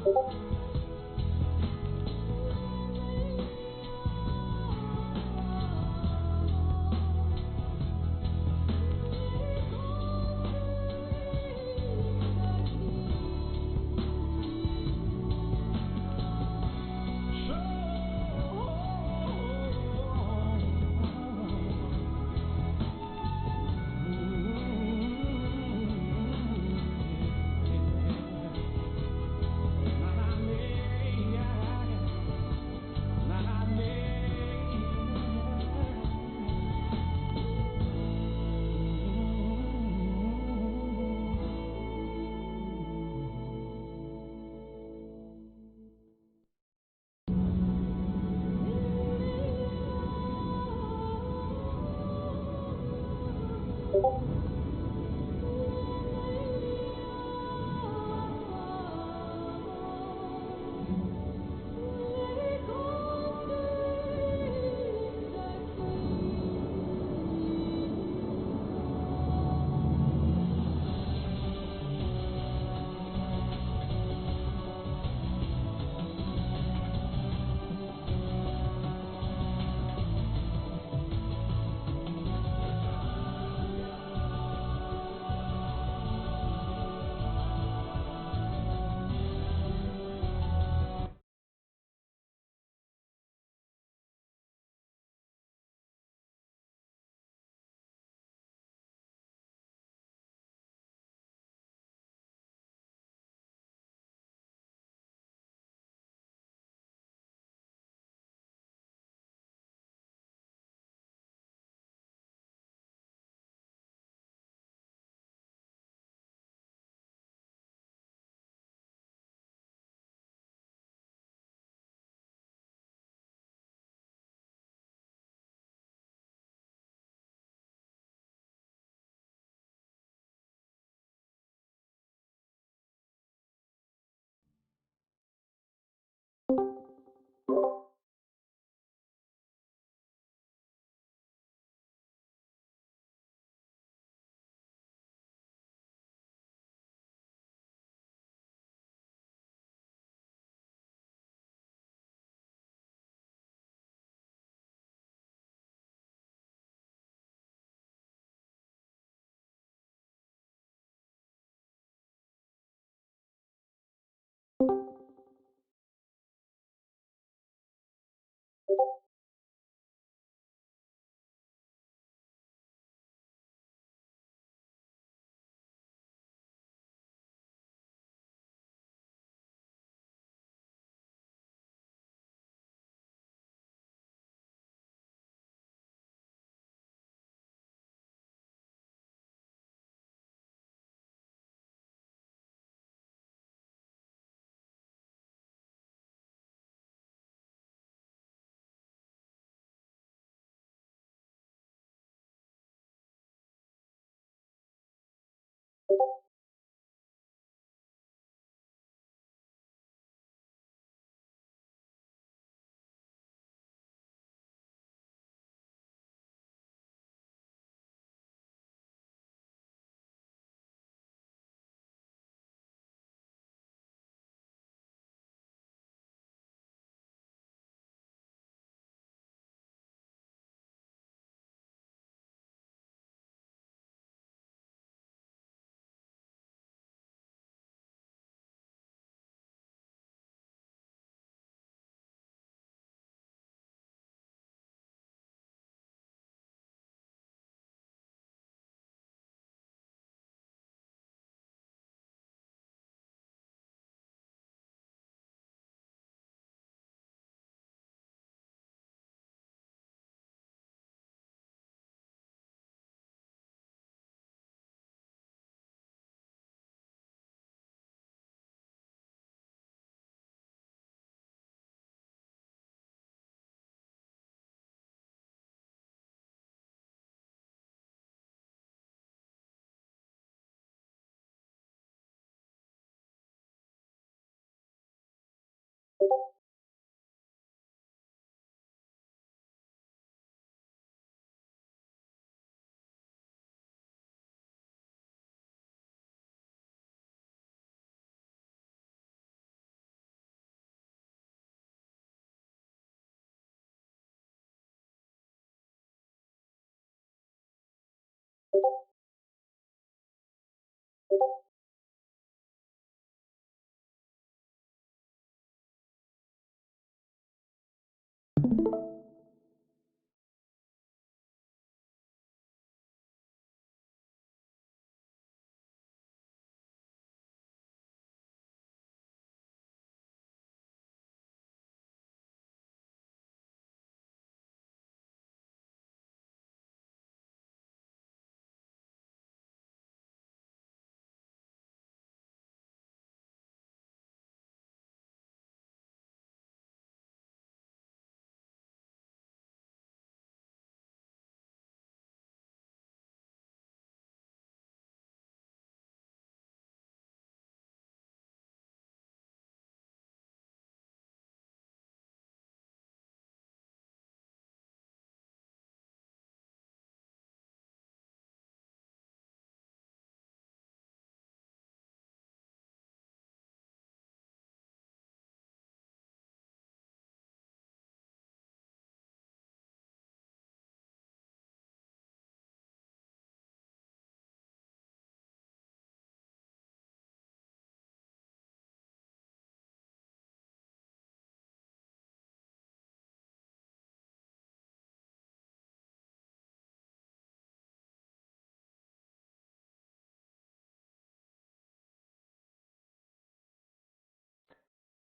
Now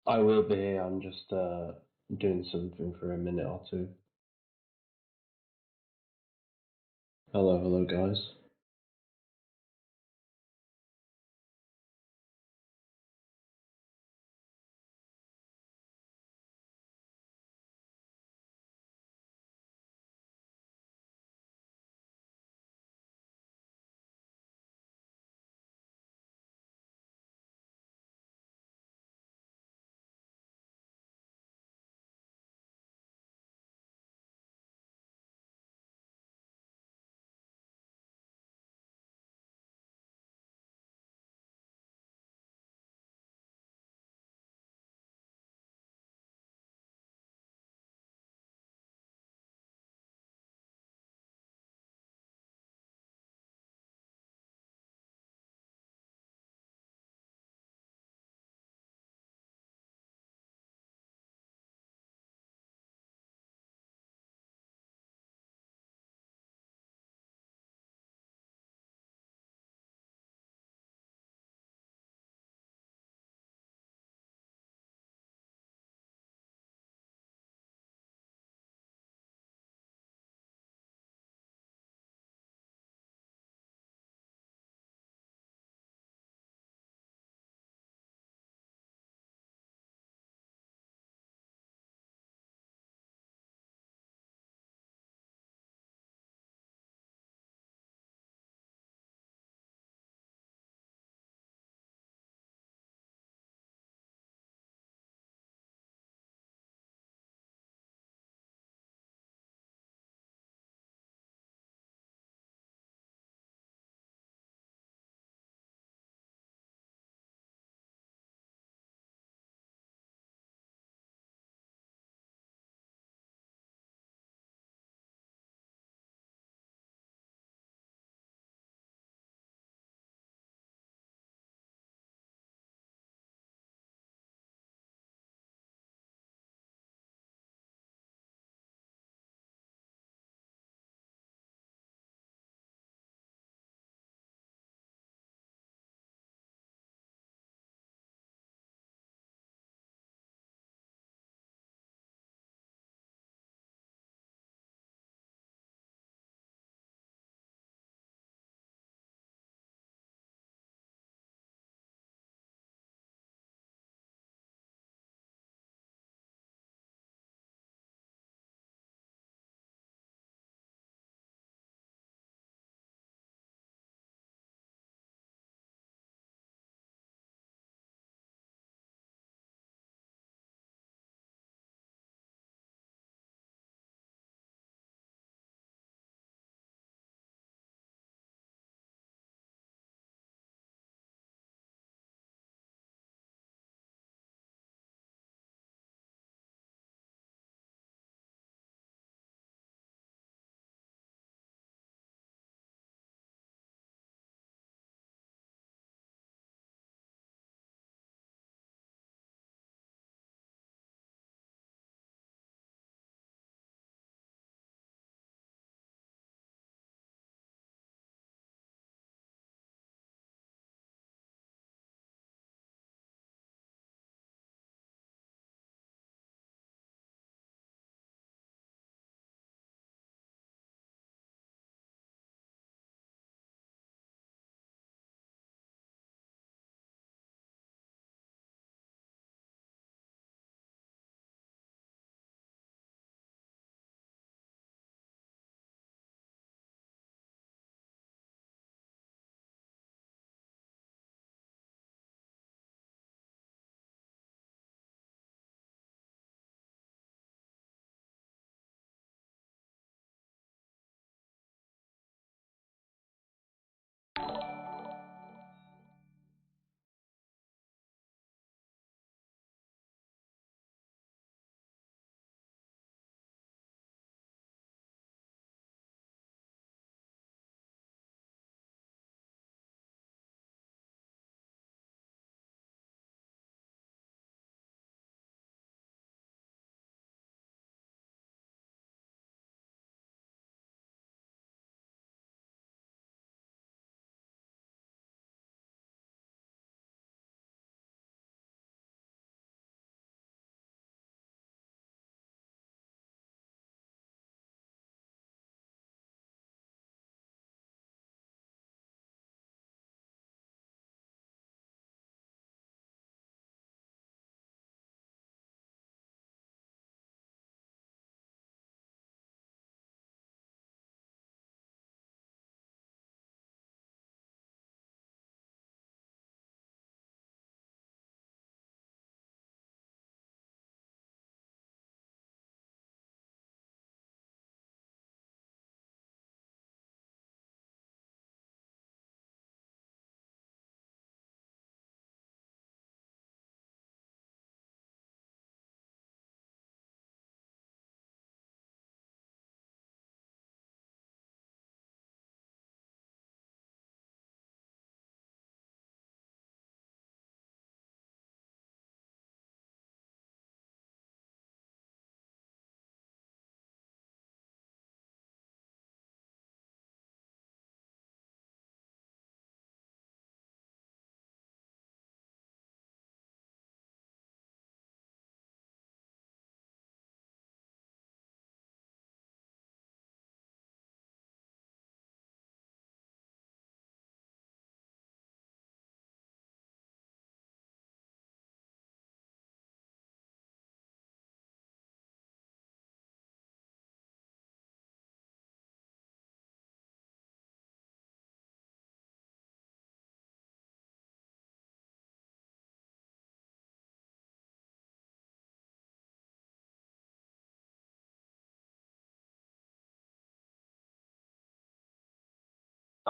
I will be. I'm just doing something for a minute or two. Hello, hello, guys.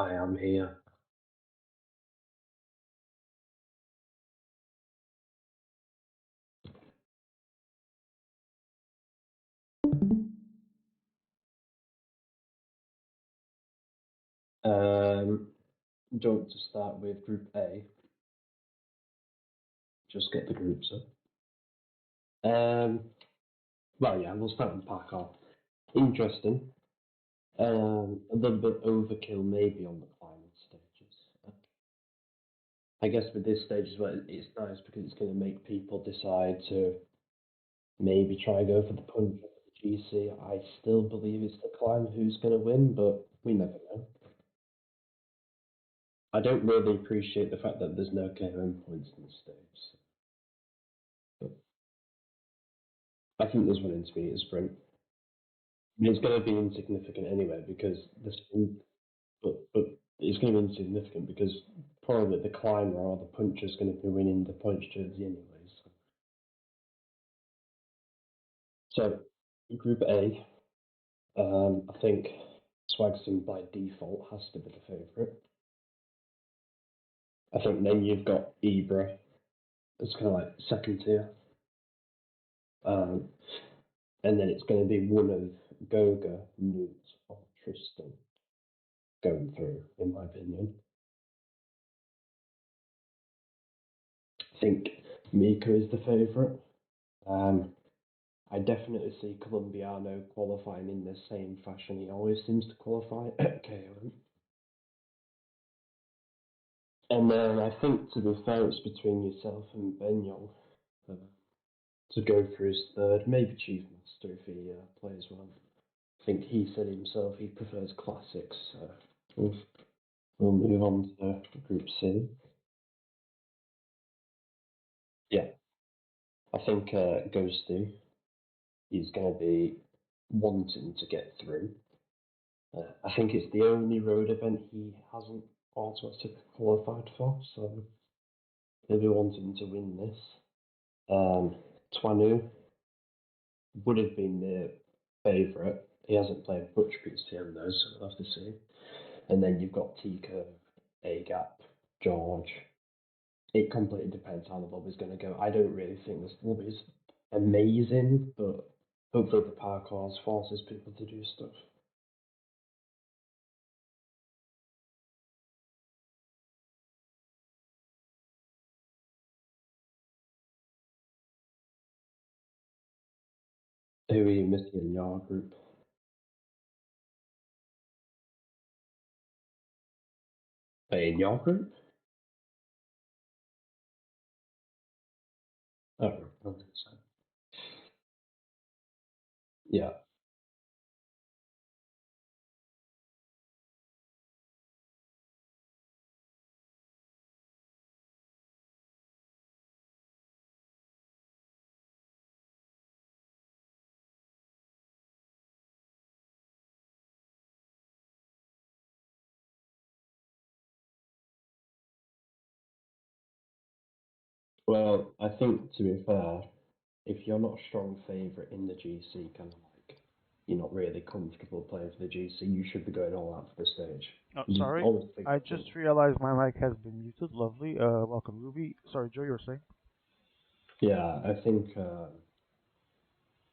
I am here. Do you want to start with Group A? Just get the groups up. Well, yeah, we'll start with Parkour. Interesting. A little bit overkill maybe on the climbing stages. I guess with this stage as well, it's nice because it's going to make people decide to maybe try go for the punch for the GC. I still believe it's the climb who's going to win, but we never know. I don't really appreciate the fact that there's no KOM points in the stage. But I think there's one intermediate sprint. I mean, it's going to be insignificant anyway because the sprint, but it's going to be insignificant because probably the climber or the puncher is going to be winning the punch jersey anyways. So, Group A, I think Swagson by default has to be the favourite. I think then you've got Ibra as kind of like second tier. And then it's going to be one of Goga, Newt, or Tristan going through, in my opinion. I think Mika is the favourite. I definitely see Colombiano qualifying in the same fashion he always seems to qualify at KOM. And then I think, to be fair, it's between yourself and Benyong to go for his third, maybe Chief Master if he plays well. I think he said himself he prefers classics. So we'll move on to Group C. Yeah, I think Ghosty is going to be wanting to get through. I think it's the only road event he hasn't automatically qualified for, so he'll be wanting to win this. Twanu would have been the favourite. He hasn't played much PCM though, so we'll have to see. And then you've got Tika, Agap, George. It completely depends how the lobby's going to go. I don't really think this lobby's amazing, but hopefully the parkour forces people to do stuff. Who are you missing in your group? In your group? Oh, okay, so. Yeah. Well, I think to be fair, if you're not a strong favourite in the GC, kind of like you're not really comfortable playing for the GC, you should be going all out for the stage. Oh, You sorry. always think I just realized my mic has been muted. Lovely. Welcome, Ruby. Sorry, Joe, you were saying? Yeah, I think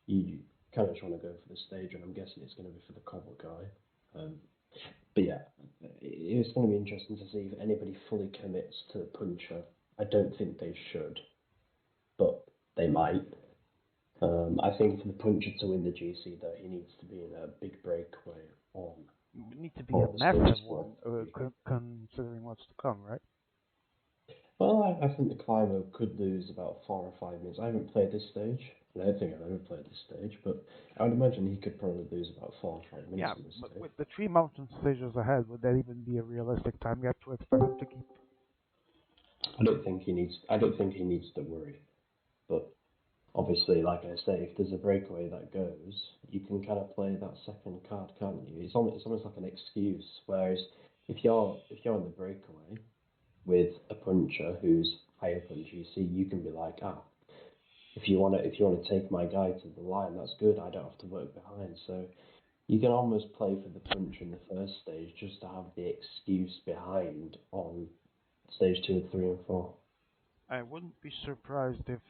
you kind of just want to go for the stage, and I'm guessing it's going to be for the cobble guy. But yeah, it's going to be interesting to see if anybody fully commits to the puncher. I don't think they should, but they might. I think for the puncher to win the GC, though, he needs to be in a big breakaway on. It would need to be a Or the massive stage one, considering what's to come, right? Well, I think the climber could lose about 4 or 5 minutes. I haven't played this stage. I don't think I've ever played this stage, but I would imagine he could probably lose about 4 or 5 minutes Yeah, on this but stage. with the three mountain stages ahead, would that even be a realistic time gap to expect him to keep? I don't think he needs. I don't think he needs to worry. But obviously, like I say, if there's a breakaway that goes, you can kind of play that second card, can't you? It's almost like an excuse. Whereas if you're on the breakaway with a puncher who's higher up on GC, you can be like, if you want to take my guy to the line, that's good. I don't have to work behind. So You can almost play for the punch in the first stage just to have the excuse behind on stage 2, 3, and 4. I wouldn't be surprised if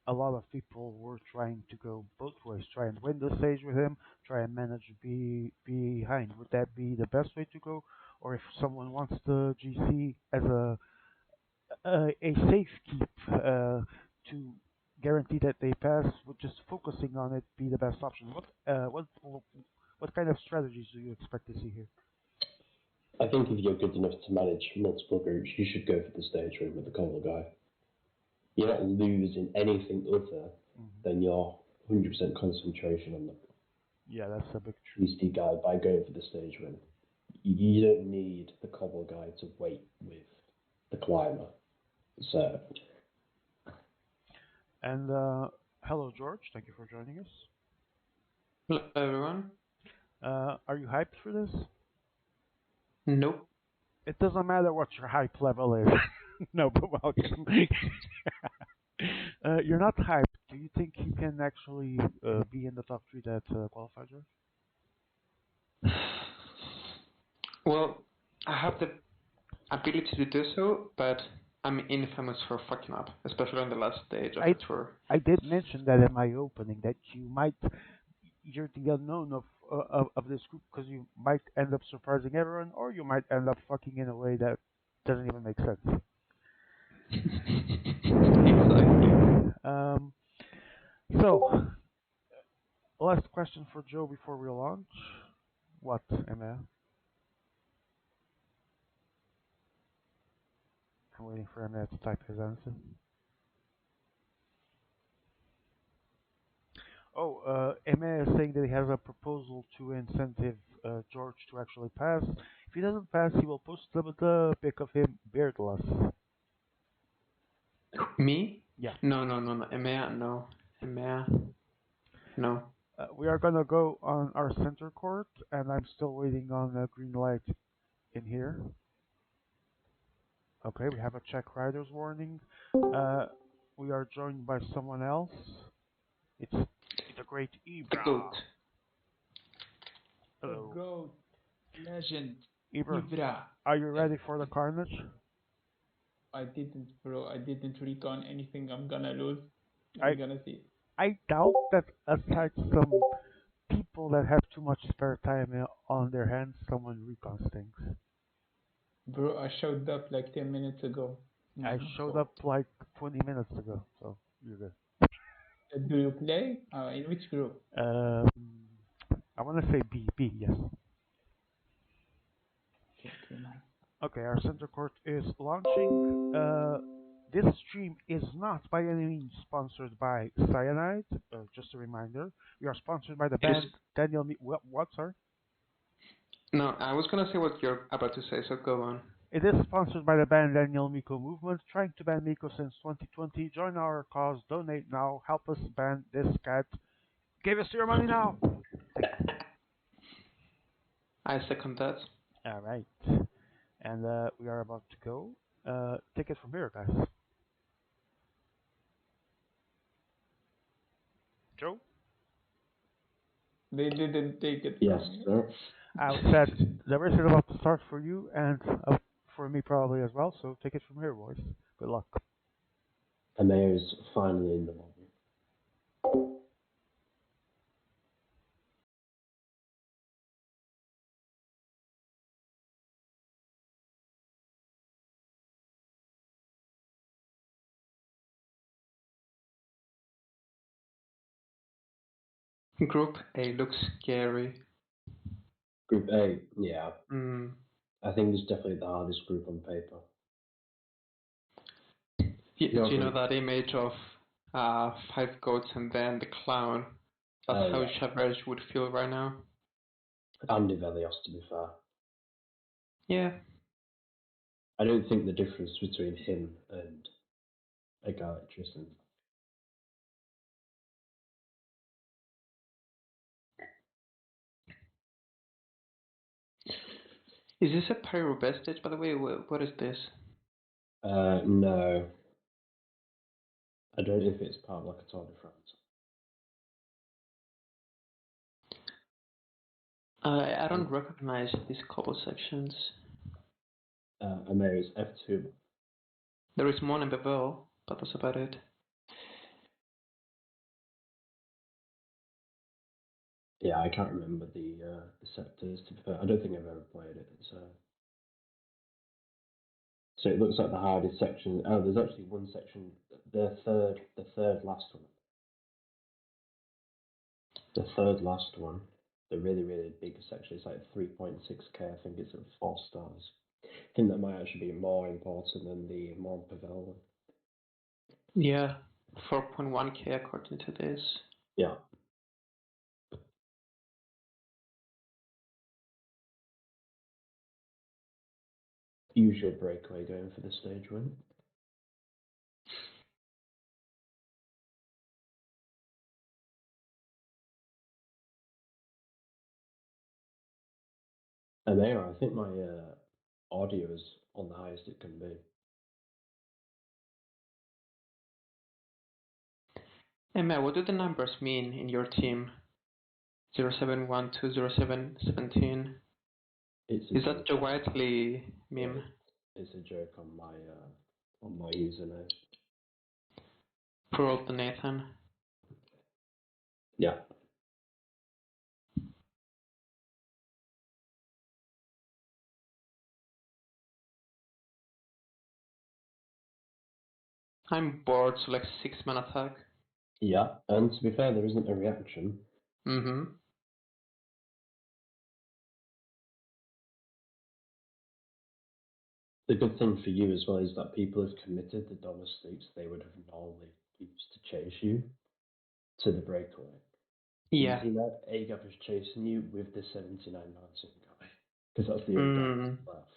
a lot of people were trying to go both ways, try and win the stage with him, try and manage to be behind. Would that be the best way to go? Or if someone wants the GC as a safe keep to guarantee that they pass, would just focusing on it be the best option? What kind of strategies do you expect to see here? I think if you're good enough to manage multiple groups, you should go for the stage win with the collar guy. You're not losing anything other than your 100% concentration on the Yeah, that's a big Beastie guy by going for the stage win. You don't need the cobble guy to wait with the climber. So. And hello, George. Thank you for joining us. Hello, everyone. Are you hyped for this? Nope. It doesn't matter what your hype level is. No, but welcome. You're not hyped. Do you think you can actually be in the top 3 that qualified, George? Well, I have the ability to do so, but I'm infamous for fucking up, especially on the last stage of the tour. I did mention that in my opening, that you're the unknown of this group, because you might end up surprising everyone, or you might end up fucking in a way that doesn't even make sense. Exactly. So, last question for Joe before we launch. What, Emma? I'm waiting for Emma to type his answer. Oh, Emma is saying that he has a proposal to incentive George to actually pass. If he doesn't pass, he will post the pic of him beardless. Me? Yeah. No. EMEA, no. EMEA, no. We are gonna go on our center court, and I'm still waiting on a green light in here. Okay, we have a check rider's warning. We are joined by someone else. It's the great Ibra. The GOAT. Hello. The GOAT. Legend. Ibra. Are you ready for the carnage? I didn't, bro. I didn't recon anything. I'm gonna lose. I'm gonna see. I doubt that aside some people that have too much spare time on their hands, someone recons things. Bro, I showed up like 10 minutes ago. I showed up like 20 minutes ago, so you're good. Do you play? In which group? I want to say B, yes. Okay, nice. Okay, our center court is launching. This stream is not by any means sponsored by Cyanide. Just a reminder, we are sponsored by the band Daniel. What, sir? No, I was gonna say what you're about to say, so go on. It is sponsored by the Ban Daniel Miko movement, trying to ban Miko since 2020. Join our cause, donate now, help us ban this cat. Give us your money now! I second that. Alright. And we are about to go. Take it from here, guys. Joe? They didn't take it. Yes, sir. I said the race is about to start for you, and for me probably as well, so take it from here, boys. Good luck. EMEA is finally in the lobby. Group A looks scary. Group A, yeah. Mm. I think it's definitely the hardest group on paper. Do you know that image of 5 goats and then the clown? That's how Chavez would feel right now. Andy Velios, to be fair. Yeah. I don't think the difference between him and a guy like Tristan. Is this a Paris-Roubaix stage, by the way? What is this? No. I don't know if it's part of like a Tour de France. I don't recognize these couple sections. IMA is F2. There is one in Bevel, but that's about it. Yeah, I can't remember the sectors, to be fair. I don't think I've ever played it. So it looks like the hardest section. Oh, there's actually one section, the third last one. The third last one, the really, really big section, is like 3.6k. I think it's at 4 stars. I think that might actually be more important than the Montpellier one. Yeah, 4.1k according to this. Yeah. Usual breakaway going for the stage win. And there, I think my audio is on the highest it can be. Emma, what do the numbers mean in your team? 07120717. Is that the Whiteley meme? Yeah, it's a joke on my username. Poor old Nathan. Yeah. I'm bored, so like 6-man attack. Yeah, and to be fair, there isn't a reaction. Mm-hmm. The good thing for you as well is that people have committed the domestics they would have normally used to chase you to the breakaway. Yeah. You see that Agap is chasing you with the 79 mountain guy, because that's the only guy that's left.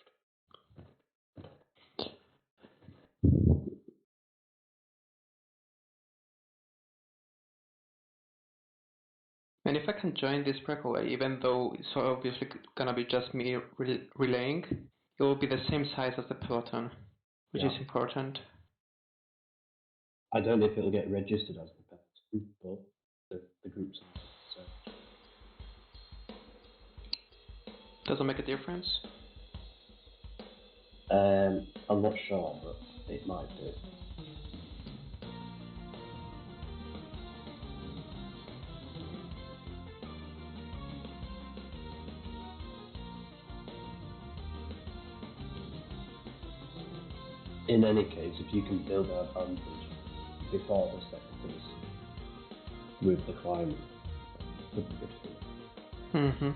And if I can join this breakaway, even though it's obviously gonna be just me relaying, it will be the same size as the peloton, which is important. I don't know if it'll get registered as the peloton, but the groups are. So. Doesn't make a difference? I'm not sure, but it might do. In any case, if you can build an advantage before the sectors with the climate, it would be good for you. Mm-hmm.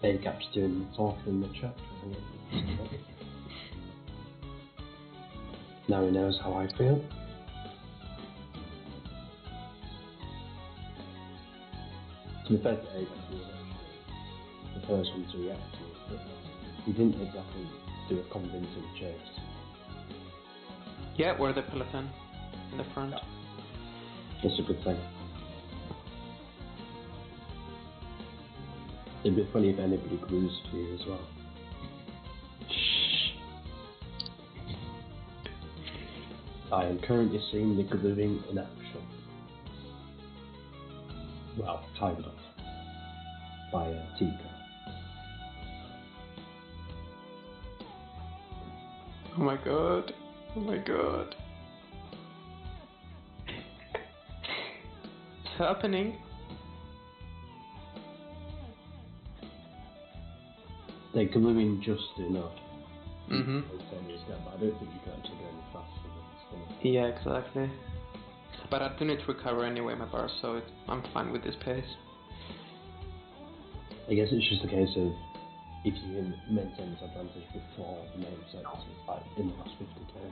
Agap's doing the talking in the chat. Now he knows how I feel. To be fair to Agap, he was actually the first one to react to it, but he didn't exactly do a convincing chase. Yeah, we're the peloton in the front. That's a good thing. It'd be funny if anybody glues to you as well. I am currently seeing the gluing in action. Well, kind of. By Tika. Oh my god. Oh my god. What's happening? They're gluing just enough. Mm-hmm. But I don't think you can actually go any faster than this. Yeah, exactly. But I do need to recover anyway, my bar, so I'm fine with this pace. I guess it's just a case of if you can maintain this advantage before the main sectors, like in the last 50k.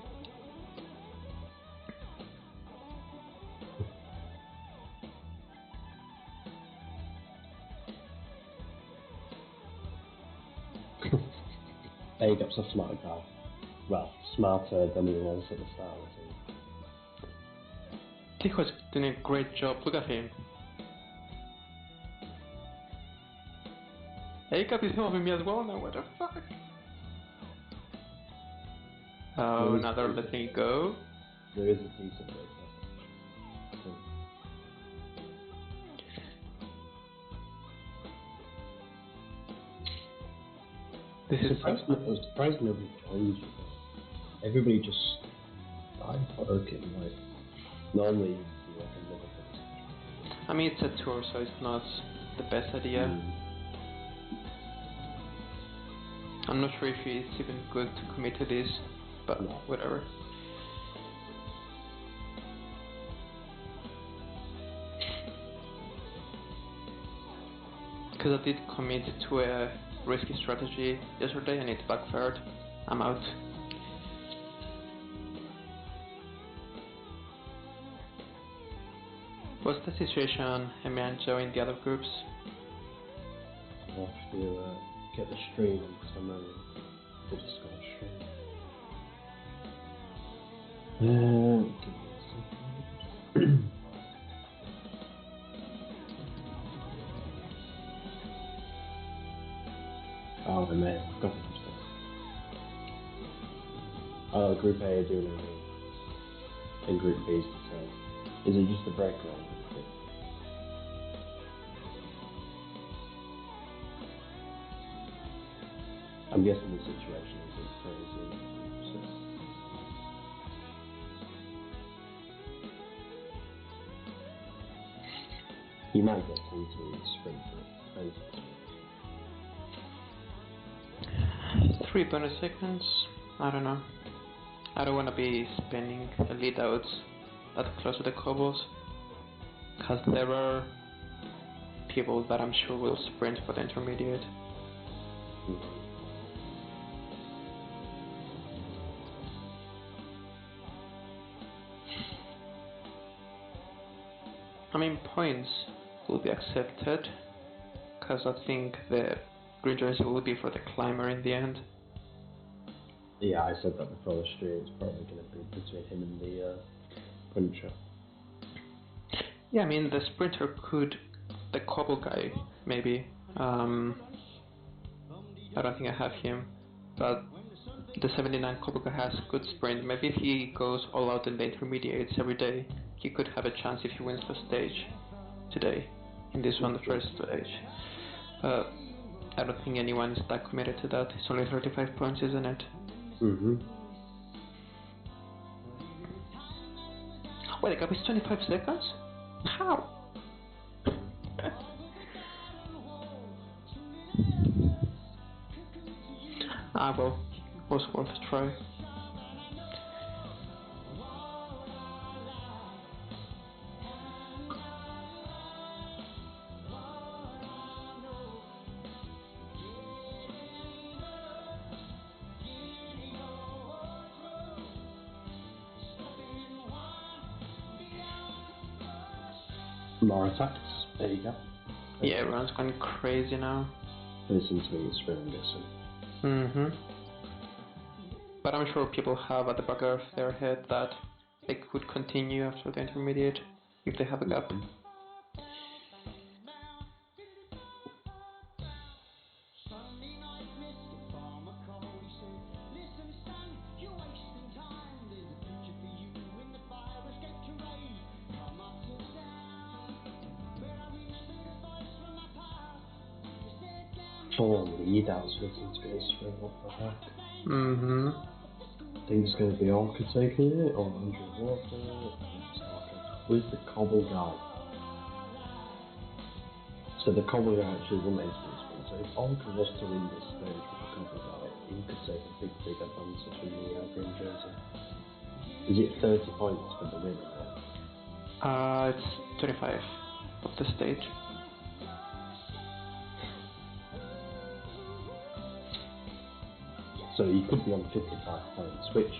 Agap's a smart guy. Well, smarter than he was at the start of the season. Tico's doing a great job, look at him. Acap is helping me as well now, what the fuck? Oh, now they're letting it go. There is a decent break. This is so I'm surprised nobody joined you. Everybody just died. Okay, right. Normally, you can live up with this. I mean, it's a tour, so it's not the best idea. I'm not sure if it's even good to commit to this, but whatever. Because I did commit to a risky strategy yesterday and it backfired. I'm out. What's the situation, Emma and Joe, in the other groups? I'll have to get the stream on because I know the Discord stream. Give me a second. Oh, I may have got some stuff. Oh, Group A are doing it in Group B's the same. Is it just a break round? I'm guessing the situation isn't crazy. So. You might get into the sprint, but it depends. 3 bonus seconds? I don't know. I don't want to be spending a lead out that close to the cobbles, because there are people that I'm sure will sprint for the intermediate. I mean, points will be accepted, because I think the green jersey will be for the climber in the end. Yeah, I said that before the stream. It's probably going to be between him and the puncher. Yeah, I mean, the sprinter could, the cobble guy, maybe. I don't think I have him, but the 79 cobble guy has good sprint. Maybe if he goes all out in the intermediates every day, he could have a chance if he wins the stage today, in this one, the first stage. I don't think anyone is that committed to that. It's only 35 points, isn't it? Wait, the gap is 25 seconds? How? Well, was worth a try. More attacks. There you go. Yeah, everyone's going crazy now. Listen to me, it's really missing. But I'm sure people have at the back of their head that they could continue after the intermediate if they have a gap. Full on lead out switching space for what the heck. I think it's going to be Orca taking it, or Andrew Water. Where's the cobble guy? So the cobble guy actually won the sprint. So if Orca was to win this stage with the cobble guy, he could take a big advantage in the green jersey. Is it 30 points for the win? It's 25 of the stage. So you could be on 55 points, which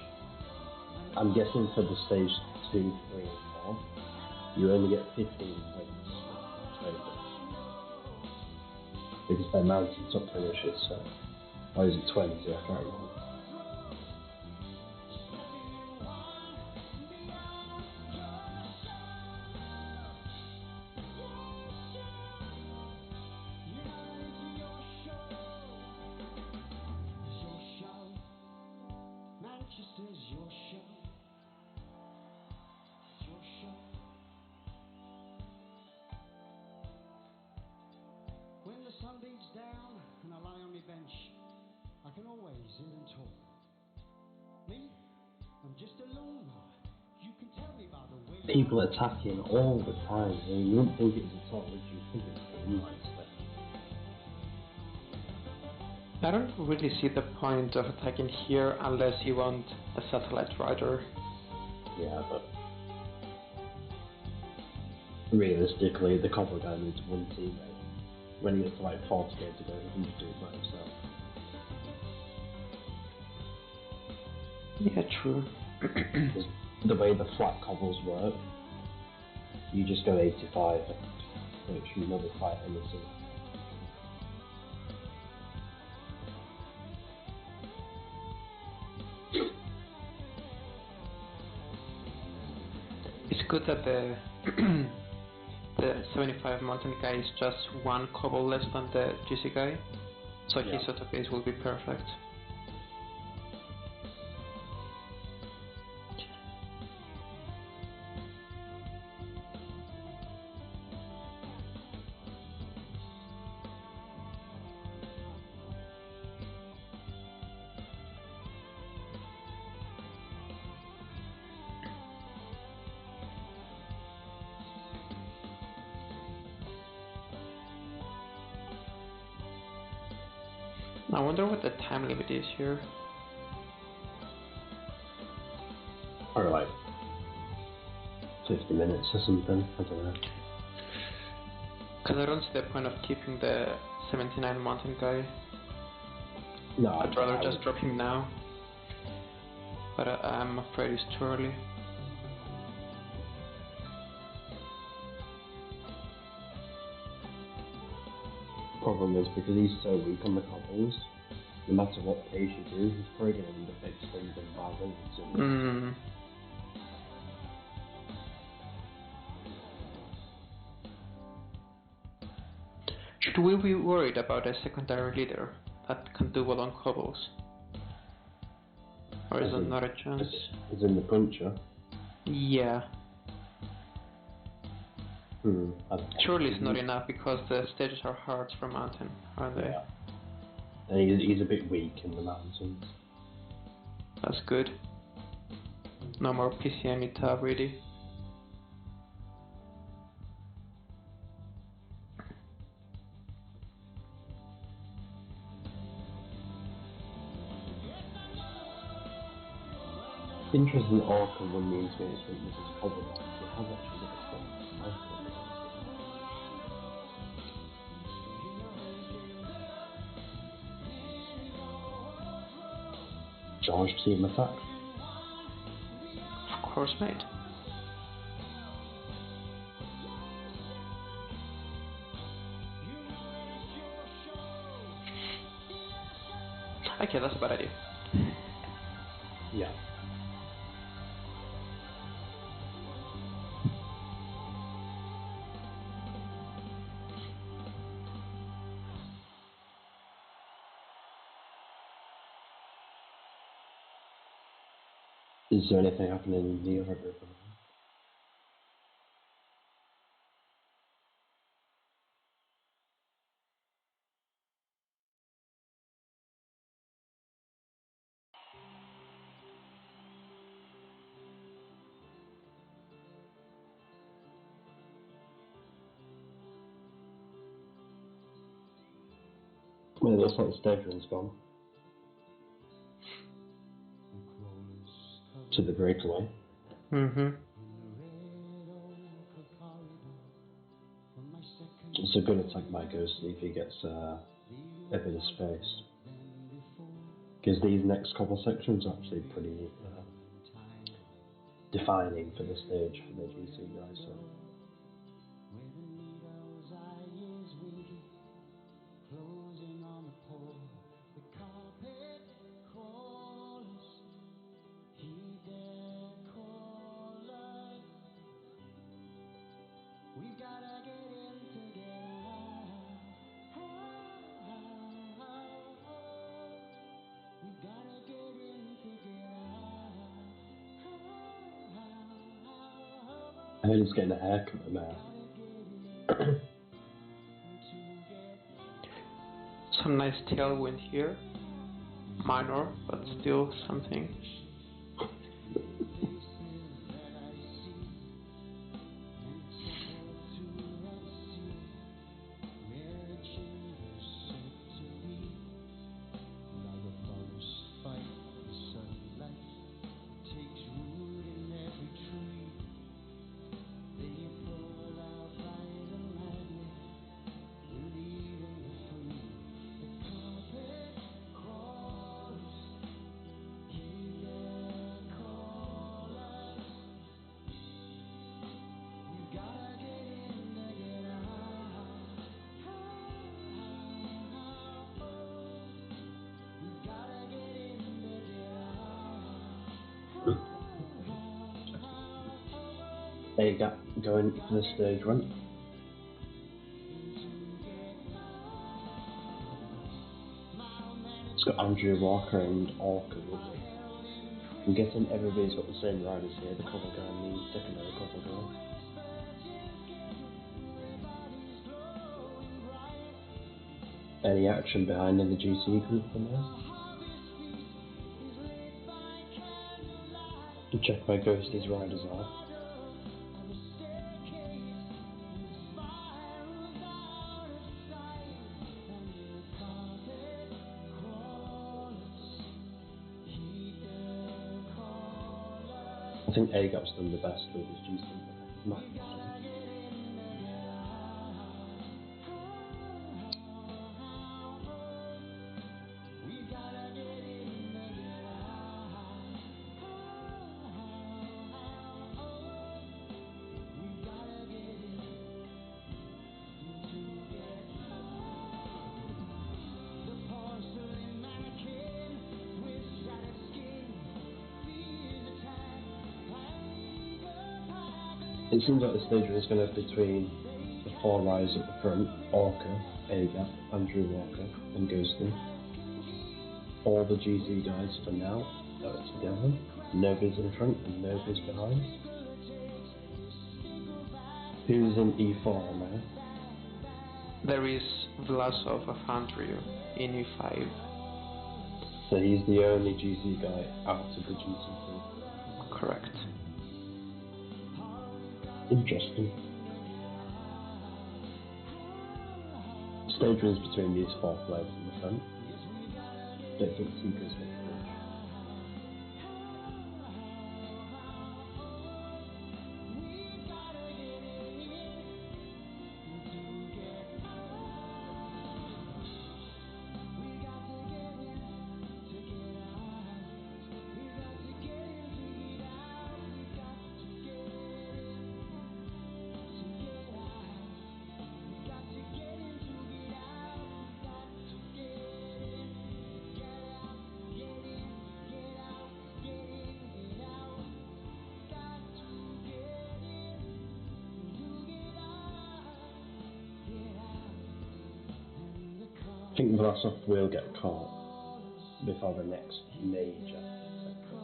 I'm guessing for the stage 2, 3 and 4, you only get 15 points. Because they're mountain top finishes, so... Or is it 20? I can't remember. People attacking all the time. I mean, you wouldn't think it was a top, would you? Think it's the inline stuff. I don't really see the point of attacking here unless you want a satellite rider. Yeah, but realistically, the copper guy needs one teammate. When he gets to like 40 games to go, he can just do it by himself. Yeah, true. The way the flat cobbles work, you just go 85 and it should never quite anything. It's good that the the 75 mountain guy is just one cobble less than the GC guy, so Yeah. his auto base will be perfect. I wonder what the time limit is here. Or like 50 minutes or something, I don't know. Because I don't see the point of keeping the 79 mountain guy. No, I'd rather just drop him now. But I'm afraid it's too early. Problem is, because he's so weak on the cobbles, no matter what pace you do, he's probably going to end up extending by loads. Should we be worried about a secondary leader that can do well on cobbles? Or is it not a chance? Is in the puncher? Yeah. Surely it's not enough. enough because the stages are hard for mountain, aren't they? Yeah. And he's a bit weak in the mountains. That's good. No more PCM tab ready. Interesting Orca won the intermediate sprint with his cobble guy. He has actually got a strong George team attack. Of course, mate. Okay, that's a bad idea. Yeah. Is there anything happening in the other group? Well, it looks like the stage run's gone. To the breakaway. It's a good attack by Ghostly if he gets a bit of space. Because these next couple sections are actually pretty defining for the stage for the GC guys. So. I heard he's getting a haircut now. Some nice tailwind here. minor, but still something. A-gap going for the stage run. It's got Andrew Walker and Orca with it. I'm guessing everybody's got the same riders here, the cover guy and the secondary cover guy. Any action behind in the GC group for now? To check where Ghosty's riders are. I think A-gap's done the best with his GC. It seems like the stage run is going to be between the four riders at the front, Orca, A-gap, Andrew Walker and Ghosty. All the GC guys for now are together. Nobody's in front and nobody's behind. Who's in E4 now? There is Vlasov of Andrew in E5. So he's the only GC guy out of the GC group. Correct. Interesting. Stage runs between these four players in the front. Don't think Seeker's next stage. I think Vlasov will get caught before the next major sector.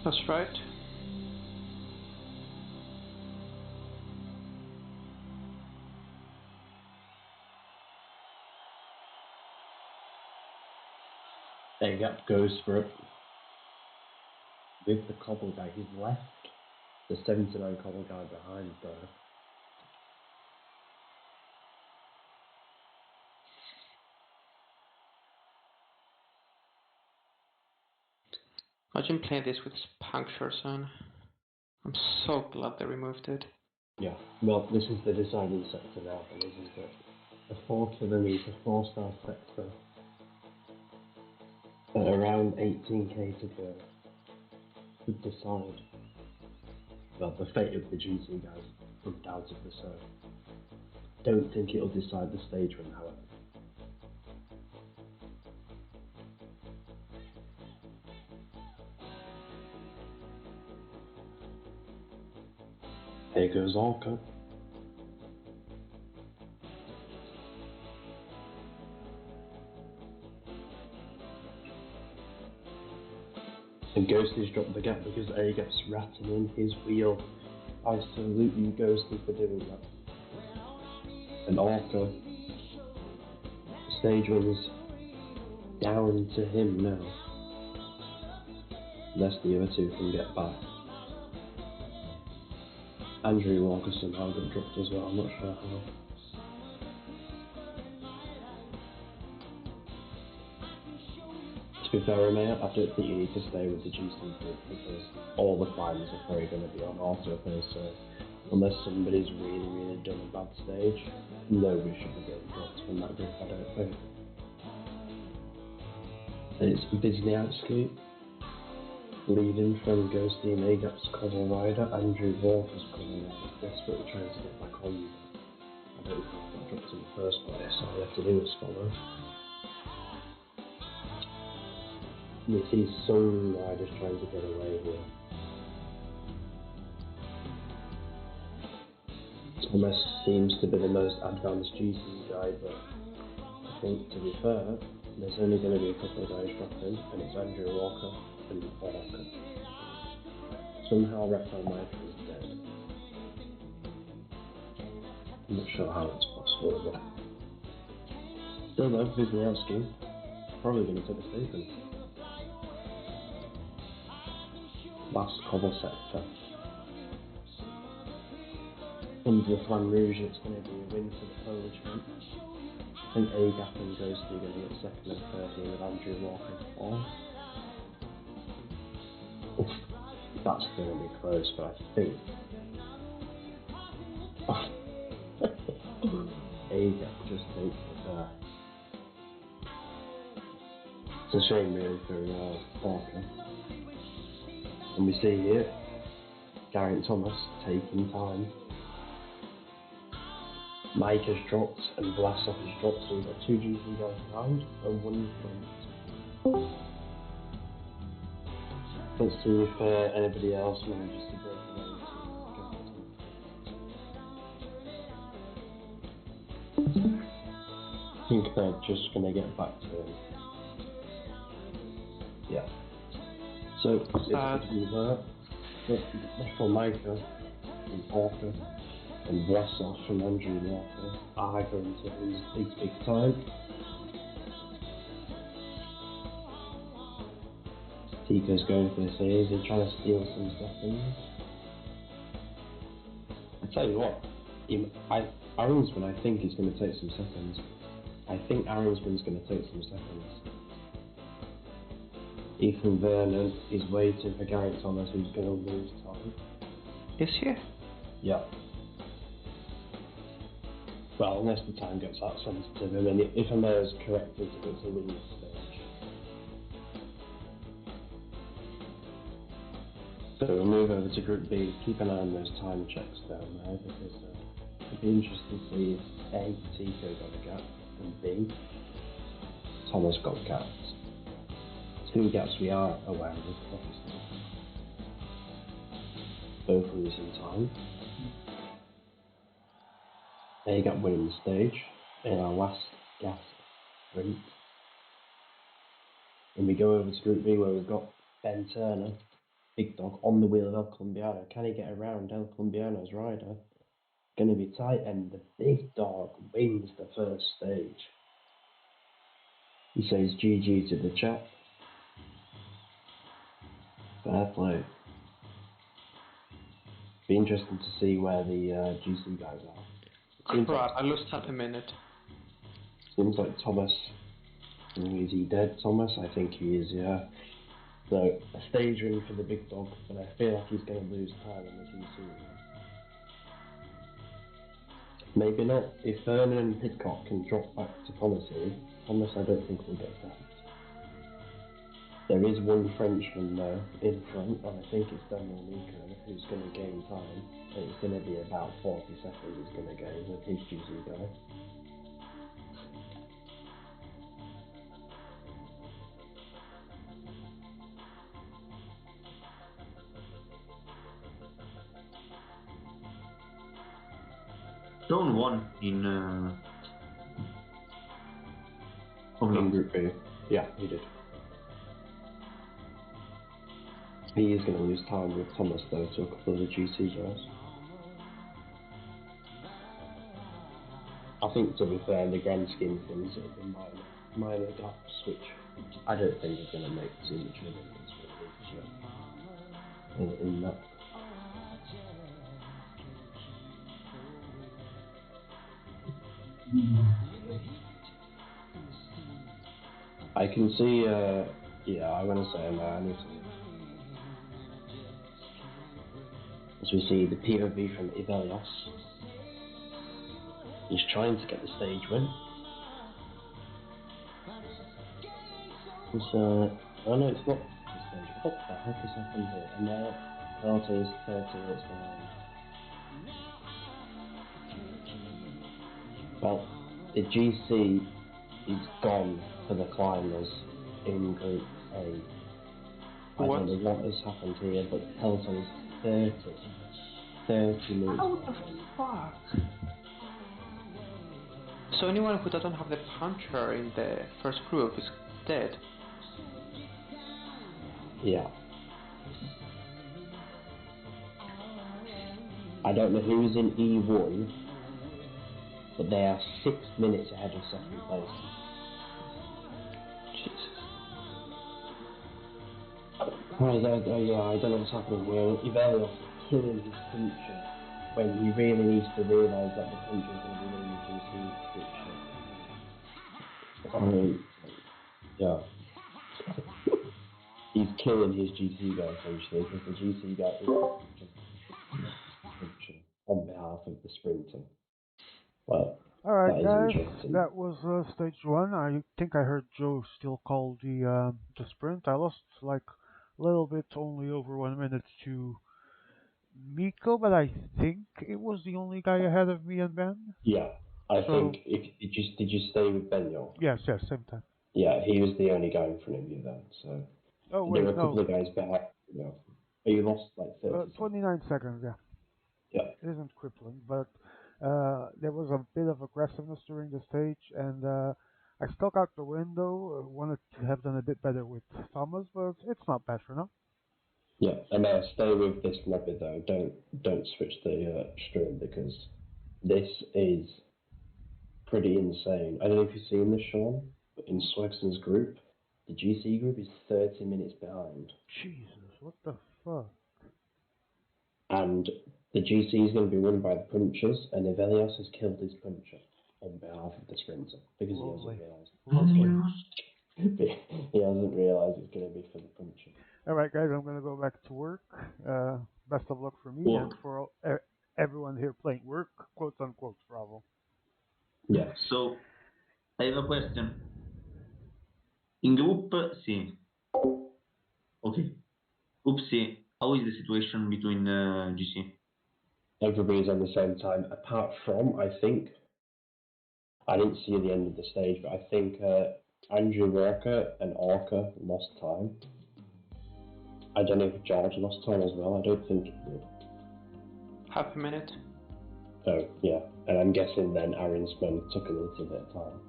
That's right. A-gap goes for it with the cobble guy. He's left the 79 cobble guy behind though. Imagine playing this with punctures on. I'm so glad they removed it. Yeah, well, this is the deciding sector now, then, isn't it? A 4 kilometre, 4-star sector at around 18k to go would decide. well, the fate of the GC guys, undoubtedly so. Don't think it'll decide the stage win, however. Here goes Orca. And Ghosty's dropped the gap because A gets ratting in his wheel. I salute you, Ghosty, for doing that. And Orca, the stage wins down to him now. Unless the other two can get back. Andrew Walker somehow got dropped as well, I'm not sure how. To be fair, IMA, I don't think you need to stay with the GC group because all the climbers are probably going to be on auto pay, so unless somebody's really done a bad stage, nobody should be getting dropped from that group, I don't think. And it's Wisniewski leading from Ghosty and Agap's Cobble Rider. Andrew Walker's coming out desperately trying to get back on. I don't think he got dropped in the first place, so all you have to do is follow. You see some riders trying to get away here. Thomas seems to be the most advanced GC guy, but I think, to be fair, there's only going to be a couple of guys dropping, and it's Andrew Walker and Orca. Somehow Raphael Michael is dead. I'm not sure how it's possible, but still though, Wisniewski probably going to take the stage. Last cobble sector. Under the Flan Rouge, it's going to be a win for the Polish men. I think Agap and Ghosty are going to get second and third here with Andrew Walker fourth. Oof, that's going to be close, but I think Agap just takes it there. It's a shame really for Walker. And we see here, Geraint Thomas taking time. Mike has dropped and Vlasov has dropped, so we've got two GC guys behind and one in front. Let's see if anybody else manages to break away. I think they're just going to get back to him. Yeah. So, it's between there, Michael Micah and Orca and Vlasov and Andrew Walker are going to lose big time. Tico's going for this here, is he trying to steal some seconds? I tell you what, Aronsman I think is going to take some seconds. I think Aronsman's going to take some seconds. Ethan Vernon is waiting for Geraint Thomas, who's going to lose time. Is he? Yeah. Well, unless the time gets that sensitive, I mean, if Amir is corrected, it's a win stage. So we'll move over to Group B, keep an eye on those time checks down there, because it'd be interesting to see if A, Tico got a gap, and B, Thomas got gaps. Two gaps we are aware of, obviously. Both losing time. A gap winning the stage in our last gas sprint. And we go over to Group B where we've got Ben Turner, big dog, on the wheel of El Colombiano. Can he get around El Colombiano's rider? Going to be tight, and the big dog wins the first stage. He says GG to the chat. Fair play. Be interesting to see where the GC guys are. Crap, I lost half a minute. Seems like Thomas. Is he dead, Thomas? I think he is, yeah. So, a stage win for the big dog, but I feel like he's going to lose time in the GC. Maybe not. If Vernon and Pidcock can drop back to Thomas here, Thomas I don't think will get that. There is one Frenchman though in front, and I think it's Daniel Nico who's going to gain time. And it's going to be about 40 seconds he's going to gain with his GC guy. Zone 1 in In Group B. Yeah, he did. He is going to lose time with Thomas though to a couple of the GC guys. I think to be fair, in the grand scheme of things, it'll be minor gap switch. I don't think he's going to make too much of a difference in that. I can see, yeah, I'm going to say man. As we see the POV from Ivelios. He's trying to get the stage win. Oh no, it's not the stage. What the heck has happened here? And now Pelto is 30 minutes behind. Well, the GC is gone for the climbers in Group A. I don't know what has happened here, but Pelto is 30 minutes. How the fuck? So anyone who doesn't have the puncher in the first group is dead. Yeah. I don't know who's in E1, but they are 6 minutes ahead of second place. Jesus. Yeah, I don't know what's happening here. Ivelios is killing his puncher when he really needs to realise that the puncher is going to be winning the GC puncher. Yeah. He's killing his GC guy essentially, because the GC guy is puncher on behalf of the sprinter. Well, Alright guys, interesting. that was stage 1. I think I heard Joe still call the sprint. I lost like a little bit, only over 1 minute to Miko, but I think it was the only guy ahead of me and Ben. Yeah, I think, did you stay with Benyo? Yes, same time. Yeah, he was the only guy in front of you then, so... Oh wait, there were a couple of guys behind, you know. But you lost like 30 29 seconds, yeah. Yeah. It isn't crippling, but there was a bit of aggressiveness during the stage, and I stuck out the window. Wanted to have done a bit better with Thomas, but it's not bad for now. Yeah, and stay with this lobby though. Don't switch the stream, because this is pretty insane. I don't know if you've seen this, Sean, but in Swagson's group, the GC group is 30 minutes behind. Jesus, what the fuck? And the GC is going to be won by the punchers, and Ivelios has killed his puncher on behalf of the sprinter, because Lovely. he hasn't realised. He hasn't realised it's going to be for the puncher. Alright guys, I'm gonna go back to work. Best of luck for me and for all, everyone here playing work, quote unquote, bravo. Yeah. So, I have a question. In Group C, okay. Group C, how is the situation between GC? Everybody's on the same time, apart from, I think, I didn't see the end of the stage, but I think Andrew Walker and Orca lost time. I don't know if George lost time as well. I don't think he did. Half a minute. Oh, yeah. And I'm guessing then Aaron Spun took a little bit of time.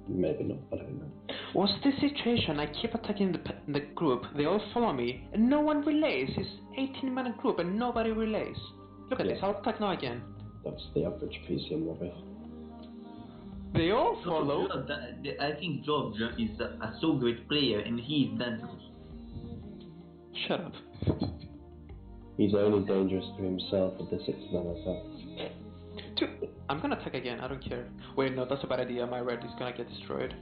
Maybe not, I don't know. What's the situation? I keep attacking the group, they all follow me, and no one relays. It's 18-man group and nobody relays. Look at this, I'll attack now again. That's the average PCM lobby. They all follow? I think George is a so great player and he is dangerous. Shut up. He's only dangerous to himself with the 6-man attacks. Dude, I'm gonna attack again, I don't care. Wait, no, that's a bad idea, my red is gonna get destroyed.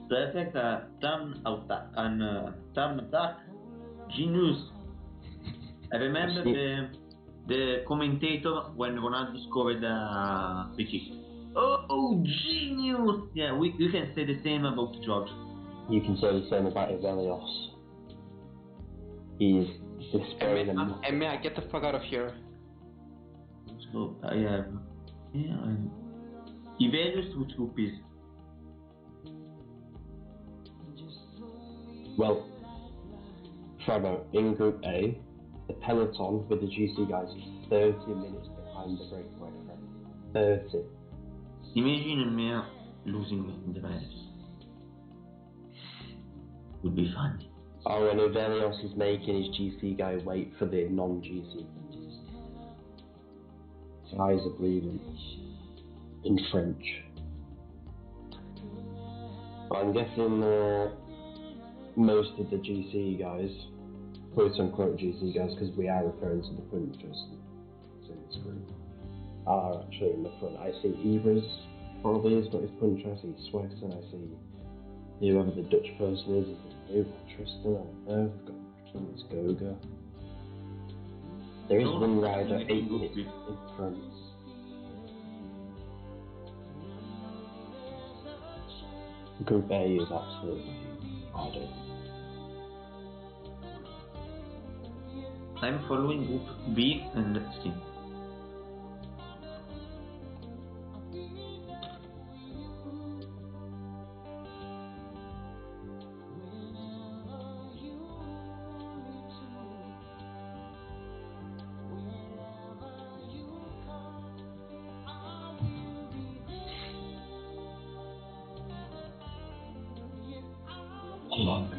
So I think turn attack, genius. I remember the commentator when Ronaldo scored a free kick. Oh, genius! Yeah, we can say the same about George. You can say the same about Ivelios. He's despairing and IMA, get the fuck out of here. So I have Ivelios, which group is? well, Trevor, in Group A, the peloton with the GC guys is 30 minutes behind the breakaway friend. 30. Imagine me losing the race. Would be fun. Oh, and Ivelios is making his GC guy wait for the non-GC. His eyes are bleeding. In French. But I'm guessing most of the GC guys, quote unquote GC guys, because we are referring to the punchers in this group, are actually in the front. I see Ibras probably has got his puncher, I see Swexon, I see whoever the Dutch person is it Tristan, I don't know, we've got it's Goga. There is one rider 8 minutes in front. Group A is absolutely added. I'm following Group B and C.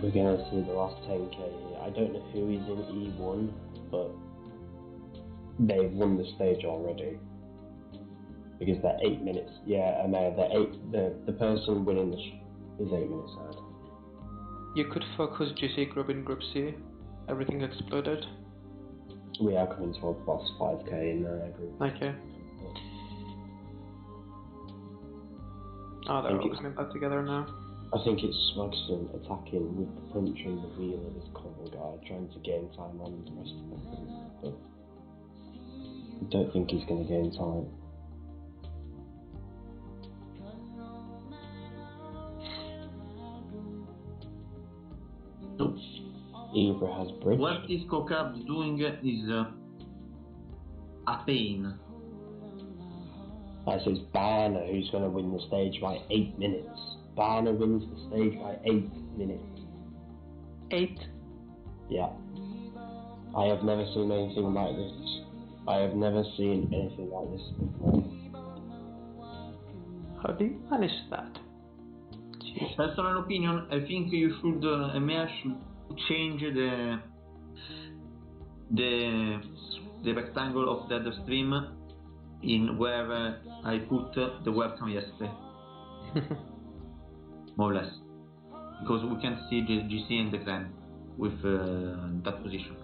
We're going to see the last 10k here. I don't know who is in E1, but they've won the stage already. Because they're 8 minutes. Yeah, and the person winning is 8 minutes ahead. You could focus GC group in Group C. Everything exploded. We are coming towards the last 5k in group. Okay. Oh, they're all coming back together now. I think it's Swagson attacking with the puncher and the wheel of his cover guy, trying to gain time on the rest of the group, but I don't think he's going to gain time. So, Ibra has bridged. what this Kokab doing is a pain. So it's Barner who's going to win the stage by 8 minutes. Barner wins the stage by 8 minutes. 8? Yeah. I have never seen anything like this. I have never seen anything like this before. How do you manage that? Jeez. Personal opinion, I think you should, EMEA should change the rectangle of the other stream in where I put the webcam yesterday. More or less. Because we can see the GC and the clan with that position.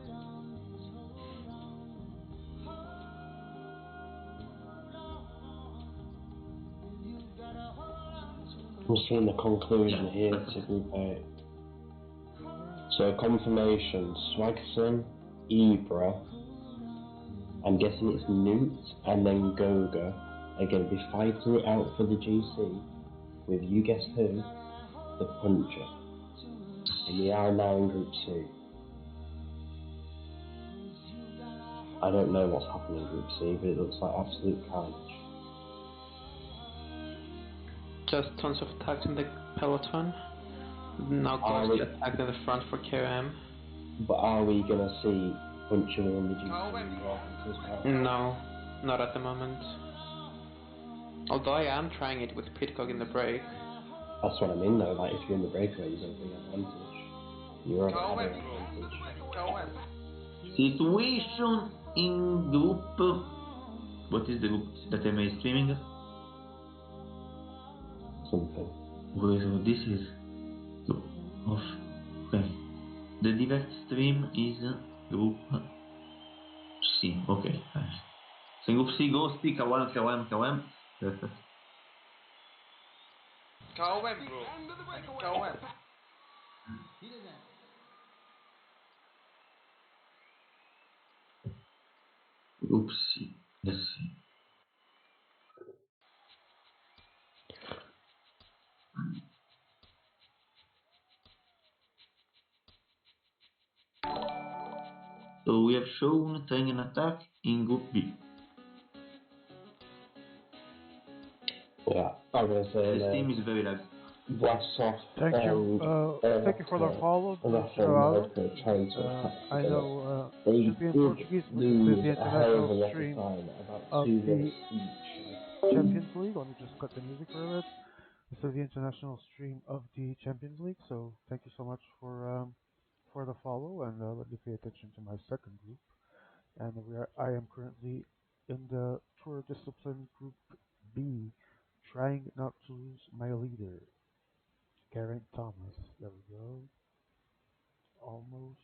I'm seeing the conclusion here to Group A. So confirmation, Swagson, Ibra, I'm guessing it's Newt, and then Goga are going to be fighting it out for the GC with, you guessed who, the puncher. And we are now in Group C. I don't know what's happening in Group C, but it looks like absolute carnage. Just tons of attacks in the peloton. Now Ghosty attacked in the front for KM. But are we going to see puncher on the GC? No, not at the moment. Although I am trying it with Pitcock in the break. That's what I mean though, like if you're in the breakaway, you're going to bring advantage. You're at an advantage. Situation in group. What is the group that I is streaming? Something. So this is off. Okay. The direct stream is group C. Okay. So group C, Ghosty, KM. Perfect. KM, bro. KM. Group C. Let's see. So we have shown trying an attack in Group B. Yeah, I'm gonna say This team is very lag. Vlasov Thank you. Thank you for the follow, Geraldo. trying to attack I together. know They Champion did Portuguese, but this is lose the a hell of a international lot of stream time, about of 2 the minutes each. Champions League. Let me just cut the music for a bit. This is the international stream of the Champions League, so thank you so much for the follow, and let me pay attention to my second group. And I am currently in the Tour Discipline Group B, trying not to lose my leader, Geraint Thomas. There we go. Almost.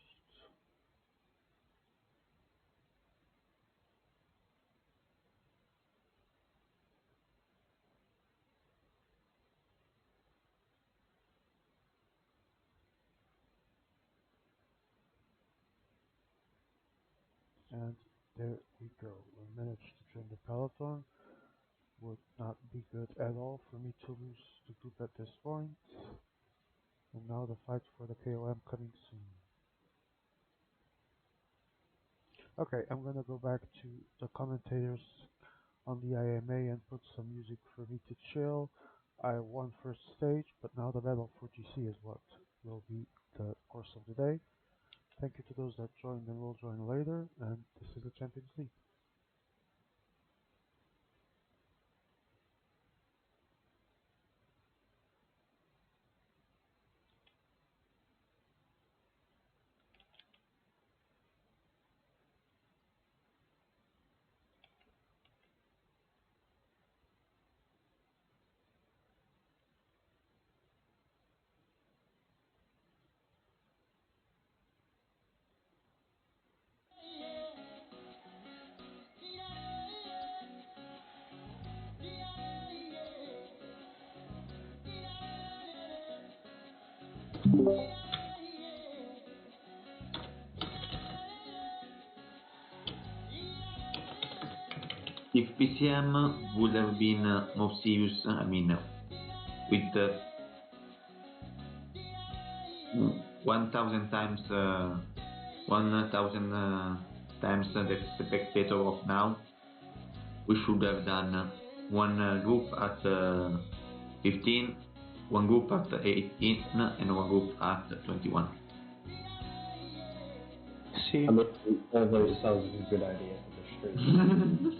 And there we go. We managed to join the peloton. Would not be good at all for me to lose the group at this point. And now the fight for the KOM coming soon. Okay, I'm gonna go back to the commentators on the IMA and put some music for me to chill. I won first stage, but now the battle for GC is what will be the course of the day. Thank you to those that joined and will join later, and this is the Champions League. If PCM would have been more serious, I mean, with 1,000 times, 1,000 times the spectator of now, we should have done one group at 15, one group at 18, and one group at 21. See, I mean, although it sounds like a good idea for the stream,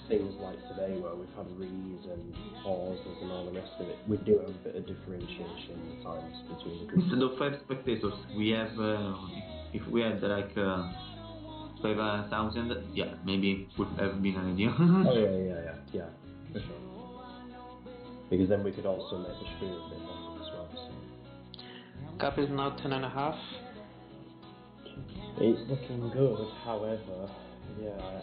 things like today where we've had reads and pauses and all the rest of it, we do have a bit of differentiation in the times between the groups. Instead of 5 spectators, we have, if we had like 5,000, yeah, maybe would have been an idea. Oh yeah, for sure. Because then we could also make the stream a bit longer as well. So. gap is now 10.5. It's looking good, however, yeah, I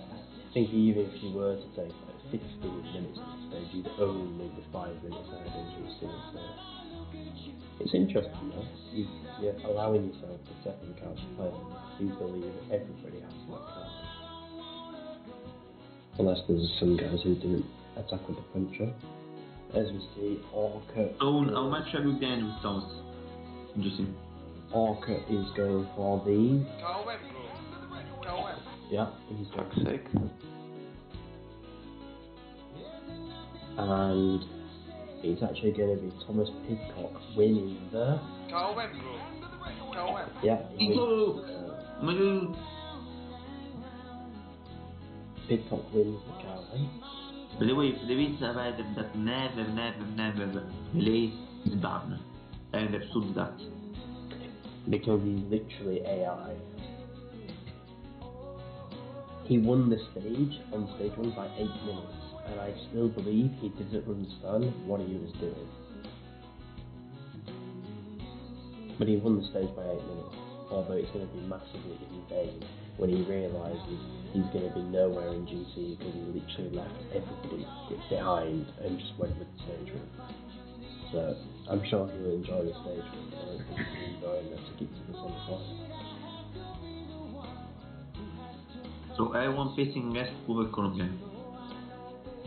think even if you were to take like 15 minutes at the stage, you'd only be 5 minutes ahead in GC, so it's interesting though. You're allowing yourself the second card to play. You believe everybody has that card. Unless there's some guys who didn't attack with the puncher. As we see, Orca... So, how much have you gained with Thomas? GC? Orca is going for the... KOM, bro. KOM. Yeah, he's going Fuck's sake. and it's actually going to be Thomas Pidcock winning the... KOM, bro. KOM. Yeah, he wins, My God! Pidcock wins the Calvin. By the way, if there is a rider that never plays, is Barn. And I've stood that. Because he's literally AI. He won the stage on stage 1 by 8 minutes, and I still believe he didn't understand what he was doing. But he won the stage by 8 minutes, although it's going to be massively in vain when he realises he's going to be nowhere in GC because he literally left everybody behind and just went with the stage run. So I'm sure he'll enjoy the stage run, but I don't think he'll enjoy enough to keep to the semi-final. So everyone facing against over Colombian.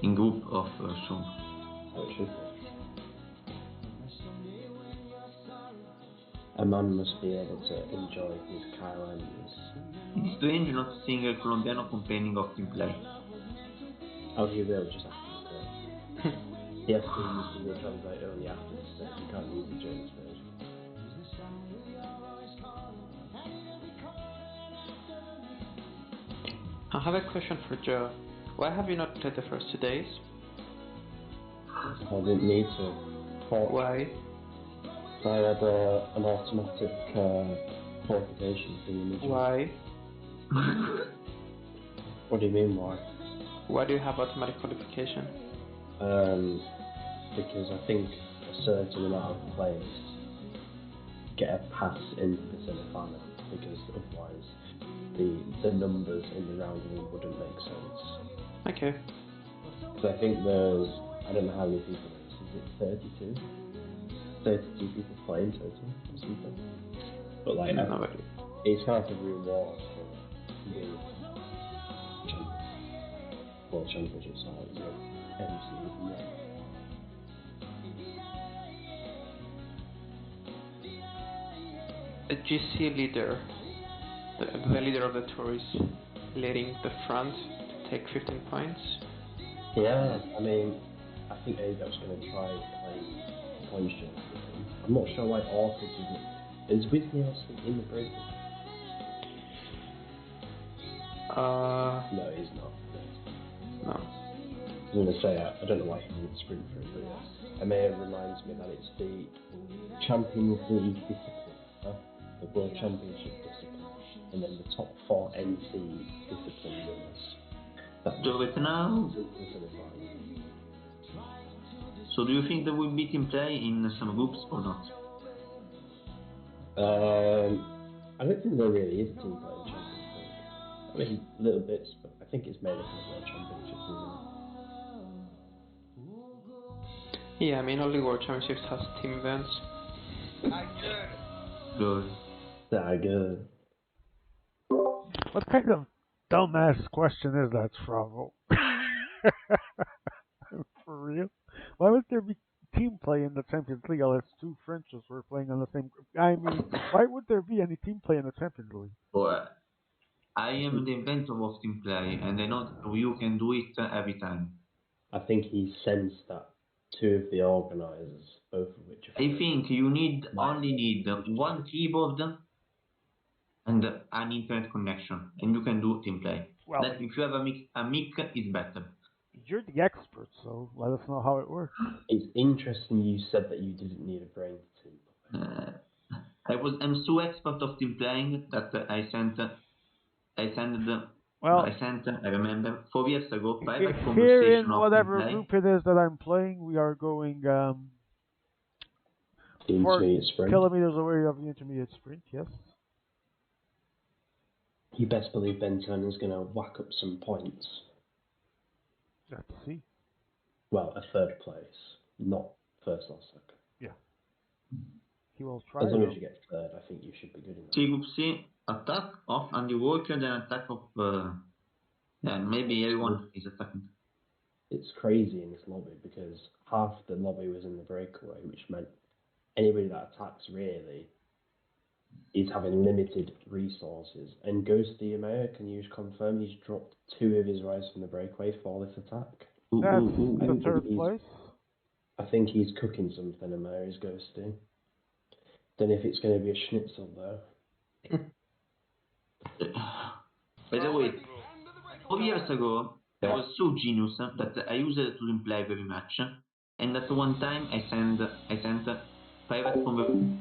In group of Sean. So it should be. A man must be able to enjoy his kindness. It's strange not seeing a Colombiano complaining of team play. Oh, he will just after the stage. He has to use Google Translate only after the stage. You can't use it during the stage. I have a question for Joe. Why have you not played the first 2 days? I didn't need to. Why? I had an automatic qualification thing. Why? What do you mean, why? Why do you have automatic qualification? Because I think a certain amount of players get a pass into the semi-final, because otherwise the numbers in the round one wouldn't make sense. Okay. So I think there's, I don't know how many people there is it 32? 32 people playing total or something. But like, it's kind of a reward for being World Championships or MC. The GC leader, the leader of the tour is leading the front to take 15 points. Yeah, I mean, I think Adolf's going to try and play point shot. I'm not sure why Orchid didn't. Is Wisniewski in the break? No, he's not. No. I'm going to say, I don't know why he didn't sprint through, but yeah. IMA reminds me that it's the Champions League discipline, the World Championship discipline, and then the top 4 NC discipline winners. Do it now. So do you think there will be team play in some groups or not? I don't think there really is team play in Champions League. I mean, little bits, but I think it's made up of the World Championships, isn't it? Yeah, I mean, only World Championships has team events. Good. Good. What kind of dumbass question is that, Stravo? For real? Why would there be team play in the Champions League unless two Frenches were playing on the same group? I mean, why would there be any team play in the Champions League? But I am the inventor of team play, and I know that you can do it every time. I think he sensed that two of the organisers, both of which are... I think you only need one keyboard and an internet connection, and you can do team play. Well, that if you have a mic is better. You're the expert, so let us know how it works. It's interesting you said that you didn't need a brain to team play. I'm so expert of team playing that I remember 4 years ago private Here conversation in of whatever team play. group it is that I'm playing, we are going The 4 intermediate sprint. kilometers away of the intermediate sprint, yes. You best believe Ben Turner's going to whack up some points. Let's see. Well, a third place, not first or second. Yeah. He will try. As long as you get third, I think you should be good enough. See, group C, attack of Andy Walker, then attack of maybe everyone is attacking. It's crazy in this lobby because half the lobby was in the breakaway, which meant anybody that attacks really is having limited resources. And Ghost DMA, can you just confirm he's dropped 2 of his riders from the breakaway for this attack? That's the third place. I think he's cooking something, Amir is ghosting. Then if it's going to be a schnitzel though. By the way, 4 years ago, I was so genius that I used it to play very much. And at one time, I sent private conversation.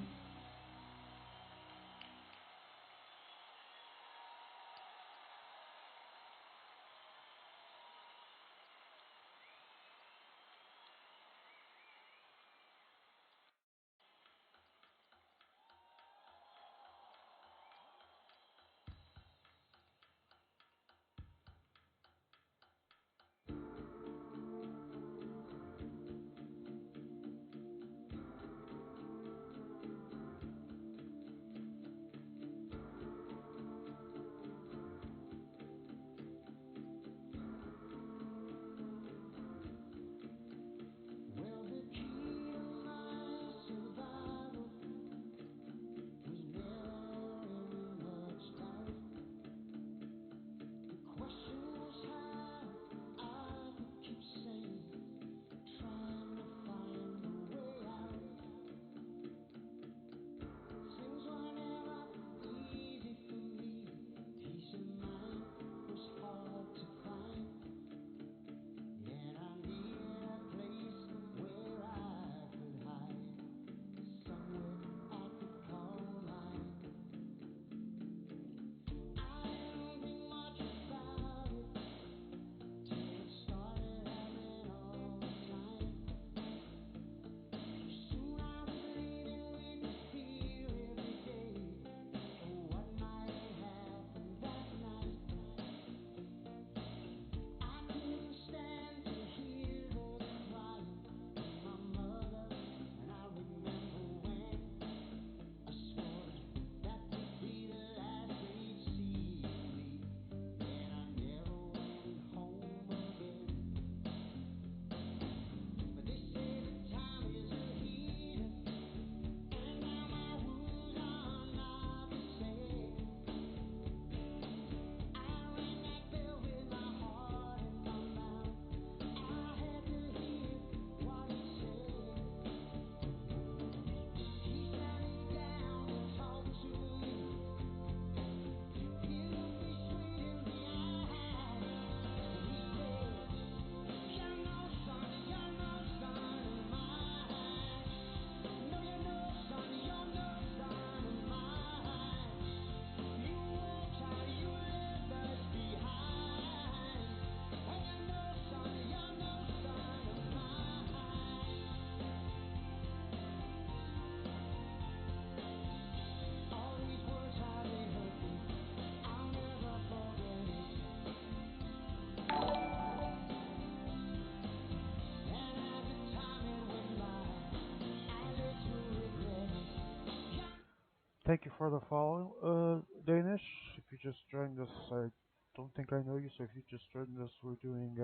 thank you for the follow, Danish. If you just joined us, I don't think I know you, so if you just joined us, we're doing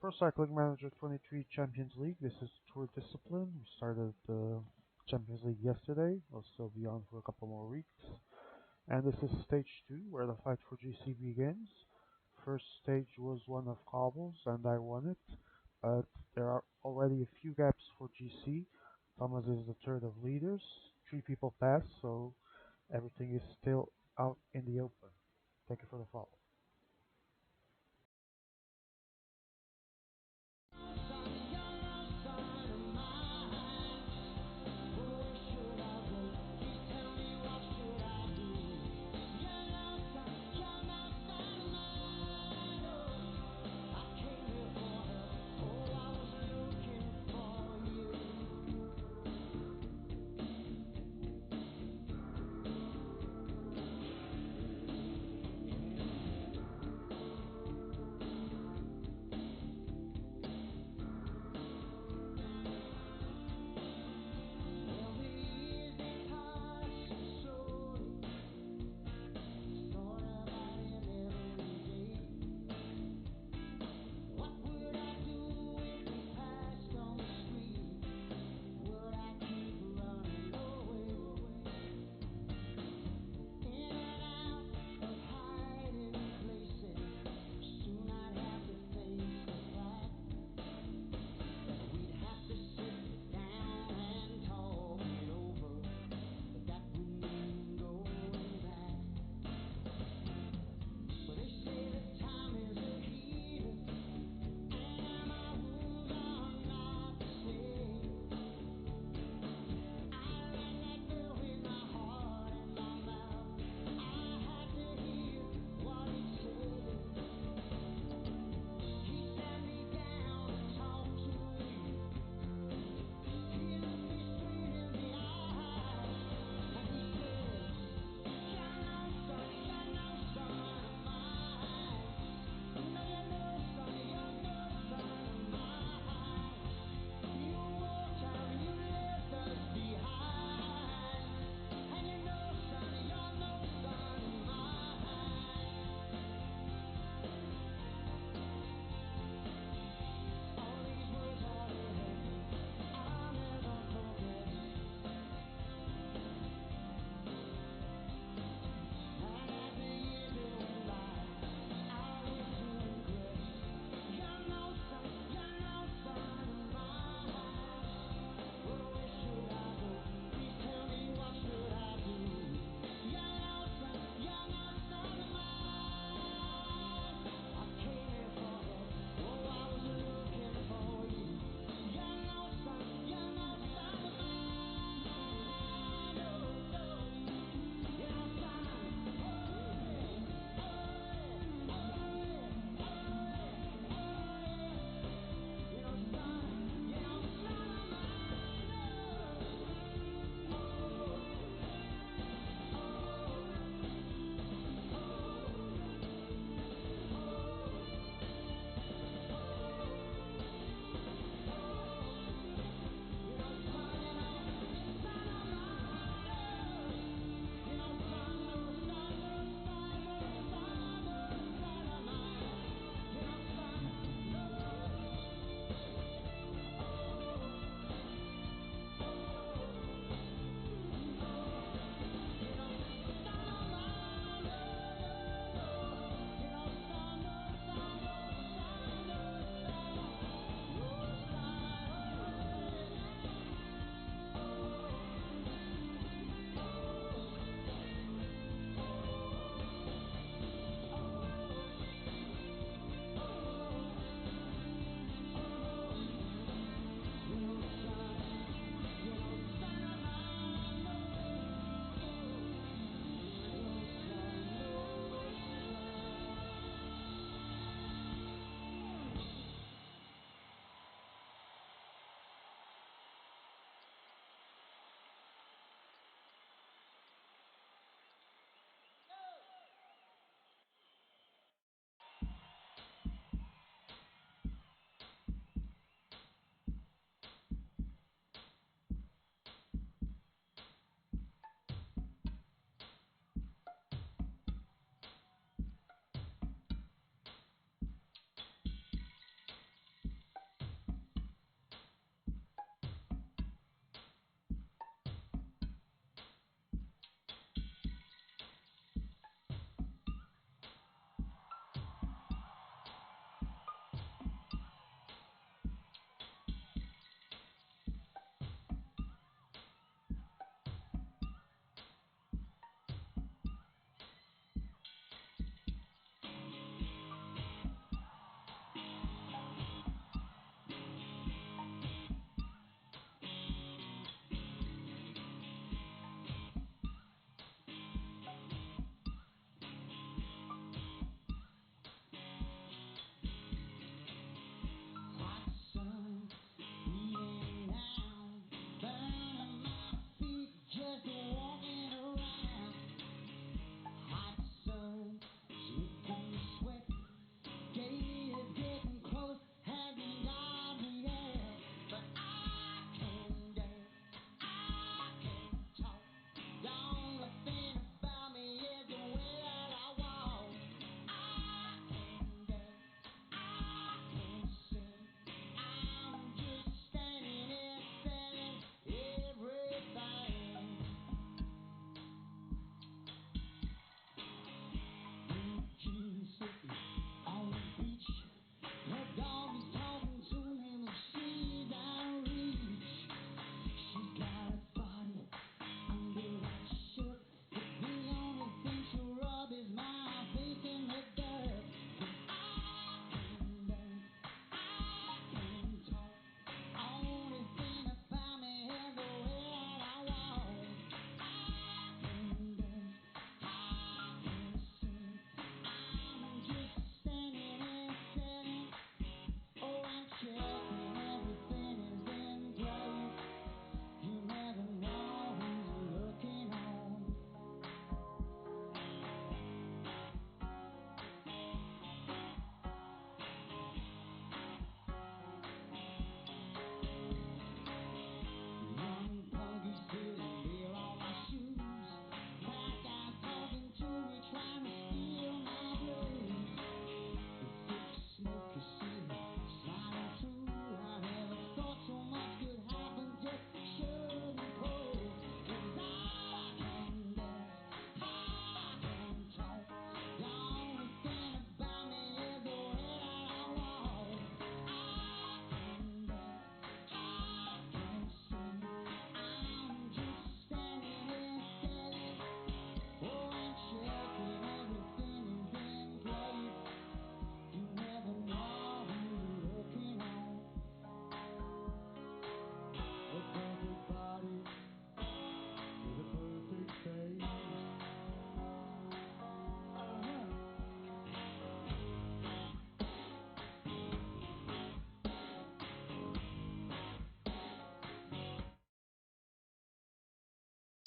Pro Cycling Manager 23 Champions League. This is Tour Discipline. We started the Champions League yesterday. We'll still be on for a couple more weeks. And this is stage 2, where the fight for GC begins. First stage was one of cobbles, and I won it. But there are already a few gaps for GC. Thomas is the third of leaders. 3 people passed, so everything is still out in the open. Thank you for the follow.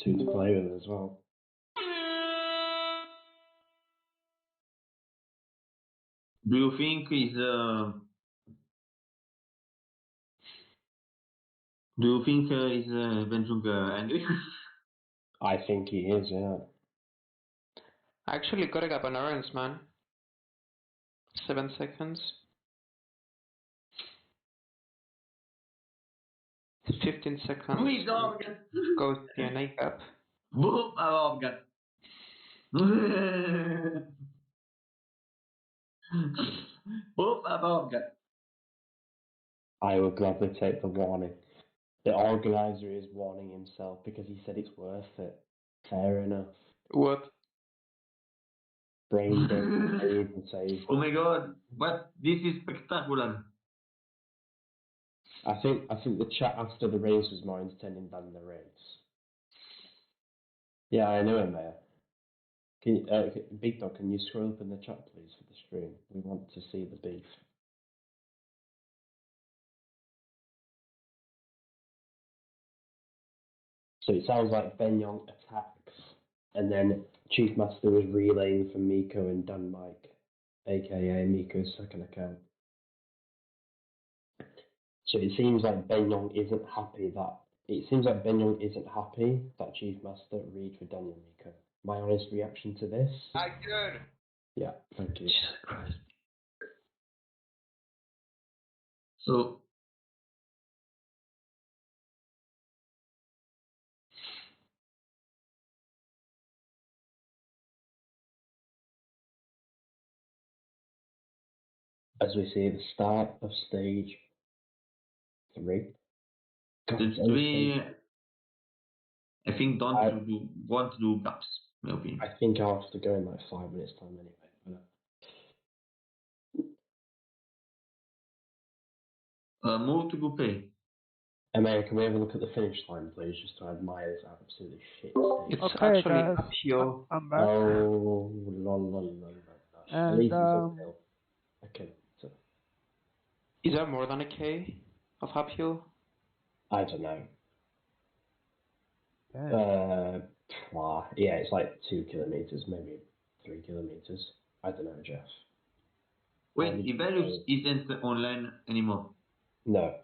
Two to play with as well. Do you think is Ben Jung angry? I think he is, yeah. I actually gotta get an orange, man. 7 seconds. 15 seconds. Luis Organ. Goes DNA gap. Boom, Organ. Boom, Organ. I would gladly take the warning. The organizer is warning himself because he said it's worth it. Fair enough. What? Brain dead, save. Oh my god, what? This is spectacular. I think the chat after the race was more entertaining than the race. Yeah, I know, Mayor. Big Dog, can you scroll up in the chat, please, for the stream? We want to see the beef. So it sounds like Ben Young attacks, and then Chief Master was relaying for Miko and Dan Mike, aka Miko's second account. So it seems like Ben Young isn't happy that Chief Master read for Daniel Miko. My honest reaction to this? I good. Yeah, thank you. Jesus Christ. So, As we see the start of stage 3. God, the it's only three, stage- I think want to do gaps, in my opinion. I think I'll have to go in like 5 minutes time anyway. Move to group A. Emma, can we have a look at the finish line, please, just to admire this absolutely shit stage? It's Okay, actually guys, uphill. I'm back. Oh, lol. At And least it's uphill. Okay, so Is there more than a K of uphill? I don't know. damn. Yeah, it's like 2 kilometers, maybe 3 kilometers. I don't know, Jeff. Wait, did you Ivelius isn't online anymore. No.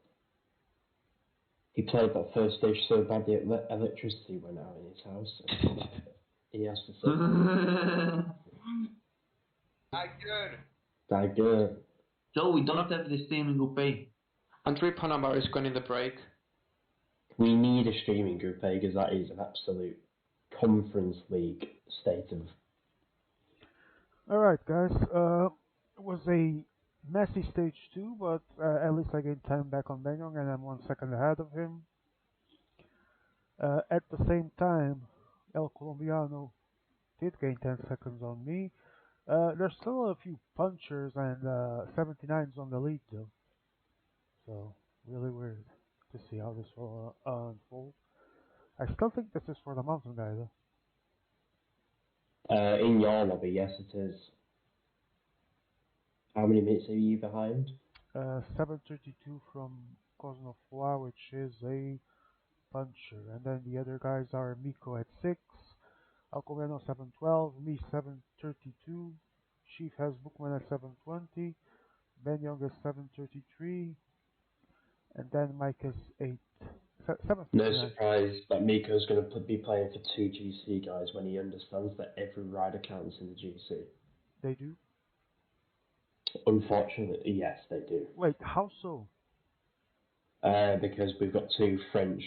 He played that first stage so bad the electricity went out in his house. And he has to say, I good. that good. So we don't have the same in group A. Andrei Panamar is going in the break. We need a streaming group A because that is an absolute conference league state of. Alright, guys. It was a messy stage 2, but at least I gained time back on Benyong and I'm 1 second ahead of him. At the same time, El Colombiano did gain 10 seconds on me. There's still a few punchers and 79s on the lead though. So, really weird to see how this will unfold. I still think this is for the mountain guy though. In your lobby, yes it is. How many minutes are you behind? 7:32 from Cosnefroid, which is a puncher. And then the other guys are Miko at 6, Alcomeno 7:12, me 7:32, Chief has Bookman at 7:20, Ben Young is 7:33, and then Mike is 8. 7:59. No surprise that Miko's going to be playing for 2 GC guys when he understands that every rider counts in the GC. They do? Unfortunately, yes, they do. Wait, how so? Because we've got 2 French.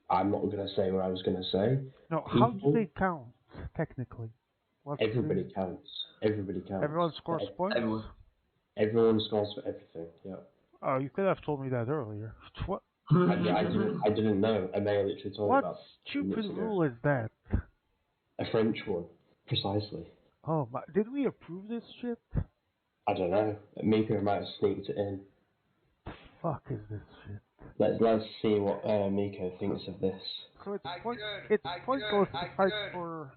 I'm not going to say what I was going to say. No, how do they count, technically? Everybody counts. Everybody counts. Everyone scores points? Everyone scores for everything, yeah. Oh, you could have told me that earlier. What? I didn't know. I may have literally told you about What stupid rule is that? A French one, precisely. Oh my, did we approve this shit? I don't know. Miko might have sneaked it in. The fuck is this shit? Let's see what Miko thinks of this. So it's I point good. goes to I fight good. for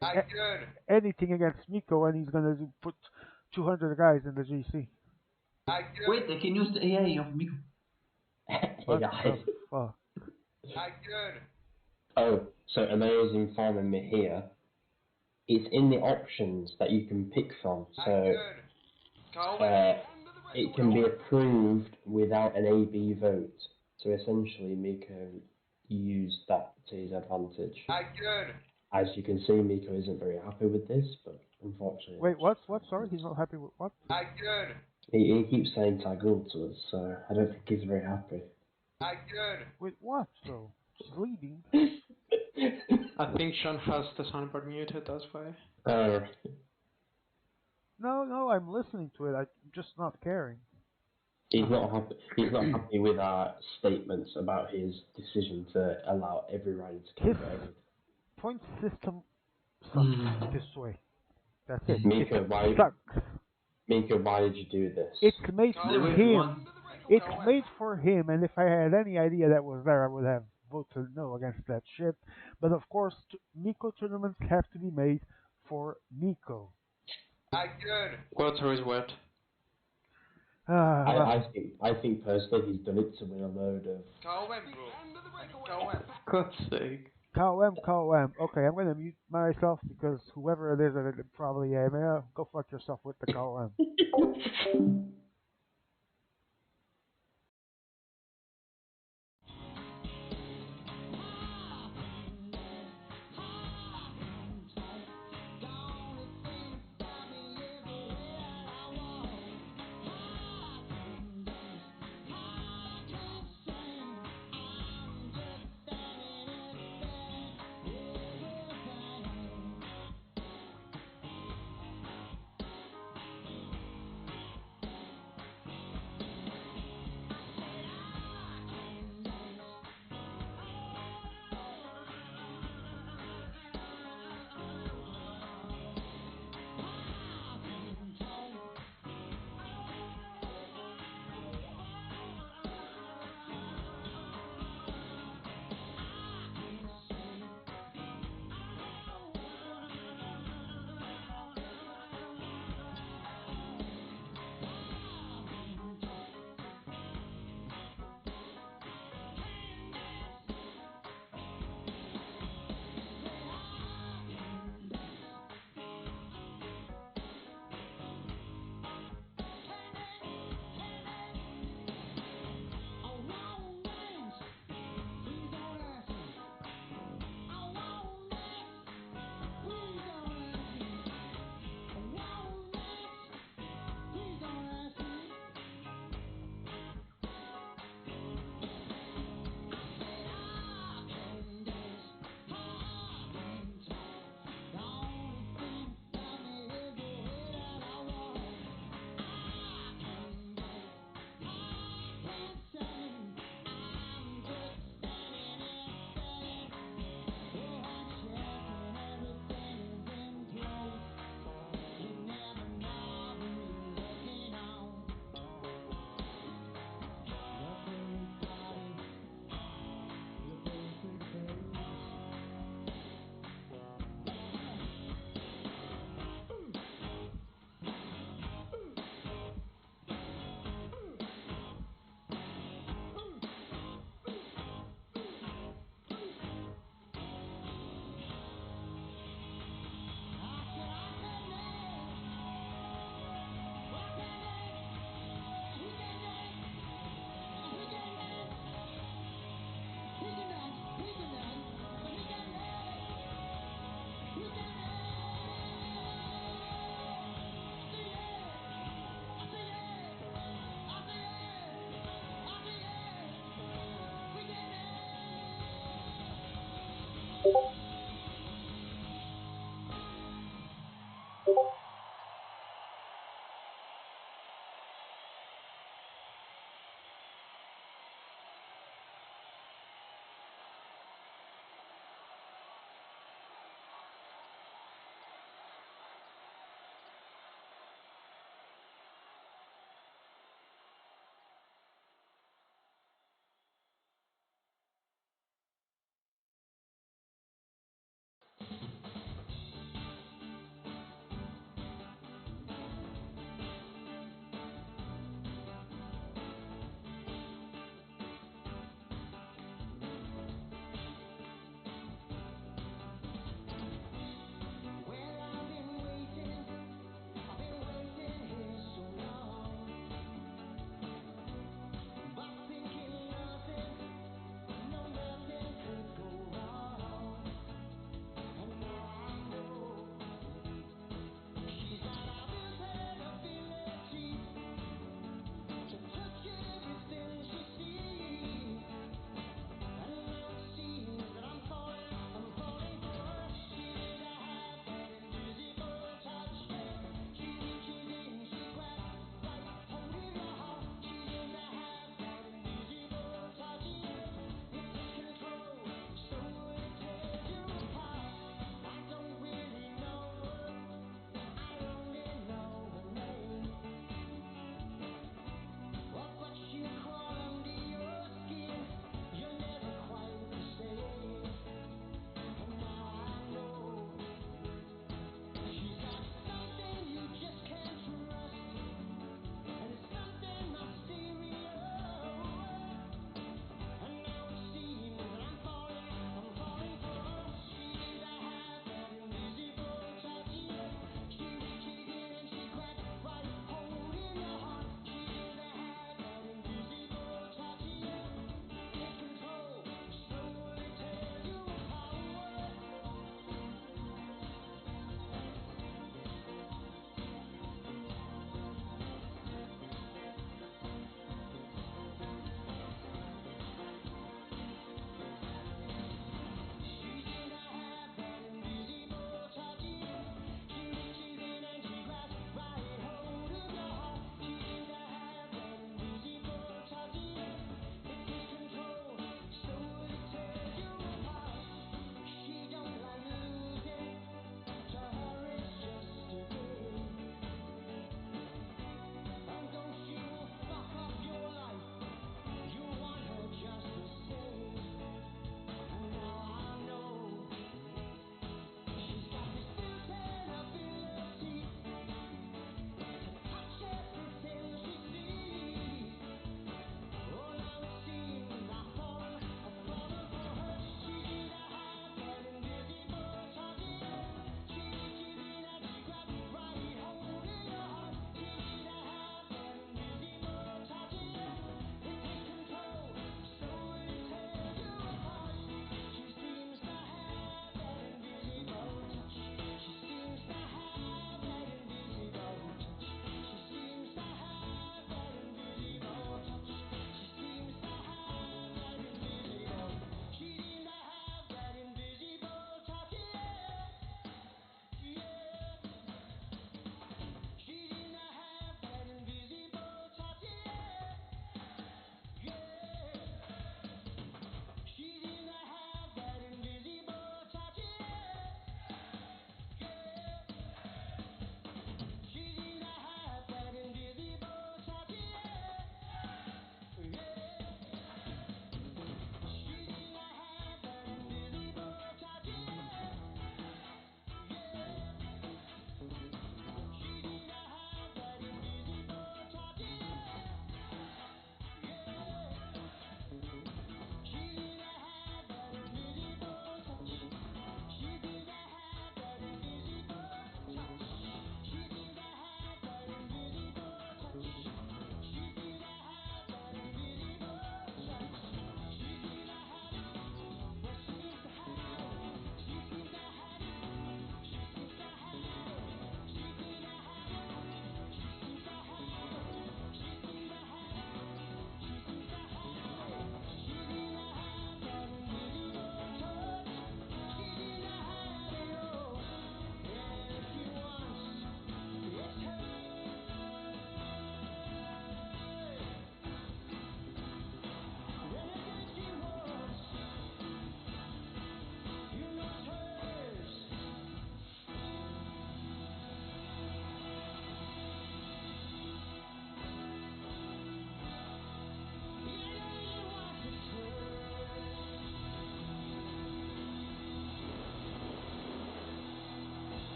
I good. anything against Miko, and he's gonna put 200 guys in the GC. I good. Wait, I can use the AI of Miko. What AI. the fuck? I good. Oh, so Aleo's informing me here. It's in the options that you can pick from. So it can be approved without an AB vote. So essentially, Miko used that to his advantage. As you can see, Miko isn't very happy with this, but unfortunately... Wait, what? Sorry, he's not happy with what? He keeps saying Tagul to us, so I don't think he's very happy. With what, though? He's leading. I think Sean has the soundboard muted, that's why. No, I'm listening to it. I'm just not caring. He's not happy. He's not happy with our statements about his decision to allow every rider to His carry everything. point system sucks this way. That's it. Miko, It sucks. Miko, why did you do this? It's made for him. It's made for him, and if I had any idea that was there, I would have voted no against that shit. But of course, Miko tournaments have to be made for Miko. Water is wet. I think personally he's done it to win a load of... God's sake. KOM. Okay, I'm gonna mute myself because whoever it is, probably IMA. Go fuck yourself with the KOM.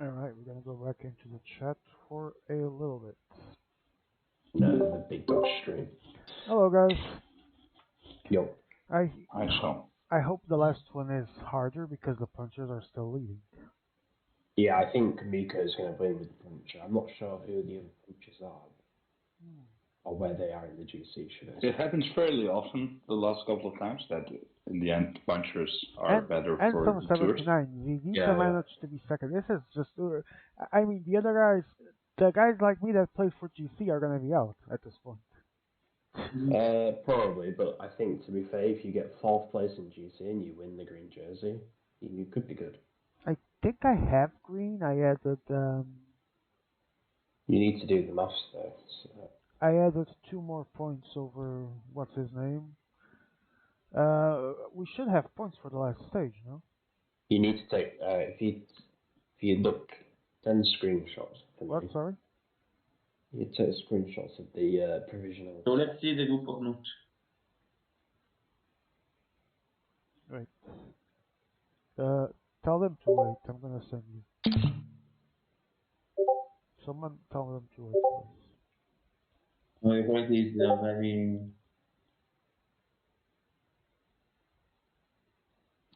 Alright, we're gonna go back into the chat for a little bit. No, the big dog stream. Hello guys. Yo. I saw. I hope the last one is harder because the punches are still leading. Yeah, I think Miko's going to win with the puncher. I'm not sure who the other punchers are. Or where they are in the GC, should I say. It happens fairly often the last couple of times that in the end punchers are better and for from the tours. 79, Zigita Yeah, managed to be second. This is just, I mean, the other guys, the guys like me that play for GC are going to be out at this point. Probably, but I think to be fair, if you get 4th place in GC and you win the green jersey, you could be good. I think I have green. I added, You need to do the maths though. So. I added 2 more points over, what's his name? We should have points for the last stage, no? You need to take, if you look, 10 screenshots. What, sorry? You take screenshots of the provisional. So let's see the group of notes. Wait. Tell them to wait. I'm gonna send you. Someone tell them to wait, please. My voice is very...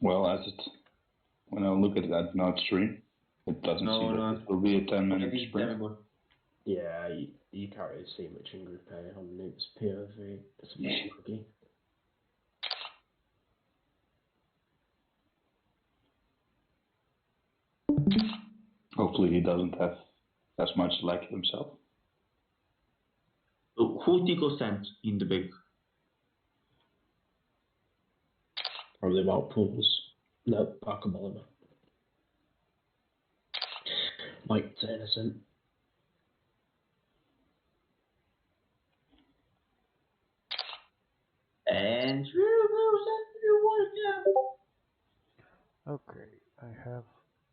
Well, when I look at that note stream, it doesn't seem that it will be a 10-minute sprint. Yeah, you can't really see much in Group A on Noob's POV. It's a bit buggy. Hopefully he doesn't have as much like himself. So who's Tico sent in the big? Probably about pools. No, Parker Bolivar. Mike Tennyson. And Okay, I have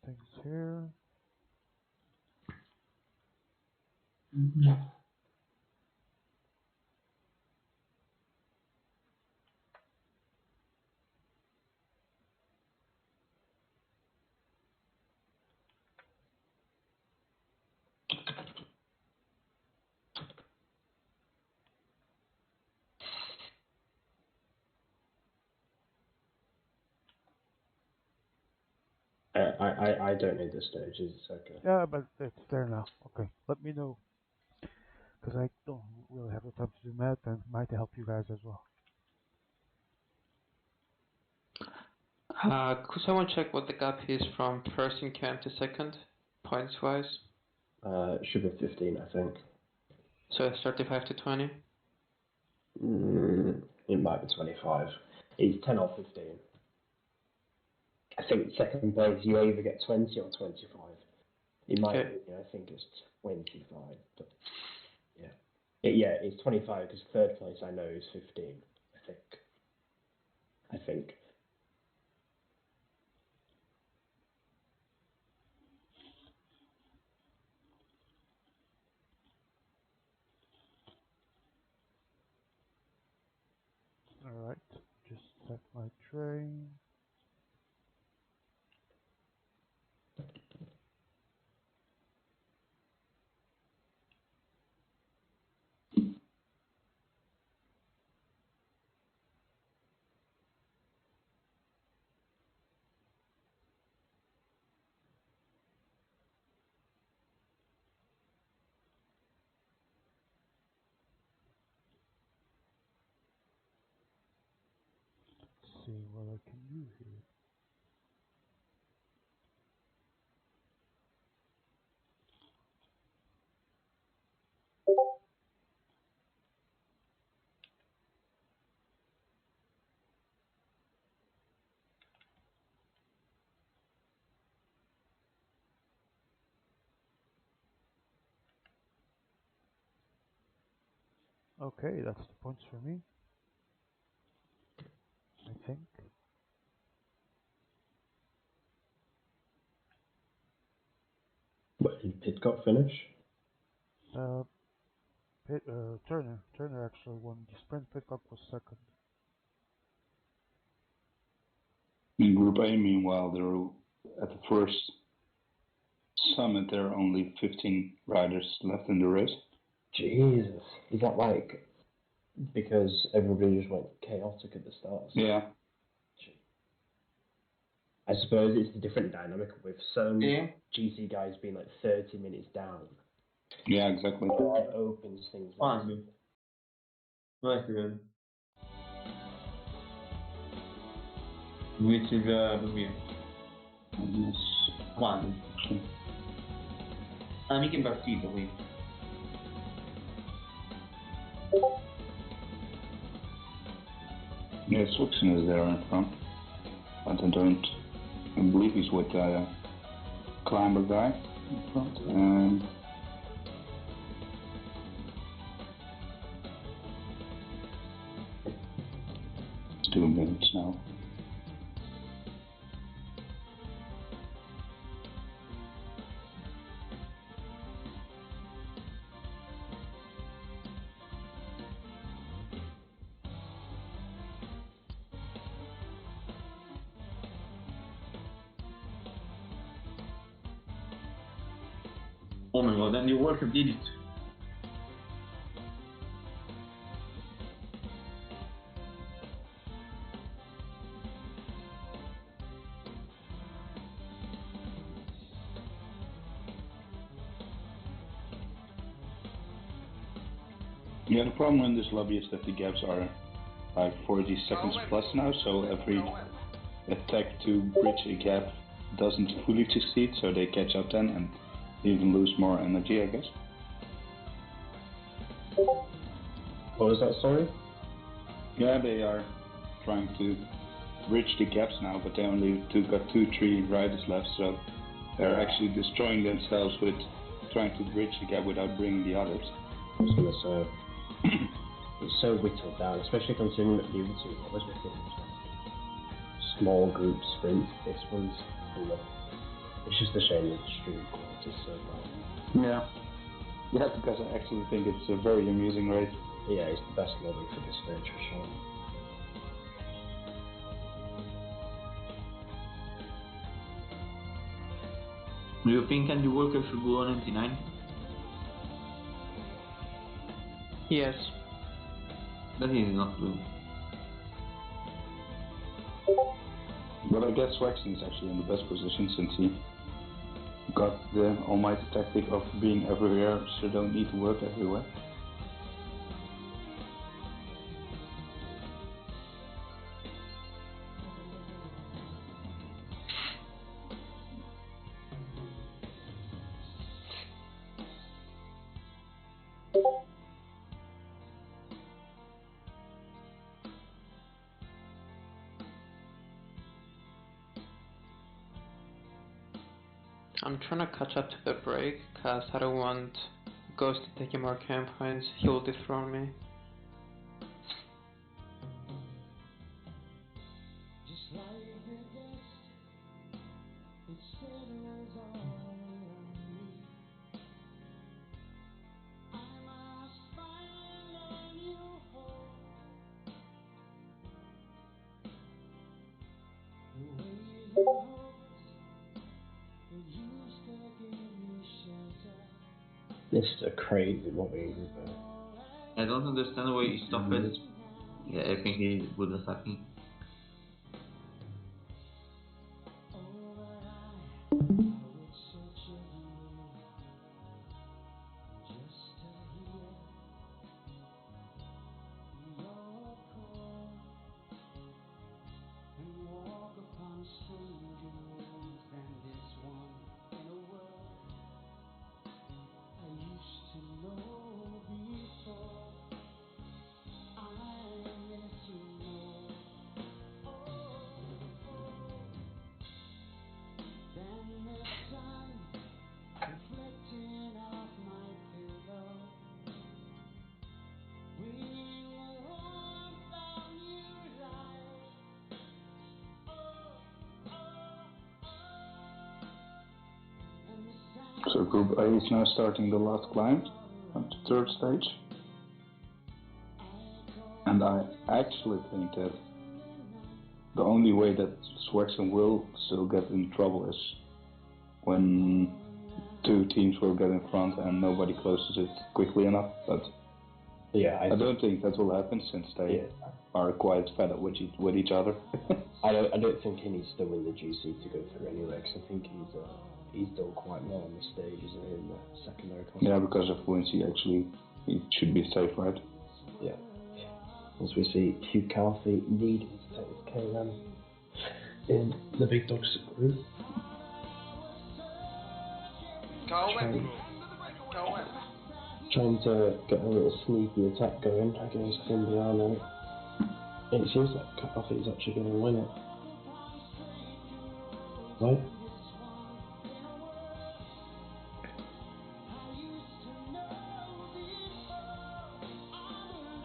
things here. I don't need the stages, it's okay. Yeah, but it's there now. Okay, let me know. Because I don't really have the time to do math and might help you guys as well. Could someone check what the gap is from first in camp to second, points-wise? It should be 15, I think. So it's 35 to 20. It might be 25. It's 10 or 15. I think second place you either get 20 or 25. It might Okay. be, I think it's 25, but yeah. It's 25 because third place I know is 15, I think. Alright, just set my train. See what I can do here. Okay, that's the points for me. I think. Where did Pidcock finish? Turner. Turner actually won the sprint. Pidcock was second. In Group A, meanwhile, at the first summit, there are only 15 riders left in the race. Jesus. Is that like because everybody just went chaotic at the start? Yeah. I suppose it's a different dynamic with some GC guys being like 30 minutes down. Yeah, exactly. It opens things up. Quando? Ah, mica impazzito qui. Yeah, Swixen is there in front. But I believe he's with a climber guy in front. And it's 2 minutes now. Oh my god, and the worker did it. Yeah, the problem in this lobby is that the gaps are like 40 seconds plus now, so every attack to bridge a gap doesn't fully succeed, so they catch up then and even lose more energy, I guess. What was that, sorry? Yeah, they are trying to bridge the gaps now, but they only got 2-3 riders left, so they're actually destroying themselves with trying to bridge the gap without bringing the others. I was going to say, it's so whittled down, especially considering that the other two was small group sprints. This one's it's just a shame that the stream quality is so bad. Yeah, because I actually think it's a very amusing race. Yeah, it's the best lobby for this stage for sure. Do you think Andy Walker should go on 99? Yes. That he is not doing. But I guess Swaxton is actually in the best position since he got the almighty tactic of being everywhere, so don't need to work everywhere. I'm trying to catch up to the break, cause I don't want Ghost to take more camp points. He will dethrone me. This is a crazy lobby group. I don't understand why he stopped it. Yeah, I think he would attack me. So Group A is now starting the last climb at the third stage. And I actually think that the only way that Swexen will still get in trouble is when two teams will get in front and nobody closes it quickly enough. But Yeah, I don't think that will happen since they are quite fed up with each other. I don't think he needs to win the GC to go through anyway, because I think he's done quite well on the stages in the secondary class. Yeah, because of fluency, actually, he should be safe, right? Yeah. As we see Hugh Carthy needing to take this KLM in the big dogs group. Trying to get a little sneaky attack going against Colombiano. It seems like Carthy's actually going to win it. Right?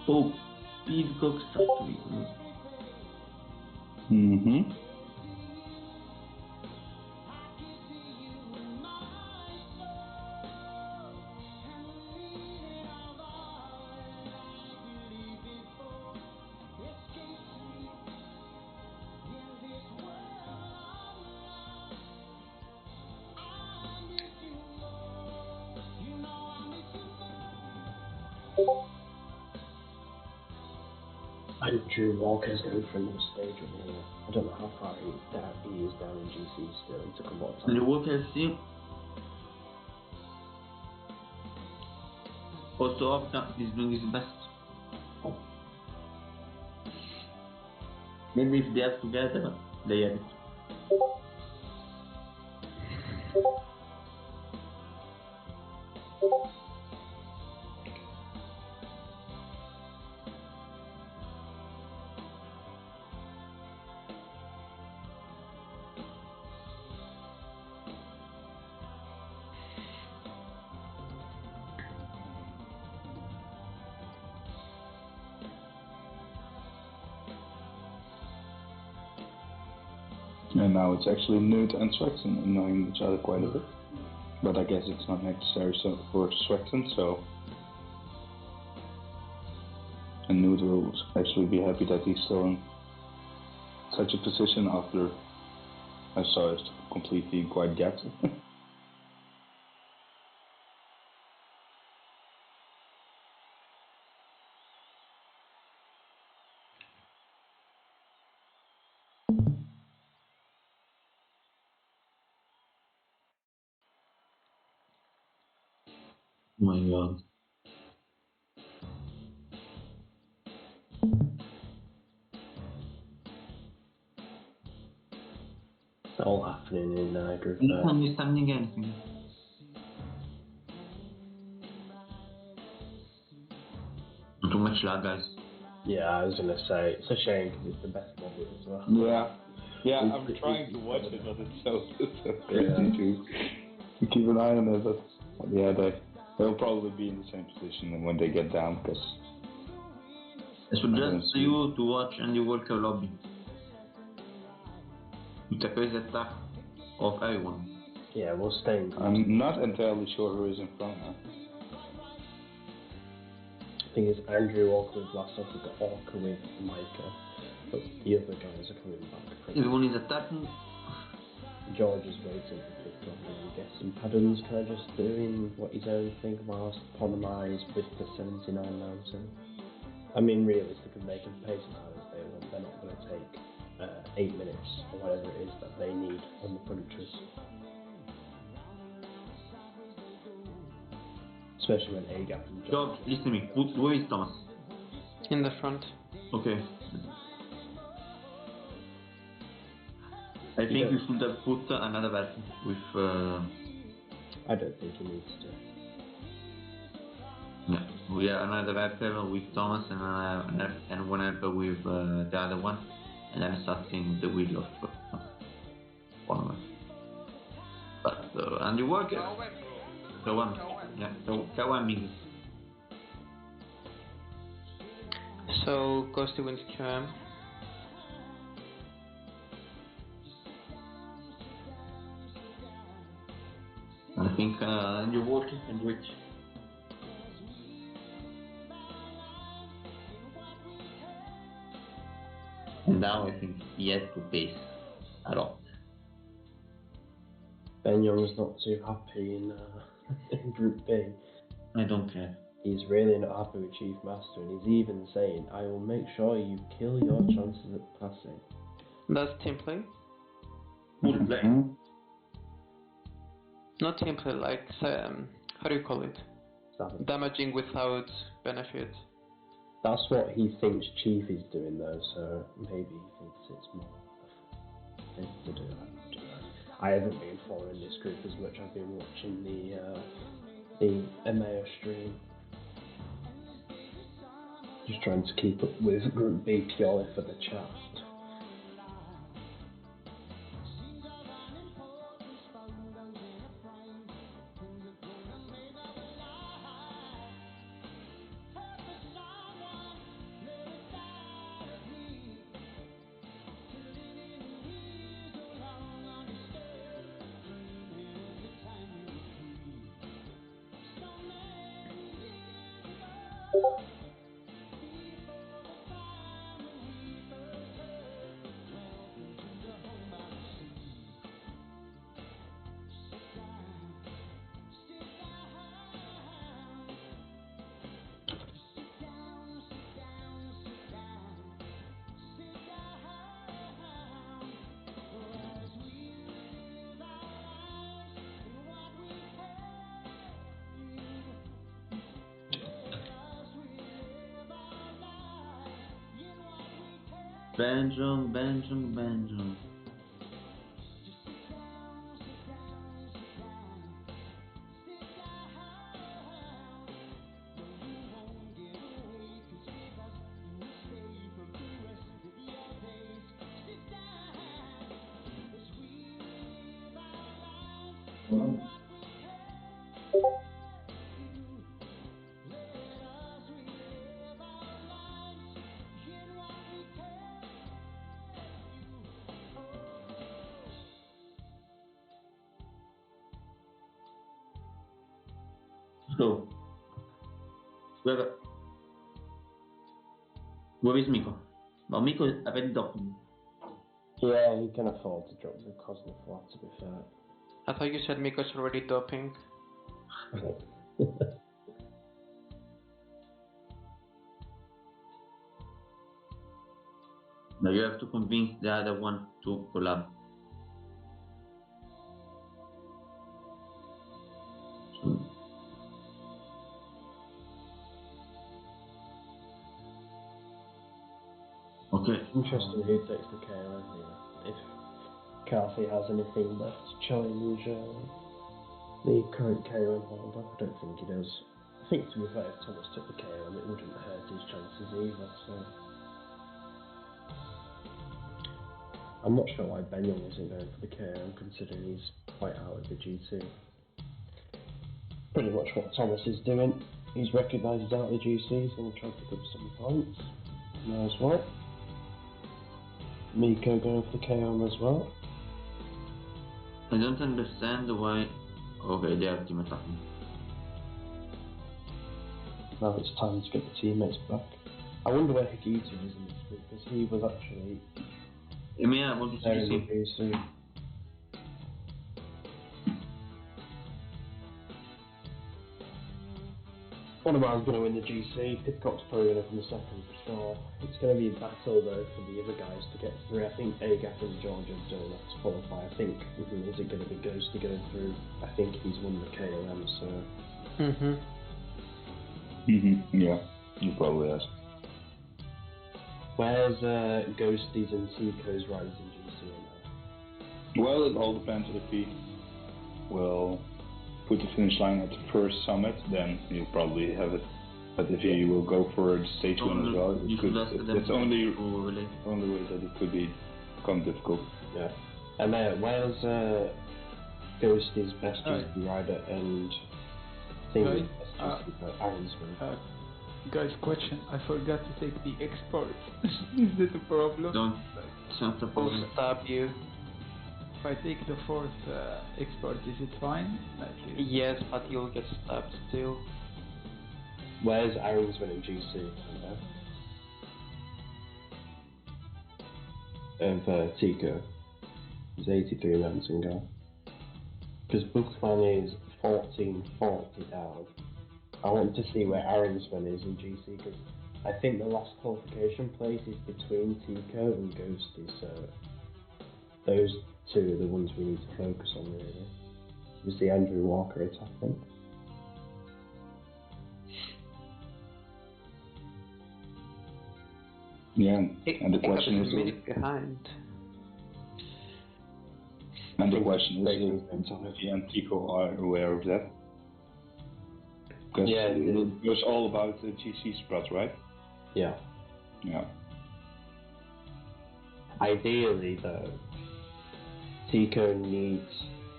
Oh, Peacock Factory. Mm-hmm. And Drew Walker's going for another stage over here. I don't know how far he is down in GC still. He took a lot of time. Drew Walker still. Also after he's doing his best. Maybe if they are together, they have it. And now it's actually Newt and Swexen annoying each other quite a bit. But I guess it's not necessary for Swexen, so... And Newt will actually be happy that he's still in such a position after I saw it completely quite gapped. Oh my god. It's all happening in Group A. Not understanding anything. Too much lag, guys. Yeah, I was going to say, it's a shame because it's the best lobby as well. Yeah, I'm trying to watch it, but it's so crazy too. We keep an eye on it, but yeah, they'll probably be in the same position when they get down, because I suggest you to watch Andy Walker lobby. With a crazy attack of everyone. Yeah, we'll stay in. I'm not entirely sure who is in front now. The thing is, Andrew Walker with last off, we've got Orca with Micah, but the other guys are coming back. Everyone is attacking. George is waiting for pick up and get some patterns, kind of just doing what his own thing whilst Ponamai is with the 79 mountain. I mean, realistically, they can pace as hard as they want. They're not going to take 8 minutes or whatever it is that they need on the punches. Especially when A-Gap and George, listen to me. Where is Thomas? In the front. Okay. I think we should have put another weapon with. I don't think he needs to. Yeah, we have another weapon with Thomas and one helper with the other one, and then starting the wheel of one of us. But Andy Walker. Kawan. Yeah, Kawan means. So Ghosty wins QM. I think Andy Walker can do it. And now I think he has to pace a lot. Ben Young's not too happy in Group B. I don't care. He's really not happy with Chief Master, and he's even saying, "I will make sure you kill your chances at passing." That's team play? Good play. Not team play, like, how do you call it? Savage. Damaging without benefit. That's what he thinks Chief is doing though, so maybe he thinks it's more of a thing to do. I don't know. I haven't been following this group as much. I've been watching the IMA stream. Just trying to keep up with Group B purely for the chat. Banjo. So, where is Miko? Well, Miko is a bit doping. Yeah, he can afford to drop the Cosmic Flat, to be fair. I thought you said Miko's already doping. Now you have to convince the other one to collab. Okay. Interesting who takes the KOM here. If Carthy has anything left to challenge the current KOM holder, I don't think he does. I think, to be fair, if Thomas took the KOM, it wouldn't hurt his chances either, so... I'm not sure why Ben Young isn't going for the KOM, considering he's quite out of the G2. pretty much what Thomas is doing. He's recognised he's out of the GC, he's going to try to pick up some points. Nice what? Miko going for the KM as well. I don't understand why. Okay, they have team attacking. Now it's time to get the teammates back. I wonder where Higito is in this group, because he was actually Yeah, I want to there in the see. GC. One of ours going to win the GC. Pidcock's probably going to come second for sure. It's going to be a battle though for the other guys to get through. I think Agap and Georgia don't have to qualify. I think is it going to be Ghosty going through? I think he's won the KOM, so. Yeah, he probably has. Where's Ghosties and Tico's riders in GC now? Well, it all depends if he will put the finish line at the first summit, then he'll probably have it. But if he will go for the stage win as well, it's only way that it could become difficult. Yeah. And where's Ghosty's best GC rider and Thingy's best GC Ironsman? Guys, question. I forgot to take the export. Is that a problem? It's not a problem. Will stop you. If I take the fourth export, is it fine? Yes, but you'll get stabbed still. Where's Ironsman in GC? Of Tico. He's 83 months in go. Because Bookman is 1440 down. I want to see where Ironsman is in GC, because I think the last qualification place is between Tico and Ghosty, so those two are the ones we need to focus on really. We see Andrew Walker attacking. Yeah, and the question is, a minute behind. and the question is if he and Tico are aware of that. Because it was all about the GC spots, right? Yeah. Yeah. Ideally, though, Tico needs.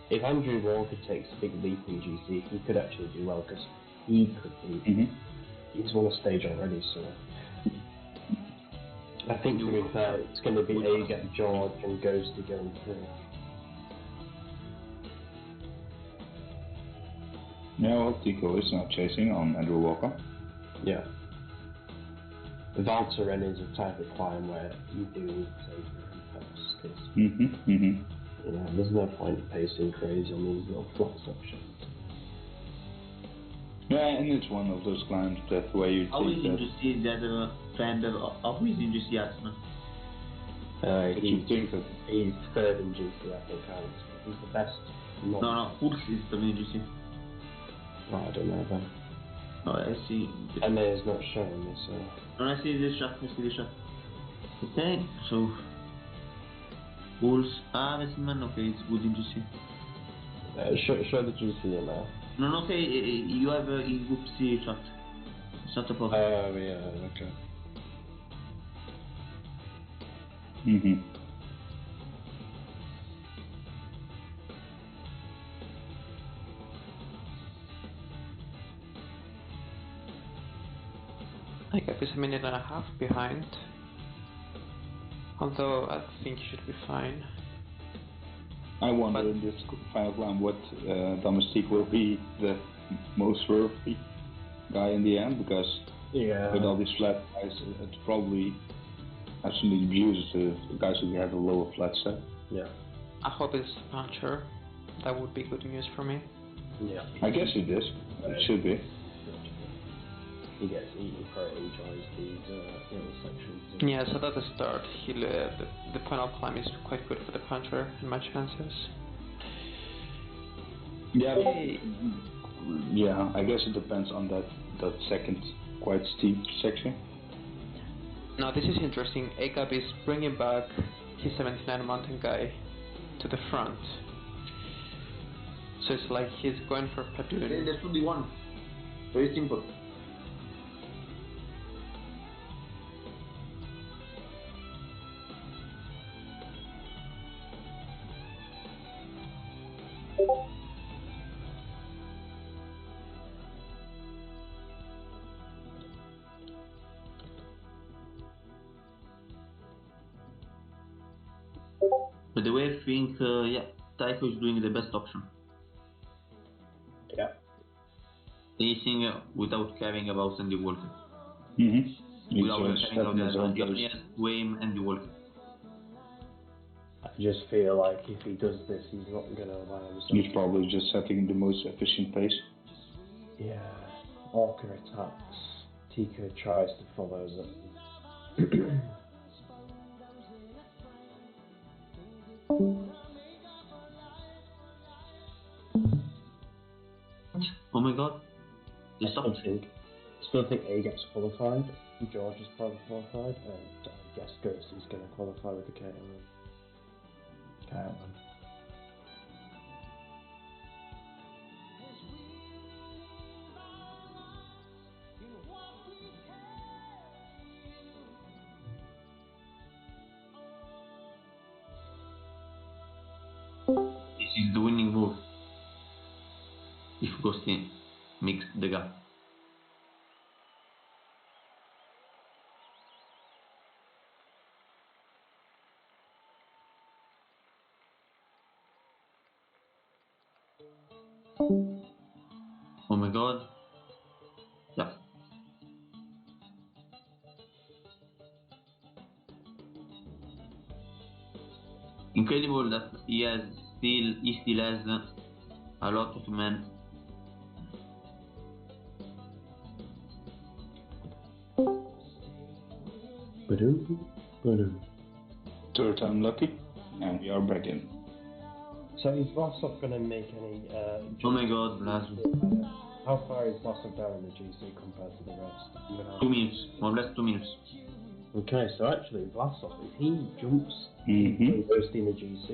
If Andrew Walker takes a big leap in GC, he could actually do well, because he could be. He's won a stage already, so. I think to be fair, it's going to be Agap, George, and Ghosty going through. Yeah, well, Tico is not chasing on Andrew Walker. Yeah. Valtteren is a type of climb where you do need to take your pace, because you know, there's no point in pacing crazy on these little flat sections. Yeah, and it's one of those climbs that where you How is think that... industry that trend of his industry Yatsman? He's third in GC, I think, he's the best. No, Furs is the industry. Oh, I don't know then. No, I see. MA is not showing me, so... No, I see the shot, Okay, so... Furs, Yatsman, okay, it's good in GC. Show the GC in there. No, okay, you have a group C shot. It's not a problem. Oh, yeah, okay. Agap is a minute and a half behind. Although I think he should be fine. I wonder in this final climb what domestic will be the most worthy guy in the end, because with all these flat guys, it probably actually abuses the guys who have a lower flat set. Yeah. I hope it's Puncher. That would be good news for me. Yeah. I guess it is. It should be. He probably enjoys these little sections. Yeah, so that's the start. The final climb is quite good for the Puncher and my chances. Yeah, I guess it depends on that second quite steep section. Now this is interesting. Agap is bringing back his 79 mountain guy to the front. So it's like he's going for Padoon. There should be one. Very simple. By the way, I think, yeah, Taiko is doing the best option. Yeah. Racing without caring about Andy Walker. He's Without just caring having his own he only pace. has to aim Andy Walker. I just feel like if he does this, he's not going to allow himself. He's probably just setting the most efficient pace. Yeah. Orca attacks. Tika tries to follow them. Oh my god. They I stopped. still think Agap's qualified. George is probably qualified, and I guess Ghostie's going to qualify with the KLM. This is the winning move. If Ghosty makes the gap. Oh my god. Yeah. Incredible that he still has a lot of men. Third time lucky, and we are back in. So is Vlasov going to make any Oh my jumps? god, Blazo. How far is Vlasov down in the GC compared to the rest? Even 2 minutes, more or less 2 minutes. Okay, so actually Vlasov, if he jumps Mm-hmm. when goes in the GC,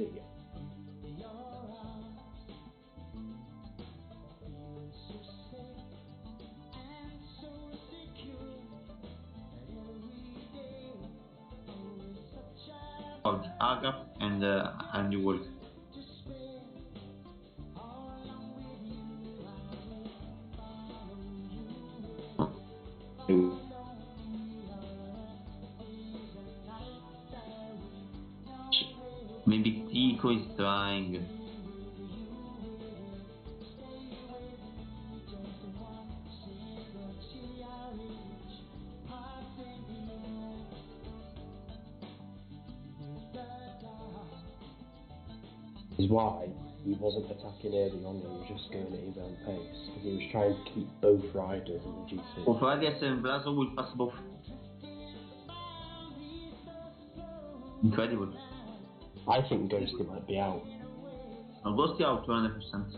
Of Agap and Andy Walker. Maybe Tico is trying. is why he wasn't attacking early on, he was just going at his own pace, because he was trying to keep both riders in the GC. For Friday, and Blazo will pass both. Incredible. I think Ghosty might be out. Ghosty out 200%.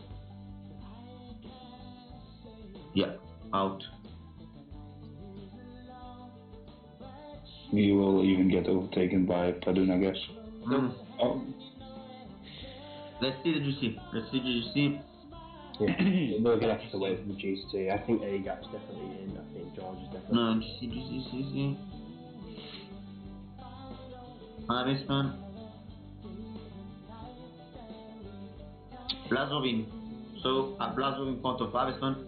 Yeah, out. We will even get overtaken by Padun, I guess. Oh. Let's see the GC. Yeah, we're going to have to wait for the GC. I think Agap's definitely in, I think George is definitely No, in. GC. Harrisman. Blazov in. So, Blazov in front of Harrisman.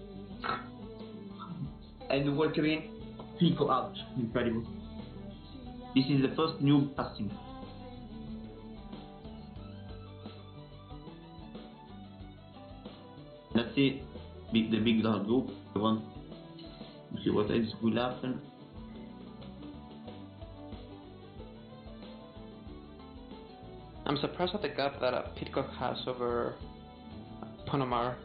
And Walker in. Pico out. Incredible. This is the first new passing. Let's see the big dog group. One. See what else will happen. I'm surprised at the gap that Pitcock has over Ponomar.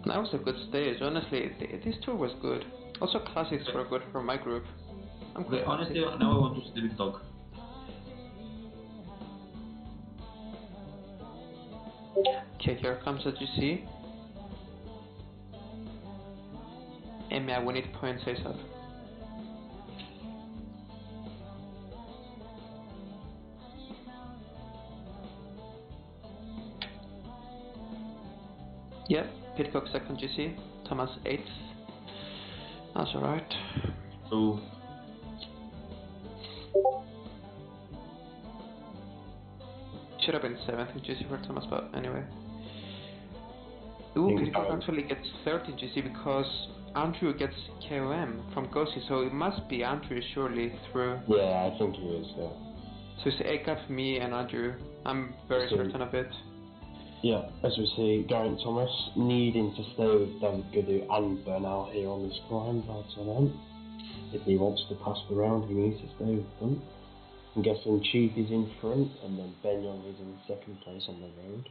That was a good stage, honestly. This tour was good. Also, classics were good for my group. I'm Okay, quite honestly, happy. now I want to see the big dog. Okay, here comes the GC. IMA, we need points ASAP. Yep, Pitcock second GC, Thomas 8th. That's alright. So, should have been 7th in GC for Thomas, but anyway. Ooh, Pitcock actually gets 3rd in GC because Andrew gets KOM from Ghosty, so it must be Andrew surely through. Yeah, I think he is, yeah. So it's 8 cat for me and Andrew. I'm very certain of it. Yeah, as we see, Geraint Thomas needing to stay with David Gadu and Bernal here on this climb by tonight. If he wants to pass the round, he needs to stay with them. I'm guessing Chief is in front, and then Ben Young is in second place on the road.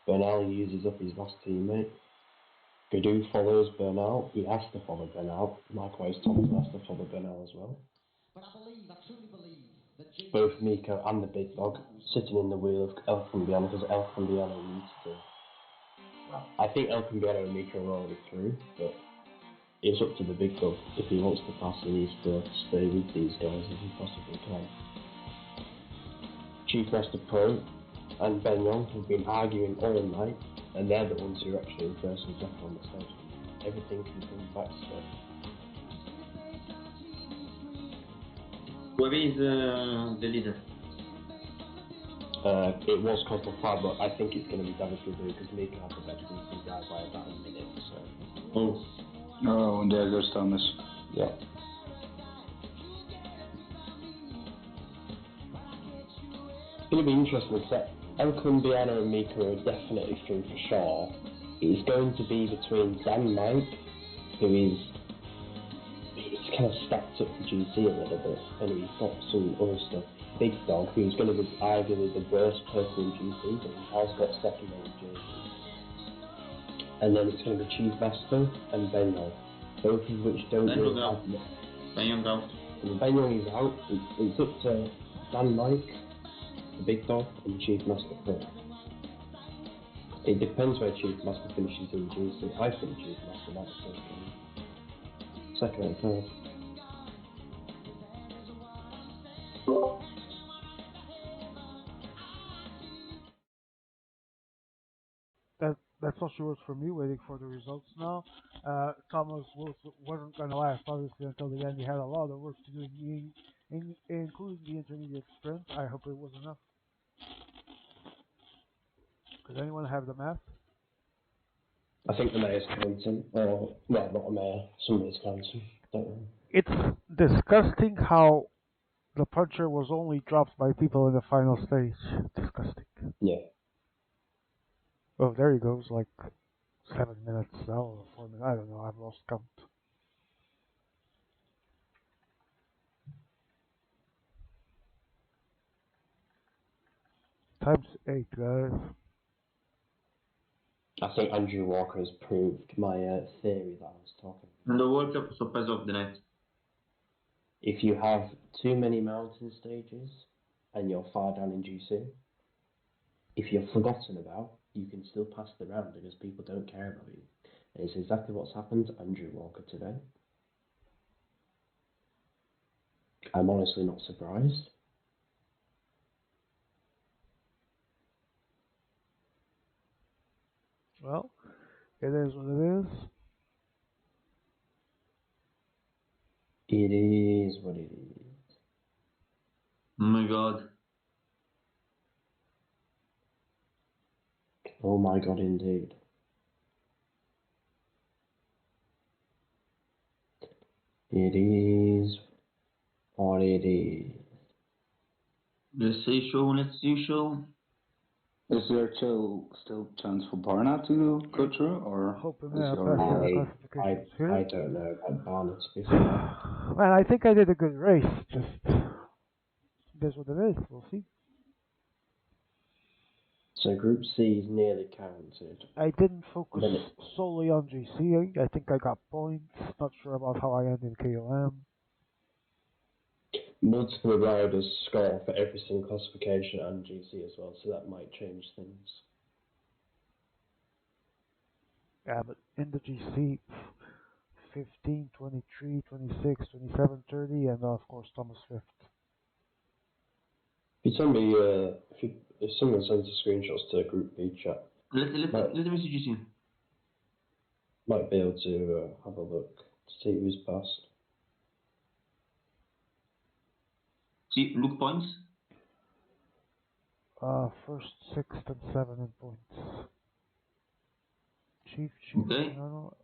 Bernal uses up his last teammate. Gadu follows Bernal. He has to follow Bernal. Likewise, Thompson has to follow Bernal as well. Both Miko and the big dog sitting in the wheel of El Cambiano because El Cambiano needs to. Well, I think El Cambiano and Miko are already through, but it's up to the big dog. If he wants to pass, he needs to stay with these guys if he possibly can. Chief Master Pro and Ben Young have been arguing all night, and they're the ones who are actually in first and second on the stage. Everything can come back straight. Whoever is the leader? It was Cosmo Fab, but I think it's going to be David Gadu because Mika had the best DC guy by about a minute, so. Oh, and there goes Thomas. Yeah. It's going to be interesting because El Colombiano and Mika are definitely through for sure. It's going to be between Dan Mike, who is kind of stacked up for GC a little bit, and he's got some other stuff. Big Dog, who's going to be arguably the worst person in GC, but he has got second in GC. And then it's going to be Chief Master and Ben Young, both of which don't really have much. Ben Young out. And Ben Young is out. It's up to Dan Mike, the Big Dog, and Chief Master Pro. It depends where Chief Master finishes in GC. I think Chief Master might be second and third. That's all she was for me, waiting for the results now. Thomas wasn't going to last, obviously, until the end. He had a lot of work to do, including the intermediate sprint. I hope it was enough. Does anyone have the math? I think the mayor's counting. Well, not a mayor. Somebody's counting. Don't know. It's disgusting how the puncher was only dropped by people in the final stage. Disgusting. Yeah. Oh, there he goes, like 7 minutes now, or 4 minutes. I don't know, I've lost count. Times 8, guys. I think Andrew Walker has proved my theory that I was talking about. And the World Cup surprise of the night. If you have too many mountain stages and you're far down in GC, if you're forgotten about, you can still pass the round because people don't care about you. And it's exactly what's happened to Andrew Walker today. I'm honestly not surprised. Well, it is what it is. It is what it is. Oh my god. Oh my god, indeed. It is what it is. Let's see show. Is there still chance for Barna to go through, or Hoping is they he are already passing the classifications here. I don't know about Barnett, to be fair. Man, I think I did a good race. Just it is what it is. We'll see. So Group C is nearly counted. I didn't focus solely on GC. I think I got points. Not sure about how I ended KOM. Multiple riders score for every single classification and GC as well, so that might change things. Yeah, but in the GC, 15, 23, 26, 27, 30, and of course Thomas 5th. If you tell me, if someone sends the screenshots to Group B chat, Let me see GC. might be able to have a look to see who's passed. See, look points. First, sixth, and seventh in points. Chief, Okay. no,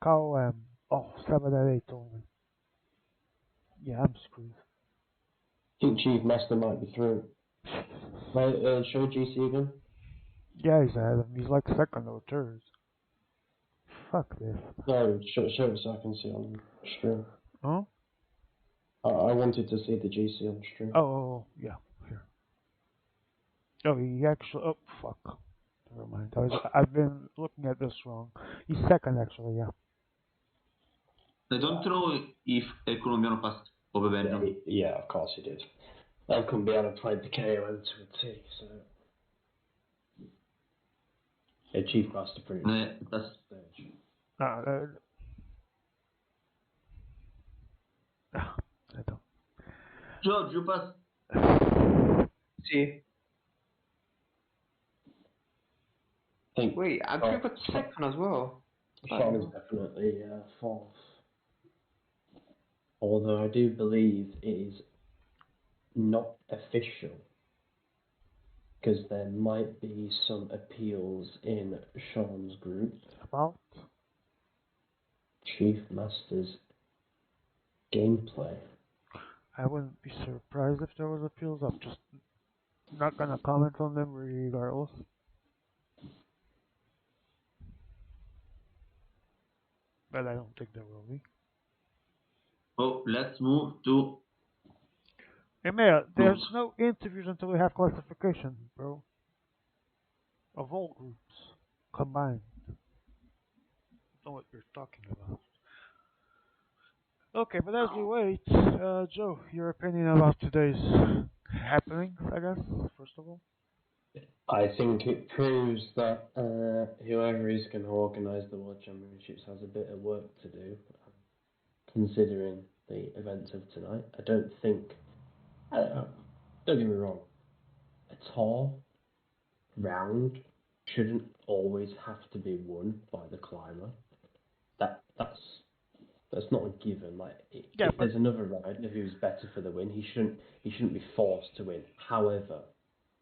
Cow, oh, 7 and 8 only. Yeah, I'm screwed. I think Chief Master might be through. Show GC again. Yeah, he's ahead of me. He's like second or third. Fuck this. No, show it so I can see on stream. Huh? I wanted to see the GC on stream. Oh, yeah, here. Oh, he actually. Oh, fuck. Never mind. I've been looking at this wrong. He's second, actually, yeah. I don't know if El Colombiano passed over Benjo. Yeah, of course he did. El Colombiano played the KOM to a T, so. Yeah, Chief Master pretty That's stage. I don't. George, you passed. See. Think Wait, Andrew got second as well. Sean is definitely fourth. Although I do believe it is not official, because there might be some appeals in Sean's group. About? Chief Master's gameplay. I wouldn't be surprised if there was appeals. I'm just not gonna comment on them regardless. But I don't think there will be. Oh, let's move to. IMA, there's no interviews until we have classification, bro. Of all groups combined. I don't know what you're talking about. Okay, but as we wait, Joe, your opinion about today's happenings, I guess, first of all? I think it proves that whoever is going to organise the World Championships has a bit of work to do, considering the events of tonight. I don't think, don't get me wrong, a tall round shouldn't always have to be won by the climber. That's not a given. Like, Yeah, if there's another rider who's better for the win, he shouldn't be forced to win. However,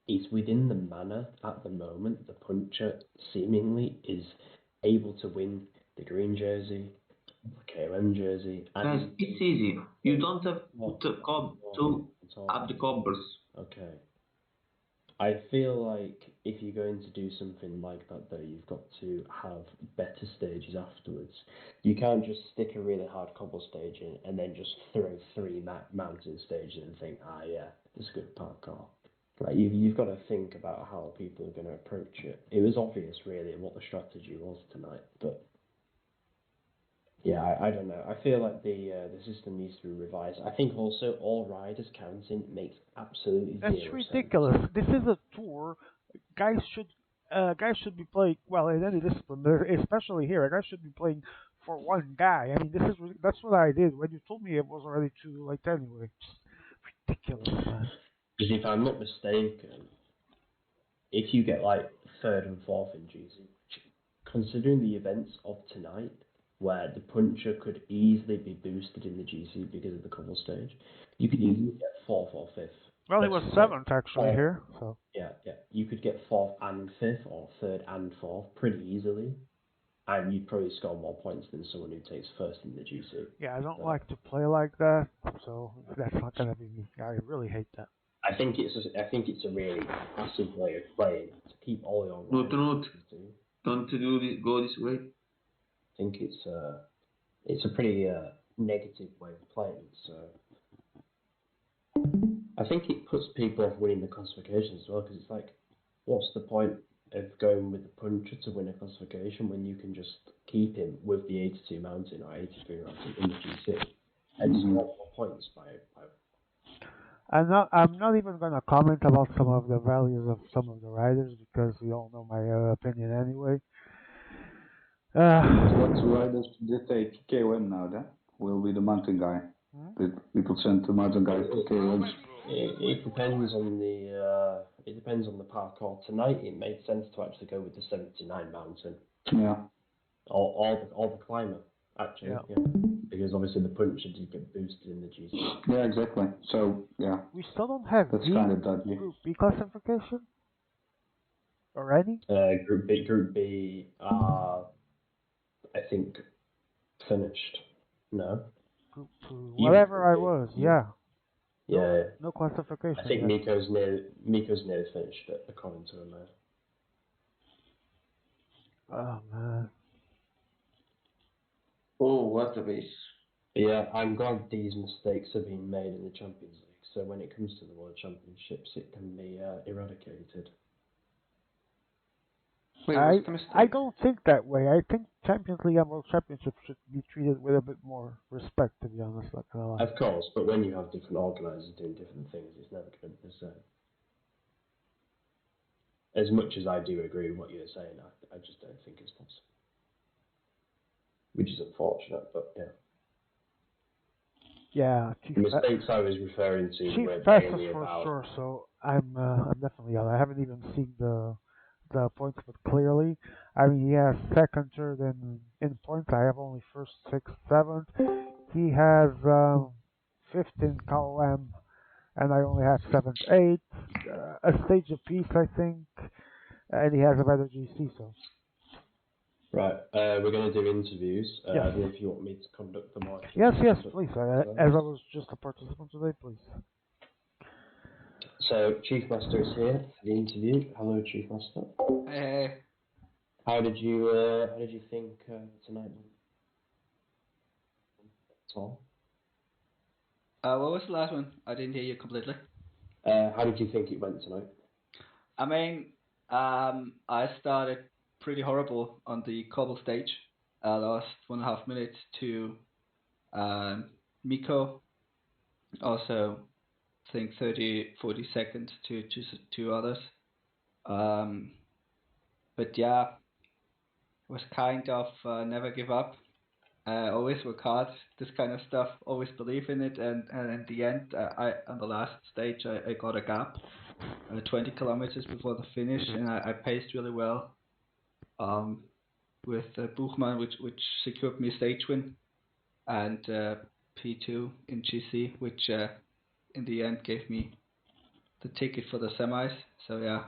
it's within the manner at the moment. The puncher seemingly is able to win the green jersey, the KOM jersey. Guys, it's easy. You don't have to have the cobbers. Okay. I feel like if you're going to do something like that, though, you've got to have better stages afterwards. You can't just stick a really hard cobble stage in and then just throw 3 mountain stages and think, yeah, this is good parkour. Like, you've got to think about how people are going to approach it. It was obvious, really, what the strategy was tonight, but yeah, I don't know. I feel like the system needs to be revised. I think also all riders counting makes absolutely That's zero ridiculous. sense. This is a tour. Guys should be playing, well, in any discipline, especially here. Guys should be playing for one guy. I mean, that's what I did when you told me it was already too late anyway. Ridiculous, man. Because if I'm not mistaken, if you get like 3rd and 4th in GC, considering the events of tonight, where the puncher could easily be boosted in the GC because of the couple stage, you could easily get 4th or 5th. Well, he was 7th actually here, so. Yeah. You could get 4th and 5th, or 3rd and 4th pretty easily, and you'd probably score more points than someone who takes 1st in the GC. Yeah, I don't like to play like that, so that's not gonna be me. I really hate that. I think it's a really passive way of playing to keep all your. Don't go this way. I think it's a pretty negative way of playing. So I think it puts people off winning the classifications as well, because it's like, what's the point of going with the puncher to win a classification when you can just keep him with the 82 mountain or 83 mountain in the GC and score more points by. I'm not even gonna comment about some of the values of some of the riders because we all know my opinion anyway. What riders did take KOM now then? Will be the mountain guy. People send the mountain guy to KOM. It depends on the parkour. Tonight it made sense to actually go with the 79 mountain. Yeah. Or the climber. actually. Yeah. Yeah. Because obviously the punches you get boosted in the GC. Yeah, exactly. So yeah, We still don't have that's B, kind of dodgy. Group B classification? Or any? Group B are, I think, finished. No? Group 2. You Whatever I Group was, B. yeah. Yeah. No classification I think yet. Miko's nearly finished it, according to him. Oh, man. Oh, what a waste. Yeah, I'm glad these mistakes have been made in the Champions League, so when it comes to the World Championships, it can be eradicated. Wait, what's the I mistake? don't think that way. I think Champions League and World Championship should be treated with a bit more respect, to be honest. Not gonna lie. Of course, but when you have different organisers doing different things, it's never going to be the same. As much as I do agree with what you're saying, I just don't think it's possible. Which is unfortunate, but yeah. Yeah, The mistakes I was referring to Chief were passes mainly for about... sure. So I'm definitely out. I haven't even seen the points, but clearly, I mean, he has second, third, and in points. I have only first, sixth, seventh. He has 15 KOM, and I only have seventh, eighth. A stage apiece, I think, and he has a better GC. So Right, we're going to do interviews. Yes. I don't know if you want me to conduct them or... yes, conduct please. them. As I was just a participant today, please. So, Chief Master is here for the interview. Hello, Chief Master. Hey, How did you think tonight went? Tom? what was the last one? I didn't hear you completely. How did you think it went tonight? I mean, I started pretty horrible on the cobble stage. I lost 1.5 minutes to Miko. Also, I think 40 seconds to two others. But yeah, it was kind of never give up. Always work hard. This kind of stuff. Always believe in it. And in the end, I on the last stage, I got a gap, 20 kilometers before the finish, and I paced really well. With Buchmann, which secured me stage win, and P2 in GC, which in the end gave me the ticket for the semis. So yeah.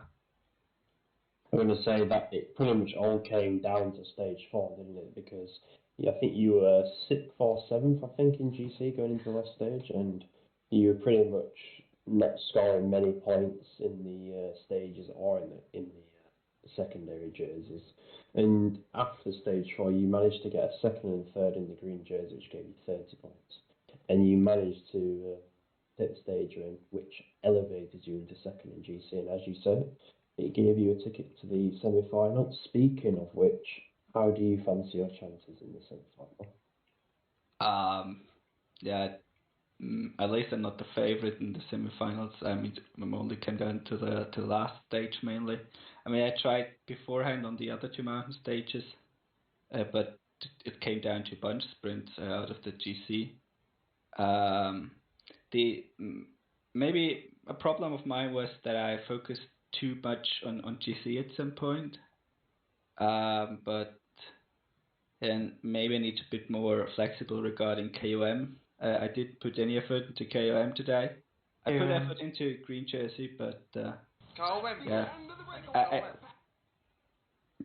I'm going to say that it pretty much all came down to stage 4, didn't it? Because yeah, I think you were 6th or 7th, I think, in GC going into the last stage, and you were pretty much not scoring many points in the stages or in the secondary jerseys. And after stage 4, you managed to get a 2nd and 3rd in the green jersey, which gave you 30 points. And you managed to take the stage win, which elevated you into 2nd in GC. And as you said, it gave you a ticket to the semi-final. Speaking of which, how do you fancy your chances in the semi-final? Yeah. At least I'm not the favorite in the semi-finals. I mean, I'm only can go into the last stage mainly. I mean, I tried beforehand on the other two mountain stages, but it came down to bunch sprints out of the GC. Maybe a problem of mine was that I focused too much on GC at some point. But and maybe I need to be a bit more flexible regarding KOM. I did put any effort into KOM today. I put effort into green jersey, but yeah, I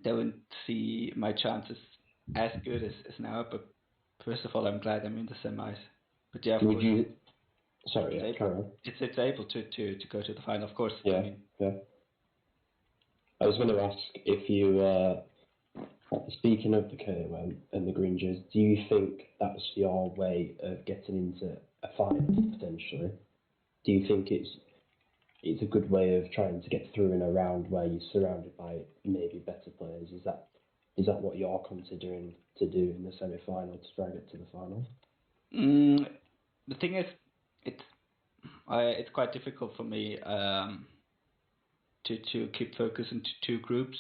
don't see my chances as good as now. But first of all, I'm glad I'm in the semis. But yeah, of Would course, you? Sorry, yeah, carry on. it's able to go to the final, of course. Yeah, I mean, yeah. I was going to ask if you, speaking of the KOM and the green jersey, do you think that's your way of getting into a final potentially? Do you think it's a good way of trying to get through in a round where you're surrounded by maybe better players? Is that what you're considering to do in the semi-final to try and get to the final? the thing is, it's quite difficult for me to keep focus into two groups.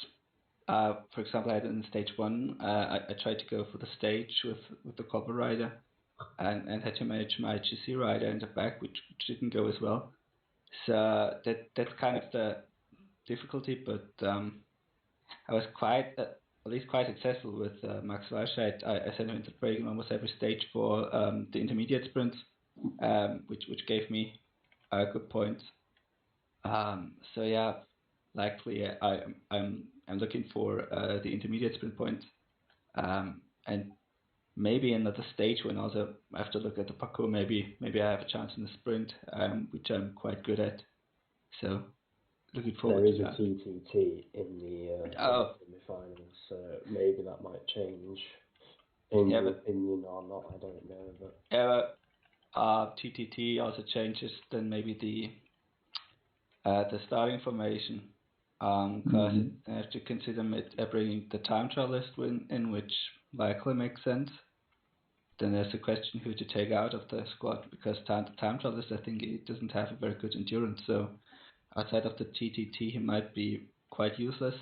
For example, I had in stage 1, I tried to go for the stage with the copper rider, and had to manage my GC rider in the back, which didn't go as well. So that's kind of the difficulty. But I was quite at least quite successful with Max Walscheid. I sent him into the break in almost every stage for the intermediate sprints, which gave me good points. So yeah, likely I'm looking for the intermediate sprint points, and maybe another stage when also I have to look at the parkour. Maybe I have a chance in the sprint, which I'm quite good at. So looking forward There to is a that. TTT in the Oh. semi-finals, so maybe that might change in Yeah, your but opinion or not. I don't know, but yeah, but TTT also changes then maybe the starting formation, because I have to consider bringing the time trial list in, which likely makes sense. Then there's the question who to take out of the squad, because the time trial list, I think it doesn't have a very good endurance, so outside of the TTT he might be quite useless.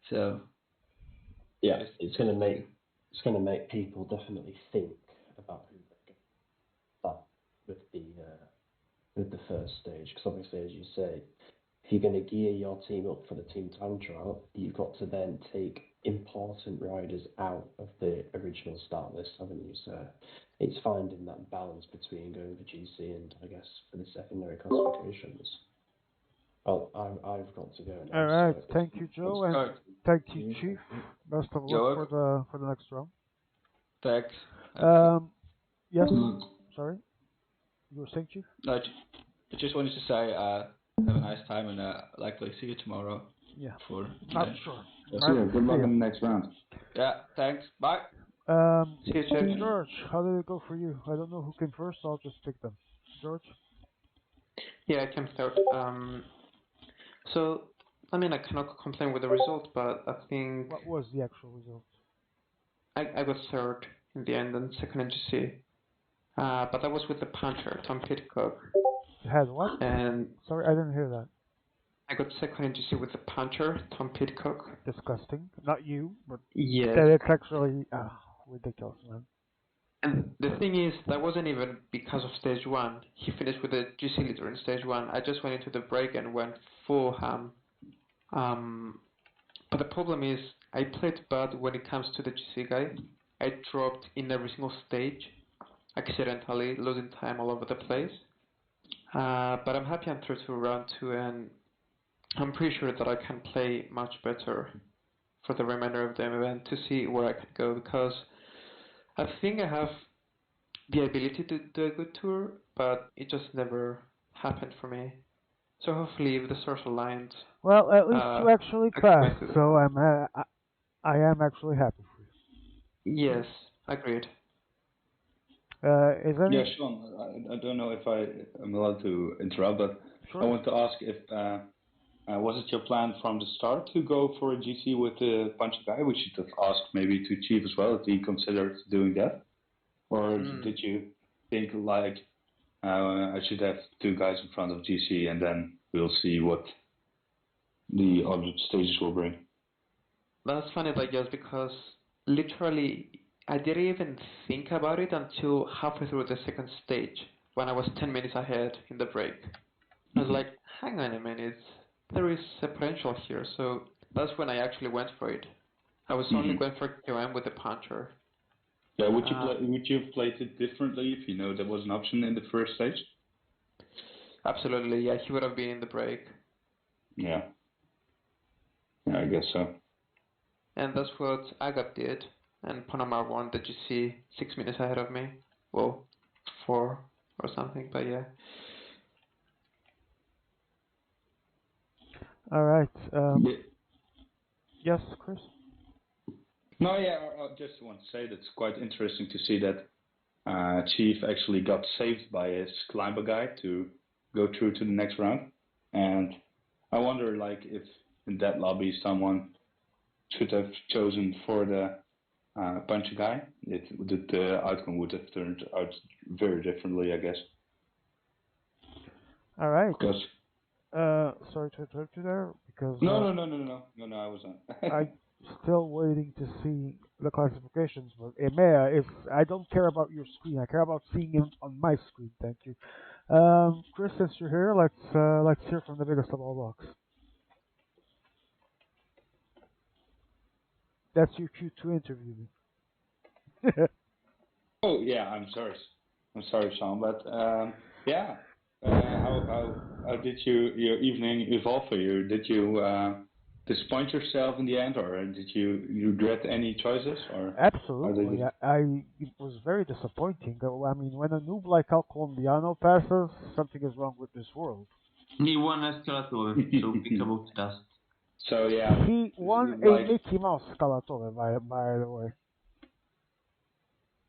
So yeah, it's going to make people definitely think about who they're going to start with the first stage, because obviously, as you say, if you're going to gear your team up for the team time trial, you've got to then take important riders out of the original start list, haven't you? So it's finding that balance between going for GC and, I guess, for the secondary classifications. Well, I've got to go now. All right, so thank you, Joe, and thank you, Chief. Best of luck for the next round. Thanks. Yes. Sorry, you were saying, Chief? No, I just wanted to say have a nice time, and likely see you tomorrow. Yeah. For Not sure. Good luck in the next round. Yeah. Thanks. Bye. See you, Jack. George, how did it go for you? I don't know who came first, so I'll just pick them. George? Yeah, I can start. So, I mean, I cannot complain with the result, but I think What was the actual result? I got third in the end and second in GC. But that was with the puncher, Tom Pitcock. You had what? And sorry, I didn't hear that. I got second in GC with the puncher, Tom Pitcock. Disgusting. Not you, but yes. It's actually ridiculous, man. And the thing is, that wasn't even because of stage one. He finished with the GC leader in stage one. I just went into the break and went full ham. But the problem is, I played bad when it comes to the GC guy. I dropped in every single stage, accidentally, losing time all over the place. But I'm happy I'm through to round two, and I'm pretty sure that I can play much better for the remainder of the event to see where I can go, because I think I have the ability to do a good tour, but it just never happened for me. So hopefully, if the stars aligned, well, at least you actually passed, so I am actually happy for you. Yes, agreed. Is any... Yeah, Sean, I don't know if I am allowed to interrupt, but sure. I want to ask if was it your plan from the start to go for a GC with the punch guy? We should have asked maybe to Chief as well if he considered doing that, or did you think like I should have two guys in front of GC and then we'll see what the other stages will bring? That's funny, I guess, because literally I didn't even think about it until halfway through the second stage, when I was 10 minutes ahead in the break. I was like, hang on a minute, there is a potential here, so that's when I actually went for it. I was only going for QM with the puncher. Yeah, would you have played it differently if you know there was an option in the first stage? Absolutely, yeah, he would have been in the break. Yeah. Yeah, I guess so. And that's what Agap did, and Panama won the GC 6 minutes ahead of me. Well, 4 or something, but yeah. All right. Yes, Chris? No, yeah, I just want to say that it's quite interesting to see that Chief actually got saved by his climber guy to go through to the next round. And I wonder, like, if in that lobby someone should have chosen for the puncher guy, the outcome would have turned out very differently, I guess. All right. Because sorry to interrupt you there, because no, I wasn't. I'm still waiting to see the classifications. But IMA, if I don't care about your screen, I care about seeing him on my screen. Thank you. Chris, since you're here, let's hear from the biggest of all blocks. That's your cue to interview me. Oh yeah, I'm sorry, Sean, but yeah. How did your evening evolve for you? Did you disappoint yourself in the end, or did you regret any choices, or how did Absolutely. it? It was very disappointing. I mean, when a noob like Al Colombiano passes, something is wrong with this world. He won Escalatore, so think about that. So yeah, He won a like Mickey Mouse Scalatore, by the way.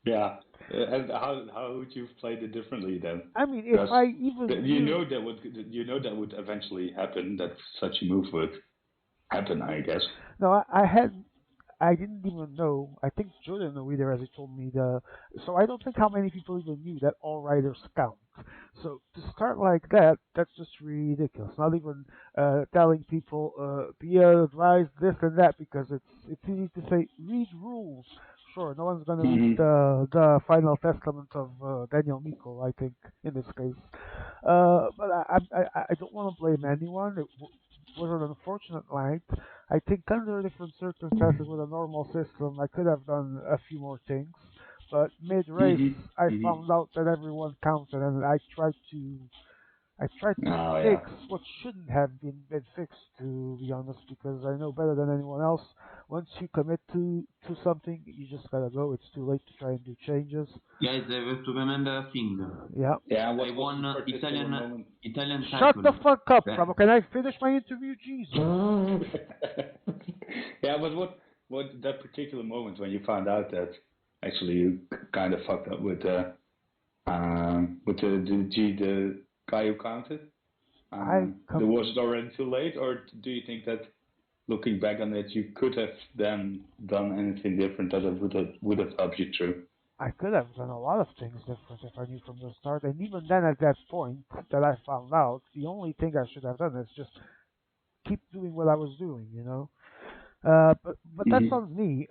yeah. And how would you have played it differently then? I mean, if Because I even you knew, know that would eventually happen. That such a move would happen, I guess. no, I didn't even know. I think Joe didn't know either, as he told me. So I don't think how many people even knew that all riders count. So to start like that, that's just ridiculous. Not even telling people be advised this and that, because it's easy to say read rules. Sure, no one's gonna read Mm-hmm. the final testament of Daniel Miko, I think, in this case. But I don't want to blame anyone. Was an unfortunate night. I think under different circumstances with a normal system, I could have done a few more things. But mid-race, I Mm-hmm. Mm-hmm. found out that everyone counted, and I tried to Oh yeah. fix what shouldn't have been fixed, to be honest, because I know better than anyone else. Once you commit to something, you just gotta go. It's too late to try and do changes. Guys, I have to remember a thing. Yeah. Yeah. I What was won the particular moment? Italian Shut title. the fuck up, Yeah. Bravo. Can I finish my interview? Jesus. Yeah, but what that particular moment when you found out that actually you kind of fucked up with the guy who counted? Was it already too late, or do you think that looking back on it, you could have then done anything different that it would have helped you through? I could have done a lot of things different if I knew from the start, and even then, at that point that I found out, the only thing I should have done is just keep doing what I was doing, you know. But that's Mm-hmm. on me.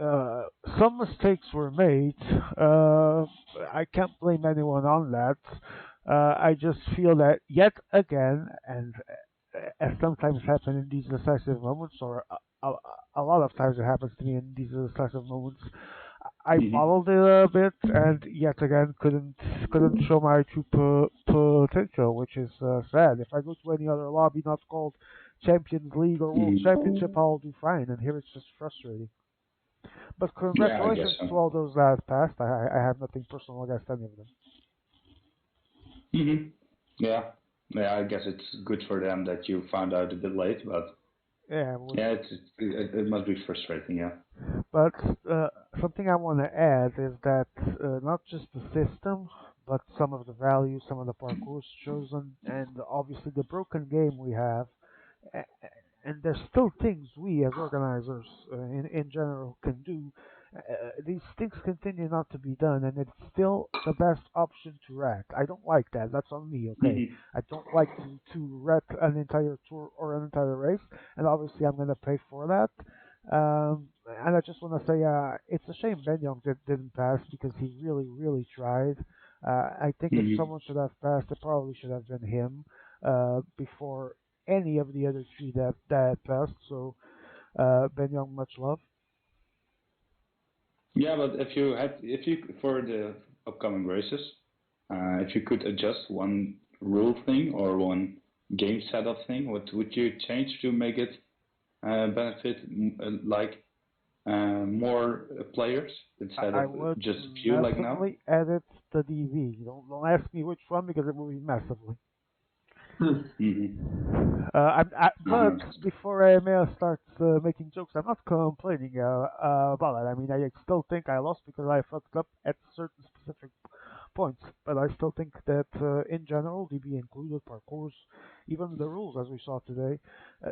Some mistakes were made. I can't blame anyone on that. I just feel that yet again, and as sometimes happen in these decisive moments, or a lot of times it happens to me in these decisive moments, I Mm-hmm. modeled it a bit, and yet again couldn't show my true potential, which is sad. If I go to any other lobby not called Champions League or World Championship, I'll do fine, and here it's just frustrating. But Yeah, I guess congratulations to so. all those that passed. I have nothing personal against any of them. Mm-hmm. Yeah, yeah. I guess it's good for them that you found out a bit late, but Yeah, yeah, it must be frustrating. Yeah. but something I want to add is that not just the system, but some of the values, some of the parcours chosen, and obviously the broken game we have. a- and there's still things we as organizers in general can do. These things continue not to be done, and it's still the best option to wreck. I don't like that. That's on me, okay? Mm-hmm. I don't like to wreck an entire tour or an entire race, and obviously I'm going to pay for that. And I just want to say it's a shame Ben Young didn't pass, because he really, really tried. I think if Mm-hmm. someone should have passed, it probably should have been him before any of the other three that passed. So Ben Young, much love. Yeah, but if you for the upcoming races, if you could adjust one rule thing or one game setup thing, what would you change to make it benefit like more players instead I of would just a few like now? massively edit the DV. Don't ask me which one, because it will be massively. Mm-hmm. But before AMA starts making jokes, I'm not complaining about it. I mean, I still think I lost because I fucked up at certain specific points, but I still think that in general, DB included, parcours, even the rules as we saw today,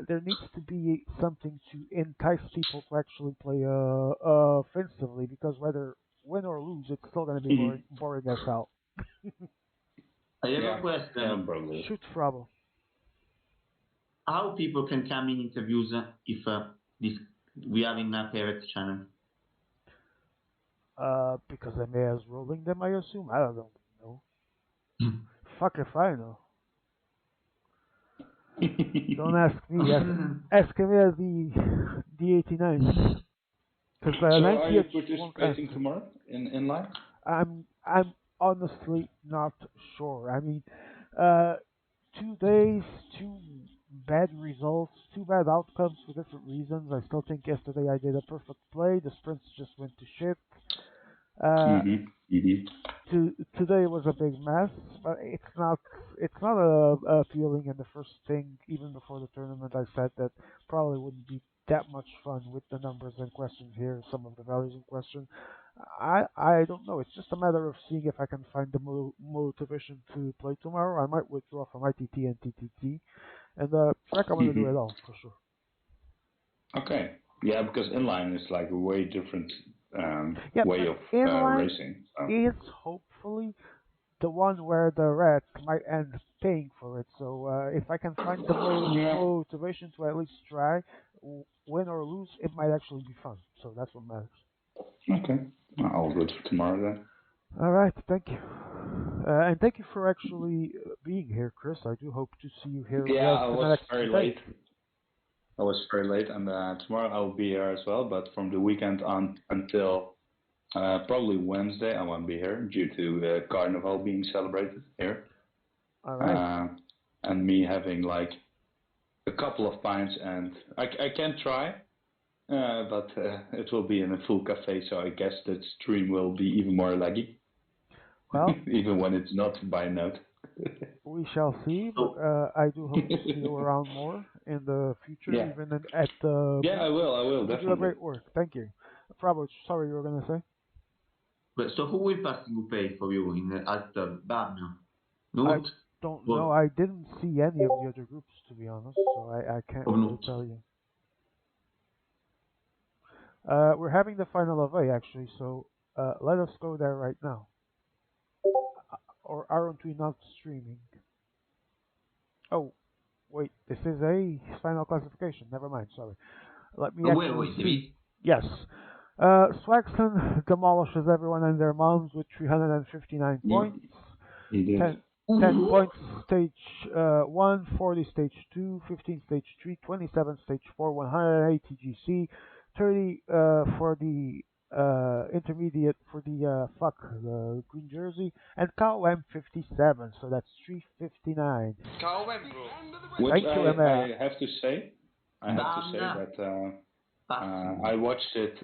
there needs to be something to entice people to actually play offensively, because whether win or lose, it's still going to be Mm-hmm. boring as hell. I have Yeah, a question. probably. Shoot, Frabo. How people can come in interviews if this we are in a private channel? Because MA is rolling them, I assume. I don't know. Fuck if I know. Don't ask me. Ask him as the D89. Because So are you 98 won't participating answer. tomorrow in line? I'm honestly not sure. I mean, uh, 2 days, two bad results, two bad outcomes for different reasons. I still think yesterday I did a perfect play. The sprints just went to shit. Uh, Today was a big mess, but it's not a feeling. And the first thing, even before the tournament, I said that probably wouldn't be that much fun with the numbers and questions here, some of the values in question. I don't know. It's just a matter of seeing if I can find the motivation to play tomorrow. I might withdraw from ITT and TTT, and track I'm gonna do it all for sure. Okay. Yeah, because inline is like a way different Yeah, way but of inline racing. So. is hopefully the one where the rat might end up paying for it. So if I can find the Yeah. motivation to at least try, win or lose, it might actually be fun. So that's what matters. Okay. All good for tomorrow then. All right, thank you, and thank you for actually being here, Chris. I do hope to see you here with Yeah, us I in the was next very few days. late. I was very late, and tomorrow I'll be here as well. But from the weekend on until probably Wednesday, I won't be here due to Carnival being celebrated here. All right. And me having like a couple of pints, and I can try, but it will be in a full cafe, so I guess the stream will be even more laggy. Well, even when it's not by note. we shall see, but I do hope to see you around more in the future, Yeah. even at the. Yeah, I will, You do definitely. great work. Thank you. Prabhu, sorry, you were gonna say. But so who will pass Group A for you at Barn? I Not? don't Or, know. I didn't see any of the other groups, to be honest, so I can't or really not? tell you. We're having the final of A, actually, so let us go there right now. Or aren't we not streaming? Oh, wait, this is a final classification. Never mind, sorry. Let me actually see. Yes. Swaxton demolishes everyone and their moms with 359 points. He did. 10 points stage 1, 40 stage 2, 15 stage 3, 27 stage 4, 180 GC, 30 for the intermediate for the green jersey, and KOM 57, so that's 359. KOM, bro. Thank you, Emma. I have to say that I watched it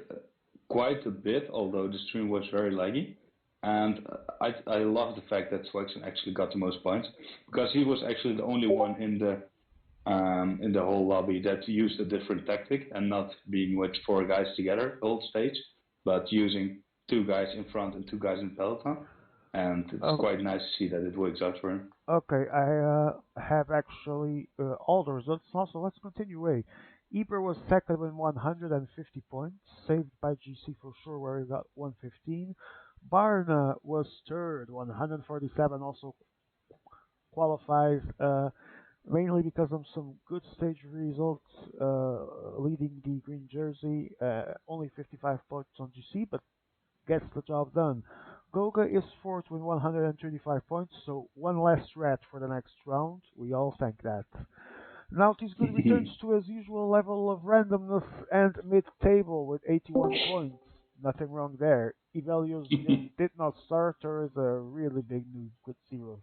quite a bit, although the stream was very laggy. And I love the fact that Swaxon actually got the most points, because he was actually the only one in the whole lobby that used a different tactic and not being with 4 guys together the whole stage, but using 2 guys in front and 2 guys in peloton. And it's quite nice to see that it works out for him. Okay, I have actually all the results now, so let's continue. Eber was second with 150 points, saved by GC for sure, where he got 115. Barna was third, 147, also qualifies mainly because of some good stage results, leading the green jersey, only 55 points on GC, but gets the job done. Goga is fourth with 135 points, so one less rat for the next round. We all thank that. Naughty's Good returns to his usual level of randomness and mid-table with 81 points. Nothing wrong there. Evelio's did not start or is a really big noob with 0.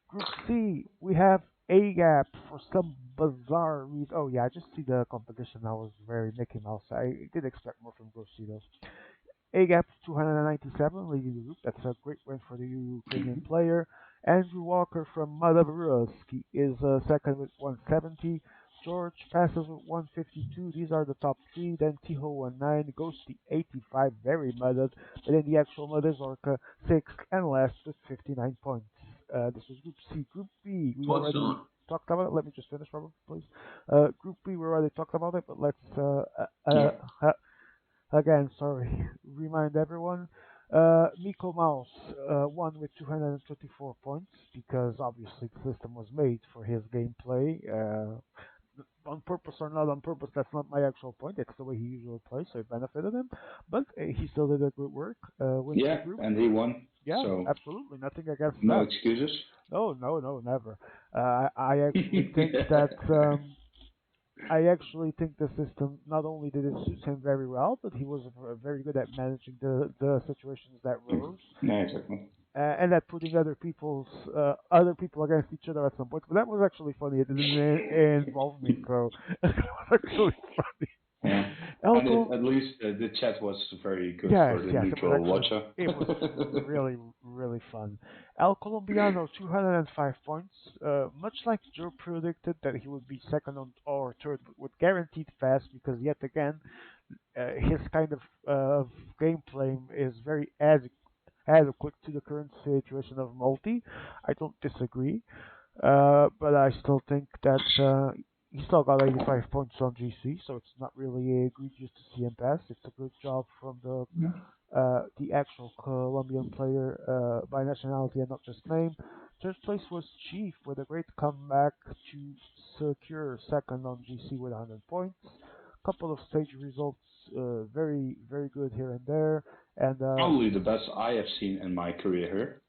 Group C, we have A-Gap for some bizarre reason. Oh yeah, I just see the competition. I was very Mickey Mouse. I did expect more from Group C though. A-Gap 297, leading the group. That's a great win for the Ukrainian player. Andrew Walker from Madabrowski is second with 170. George passes with 152. These are the top 3. Then Tiho 19, Ghosty 85, very mudded. But in the actual mud is Orca 6th and last with 59 points. This was Group C. Group B, we already talked about it. Let me just finish, Robert, please. Group B, we already talked about it, but let's again, sorry, remind everyone. Miko Mouse won with 224 points because obviously the system was made for his gameplay. On purpose or not on purpose, that's not my actual point. It's the way he usually plays, so it benefited him. But he still did a good work. Yeah, and he won. Yeah, so absolutely. Nothing against no that. excuses. No, never. I actually think that I actually think the system not only did it suit him very well, but he was very good at managing the situations that rose, Yeah, exactly. and at putting other people against each other at some point. But that was actually funny. It didn't involve me, so it was actually funny. Yeah. And Elko, at least the chat was very good yes, for the yes, neutral watcher. it was really, really fun. El Colombiano, 205 points. Much like Joe predicted that he would be second or third, but with guaranteed fast, because yet again, his kind of gameplay is very adequate to the current situation of multi. I don't disagree. But I still think that he still got 85 points on GC, so it's not really egregious to see him pass. It's a good job from the actual Colombian player by nationality and not just name. Third place was Chief with a great comeback to secure second on GC with 100 points. Couple of stage results, very very good here and there, and Probably the best I have seen in my career here.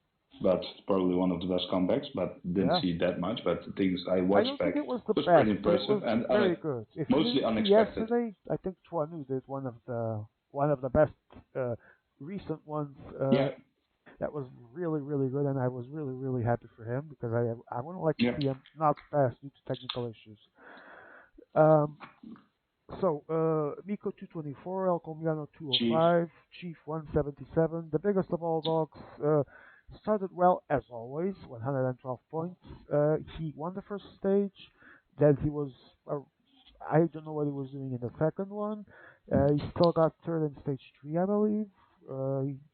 But probably one of the best comebacks, but didn't yeah. see that much. But the things I I watched don't back think it was the was best, pretty but it impressive was and very good. If you mostly didn't see unexpected. yesterday, I think Tuanu did one of the best recent ones. Yeah, That was really really good, and I was really really happy for him because I wouldn't like to yeah. see him not pass due to technical issues. Um, so Miko 224, El Colombiano Chief. 205, Chief 177, the biggest of all dogs. Started well as always, 112 points. He won the first stage. Then he was I don't know what he was doing in the second one. He still got third in stage three, I believe.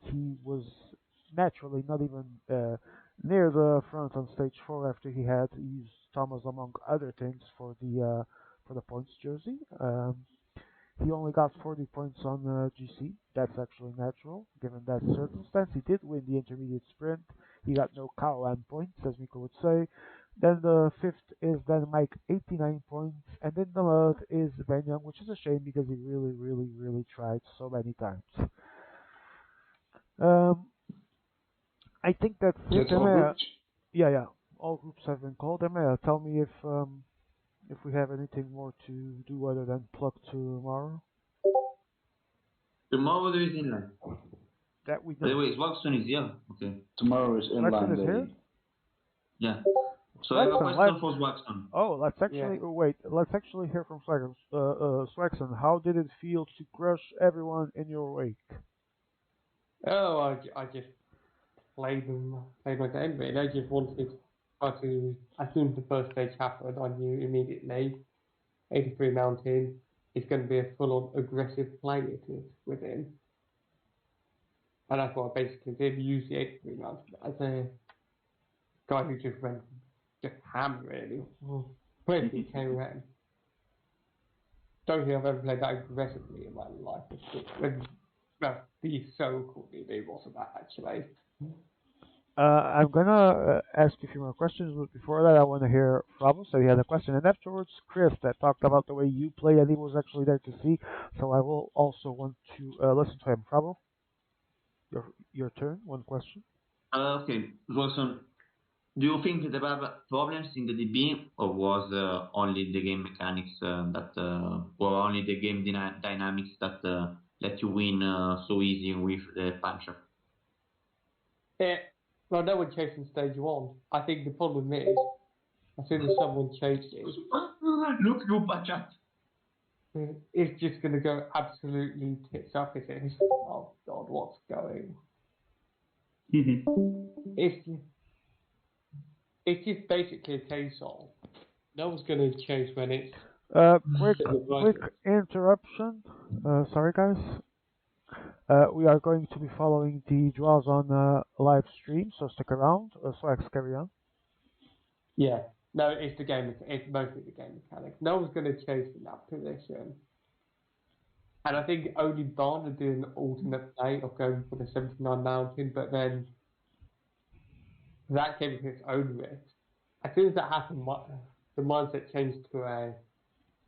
He was naturally not even near the front on stage four after he had used Thomas among other things for the points jersey. He only got 40 points on GC. That's actually natural, given that circumstance. He did win the intermediate sprint. He got no Kaoan points, as Miko would say. Then the fifth is then Mike, 89 points. And then the third is Ben Young, which is a shame because he really, really, really tried so many times. Um, I think that's it. That's all groups. Yeah, yeah. All groups have been called. Emma, tell me if we have anything more to do other than plug tomorrow. Tomorrow there is inline. That we By the know. way, Swaxton is here. Okay. Tomorrow is Swaxton inline is day. here? Yeah. So I have a Swaxton, question for Swaxton. Oh, let's actually wait. Let's actually hear from Swaxton. Swaxton, how did it feel to crush everyone in your wake? Oh, I just played my game really. I just wanted to try to, as soon as the first stage happened, I knew immediately 83 Mountain is going to be a full-on aggressive play it is with him. And that's what I basically did, use the 83 Mountain as a guy who just went just ham really. When he came around. Don't think I've ever played that aggressively in my life. Well, the so-called DB wasn't that actually. I'm gonna ask you a few more questions, but before that, I want to hear Frabo. So he had a question, and afterwards, Chris that talked about the way you play, and he was actually there to see. So I will also want to listen to him. Frabo, your turn. One question. Okay, Swaxton, do you think that there were problems in the DB, or was only the game mechanics or only the game dynamics that let you win so easy with the puncher? Well, no one chasing stage one. I think the problem is, as soon as someone chases, Look, you chat. it's just going to go absolutely tits up. It is. Oh God, what's going? It's just basically a case of no one's going to chase when it's. Quick interruption. Sorry, guys. We are going to be following the draws on live stream, so stick around. Swax, carry on. Yeah. No, it's the game. It's mostly the game mechanics. No one's going to chase in that position. And I think only Barn would do an alternate play of going for the 79 Mountain, but then that came with its own risk. As soon as that happened, the mindset changed to a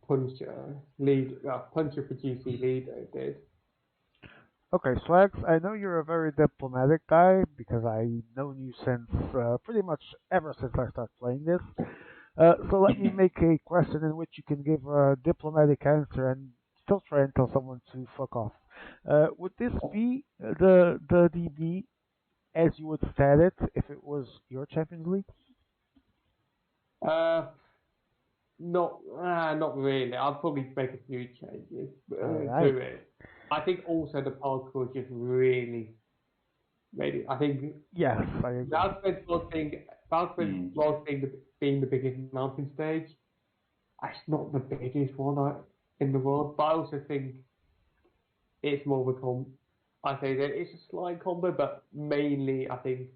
puncher puncher for GC leader. It did. Okay, Swags, I know you're a very diplomatic guy because I've known you since pretty much ever since I started playing this. So let me make a question in which you can give a diplomatic answer and still try and tell someone to fuck off. Would this be the DB as you would set it if it was your Champions League? Not really. I'll probably make a few changes Alright. to it. I think also the parkour just really made it. I think Yes, I agree. Valsfred was being the biggest mountain stage. It's not the biggest one in the world, but I also think it's more of a I say that it's a slight combo, but mainly I think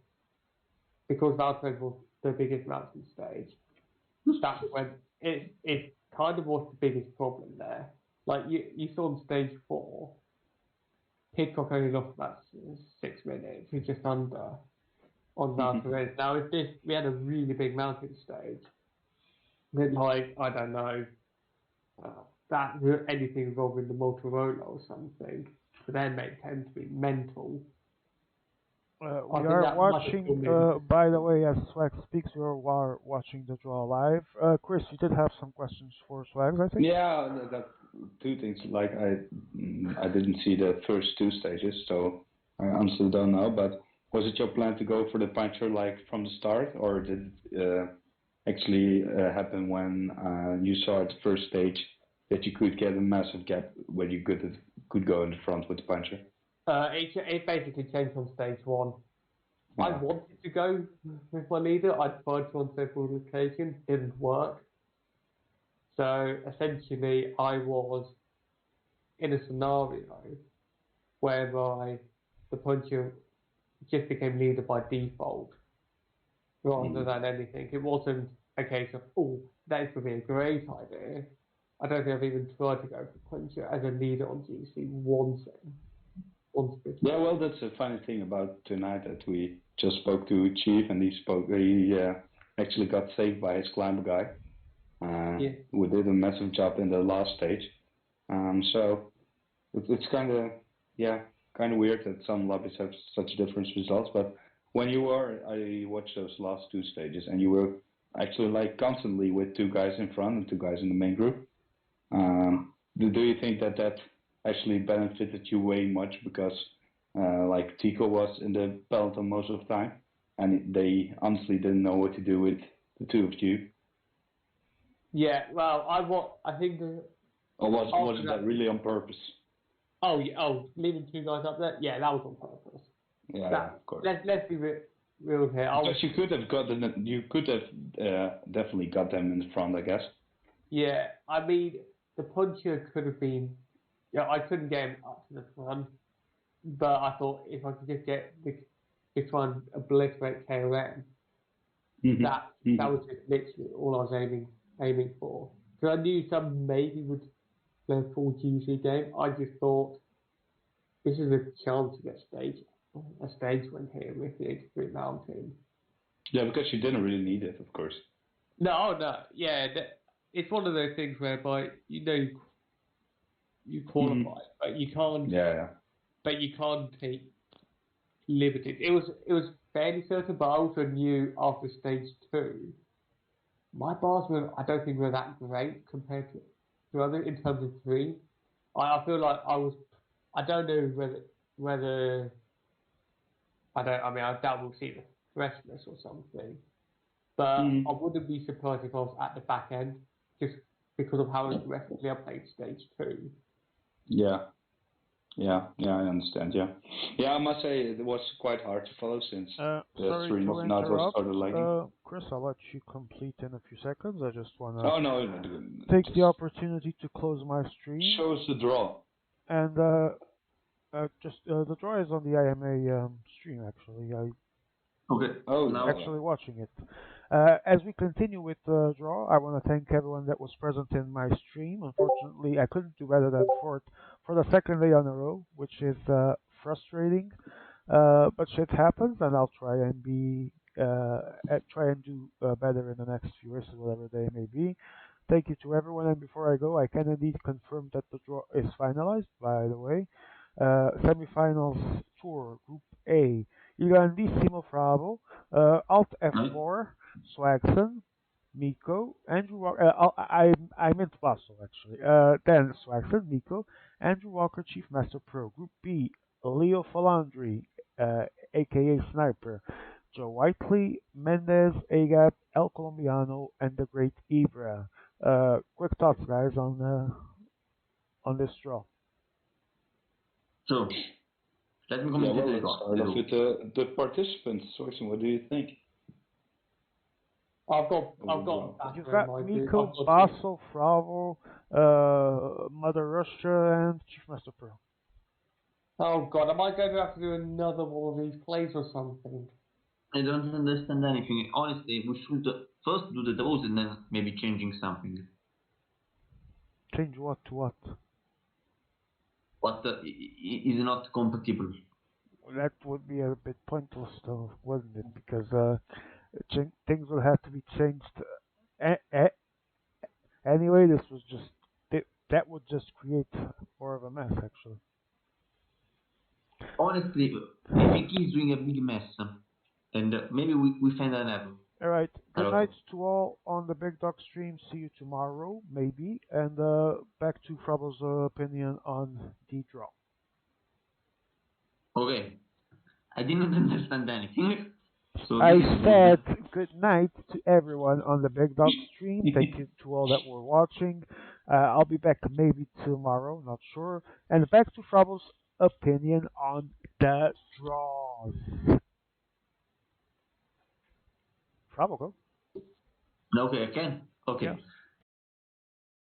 because Valsfred was the biggest mountain stage, that's when it kind of was the biggest problem there. Like you saw on stage 4, Hitchcock only lost about 6 minutes, he's just under on Valkyrie. Now if we had a really big mountain stage, then like I don't know, that anything involving the Motorola or something, but then they tend to be mental. We are watching, by the way, as Swag speaks, we are watching the draw live. Chris, you did have some questions for Swag, I think? Yeah, that two things. Like I didn't see the first two stages, so I honestly don't know. But was it your plan to go for the puncher like from the start, or did it actually happen when you saw at the first stage that you could get a massive gap where you could go in the front with the puncher? It basically changed on stage 1. I wanted to go with my leader. I tried to on several occasions, didn't work. So essentially, I was in a scenario whereby the puncher just became leader by default rather than anything. It wasn't a case of, oh, that would be a great idea. I don't think I've even tried to go for puncher as a leader on GC once. Yeah, well, that's a funny thing about tonight that we just spoke to Chief, and he actually got saved by his climber guy, who did a massive job in the last stage. So it's kind of weird that some lobbies have such different results. But when I watched those last two stages, and you were actually like constantly with 2 guys in front and 2 guys in the main group. Do you think that actually benefited you way much because like Tico was in the peloton most of the time, and they honestly didn't know what to do with the 2 of you? Yeah, well, I think. Or was that really on purpose? Oh, leaving 2 guys up there. Yeah, that was on purpose. Yeah, of course. Let's be real here. Because you could have definitely got them in the front, I guess. Yeah, I mean, the puncher could have been. Yeah, I couldn't get him up to the front, but I thought if I could just get this one obliterate KOM, that was just literally all I was aiming for. Because I knew some maybe would play a full GC game. I just thought this is a chance to get a stage win here with the Extreme Mountain. Yeah, because you didn't really need it, of course. No, yeah, it's one of those things whereby you qualify, but you can't. Yeah. But you can't take liberties. It was fairly certain, but I also knew after stage 2, my bars I don't think were that great compared to others in terms of 3. I feel like I don't know whether I doubt we'll see the freshness or something. But I wouldn't be surprised if I was at the back end, just because of how aggressively I played stage 2. Yeah, I understand. Yeah, I must say it was quite hard to follow since the stream of not was started lagging. Chris, I'll let you complete in a few seconds. I just want to take the opportunity to close my stream. Show us the draw. And the draw is on the IMA stream, actually. Actually watching it. As we continue with the draw, I want to thank everyone that was present in my stream. Unfortunately, I couldn't do better than fourth for the second day on a row, which is frustrating. But shit happens, and I'll try and do better in the next few races, whatever they may be. Thank you to everyone, and before I go, I can indeed confirm that the draw is finalized, by the way. Semifinals tour, Group A. Il grandissimo Fravo, Alt F4, Swagson, Miko, Andrew Walker. I meant Vassal actually. Then Swaxon, Miko, Andrew Walker, Chief Master Pro. Group B, Leo Falandri, aka Sniper, Joe Whiteley, Mendez, Agap, El Colombiano, and the Great Ibra. Quick thoughts, guys, on this draw. So, let me comment Yeah, well, the let's draw. start off with the participants. Sourcing, what do you think? I've got You've Thacker in got my group. Miko, I've got Basso, Fravo, Mother Russia, and Chief Master Pro. Oh god, am I going to have to do another one of these plays or something? I don't understand anything. Honestly, we should first do the draws and then maybe changing something. Change what to what? What is not compatible? That would be a bit pointless, though, wouldn't it? Because things will have to be changed. Anyway, this was just that would just create more of a mess, actually. Honestly, I think he's doing a big mess, and maybe we find an error. All right. Good night to all on the Big Dog stream. See you tomorrow, maybe. And back to Frable's opinion on the draw. Okay. I didn't understand anything. So I said good night to everyone on the Big Dog stream. Thank you to all that were watching. I'll be back maybe tomorrow, not sure. And back to Frable's opinion on the draws. Frable, go. Okay, I can. Okay. Yeah.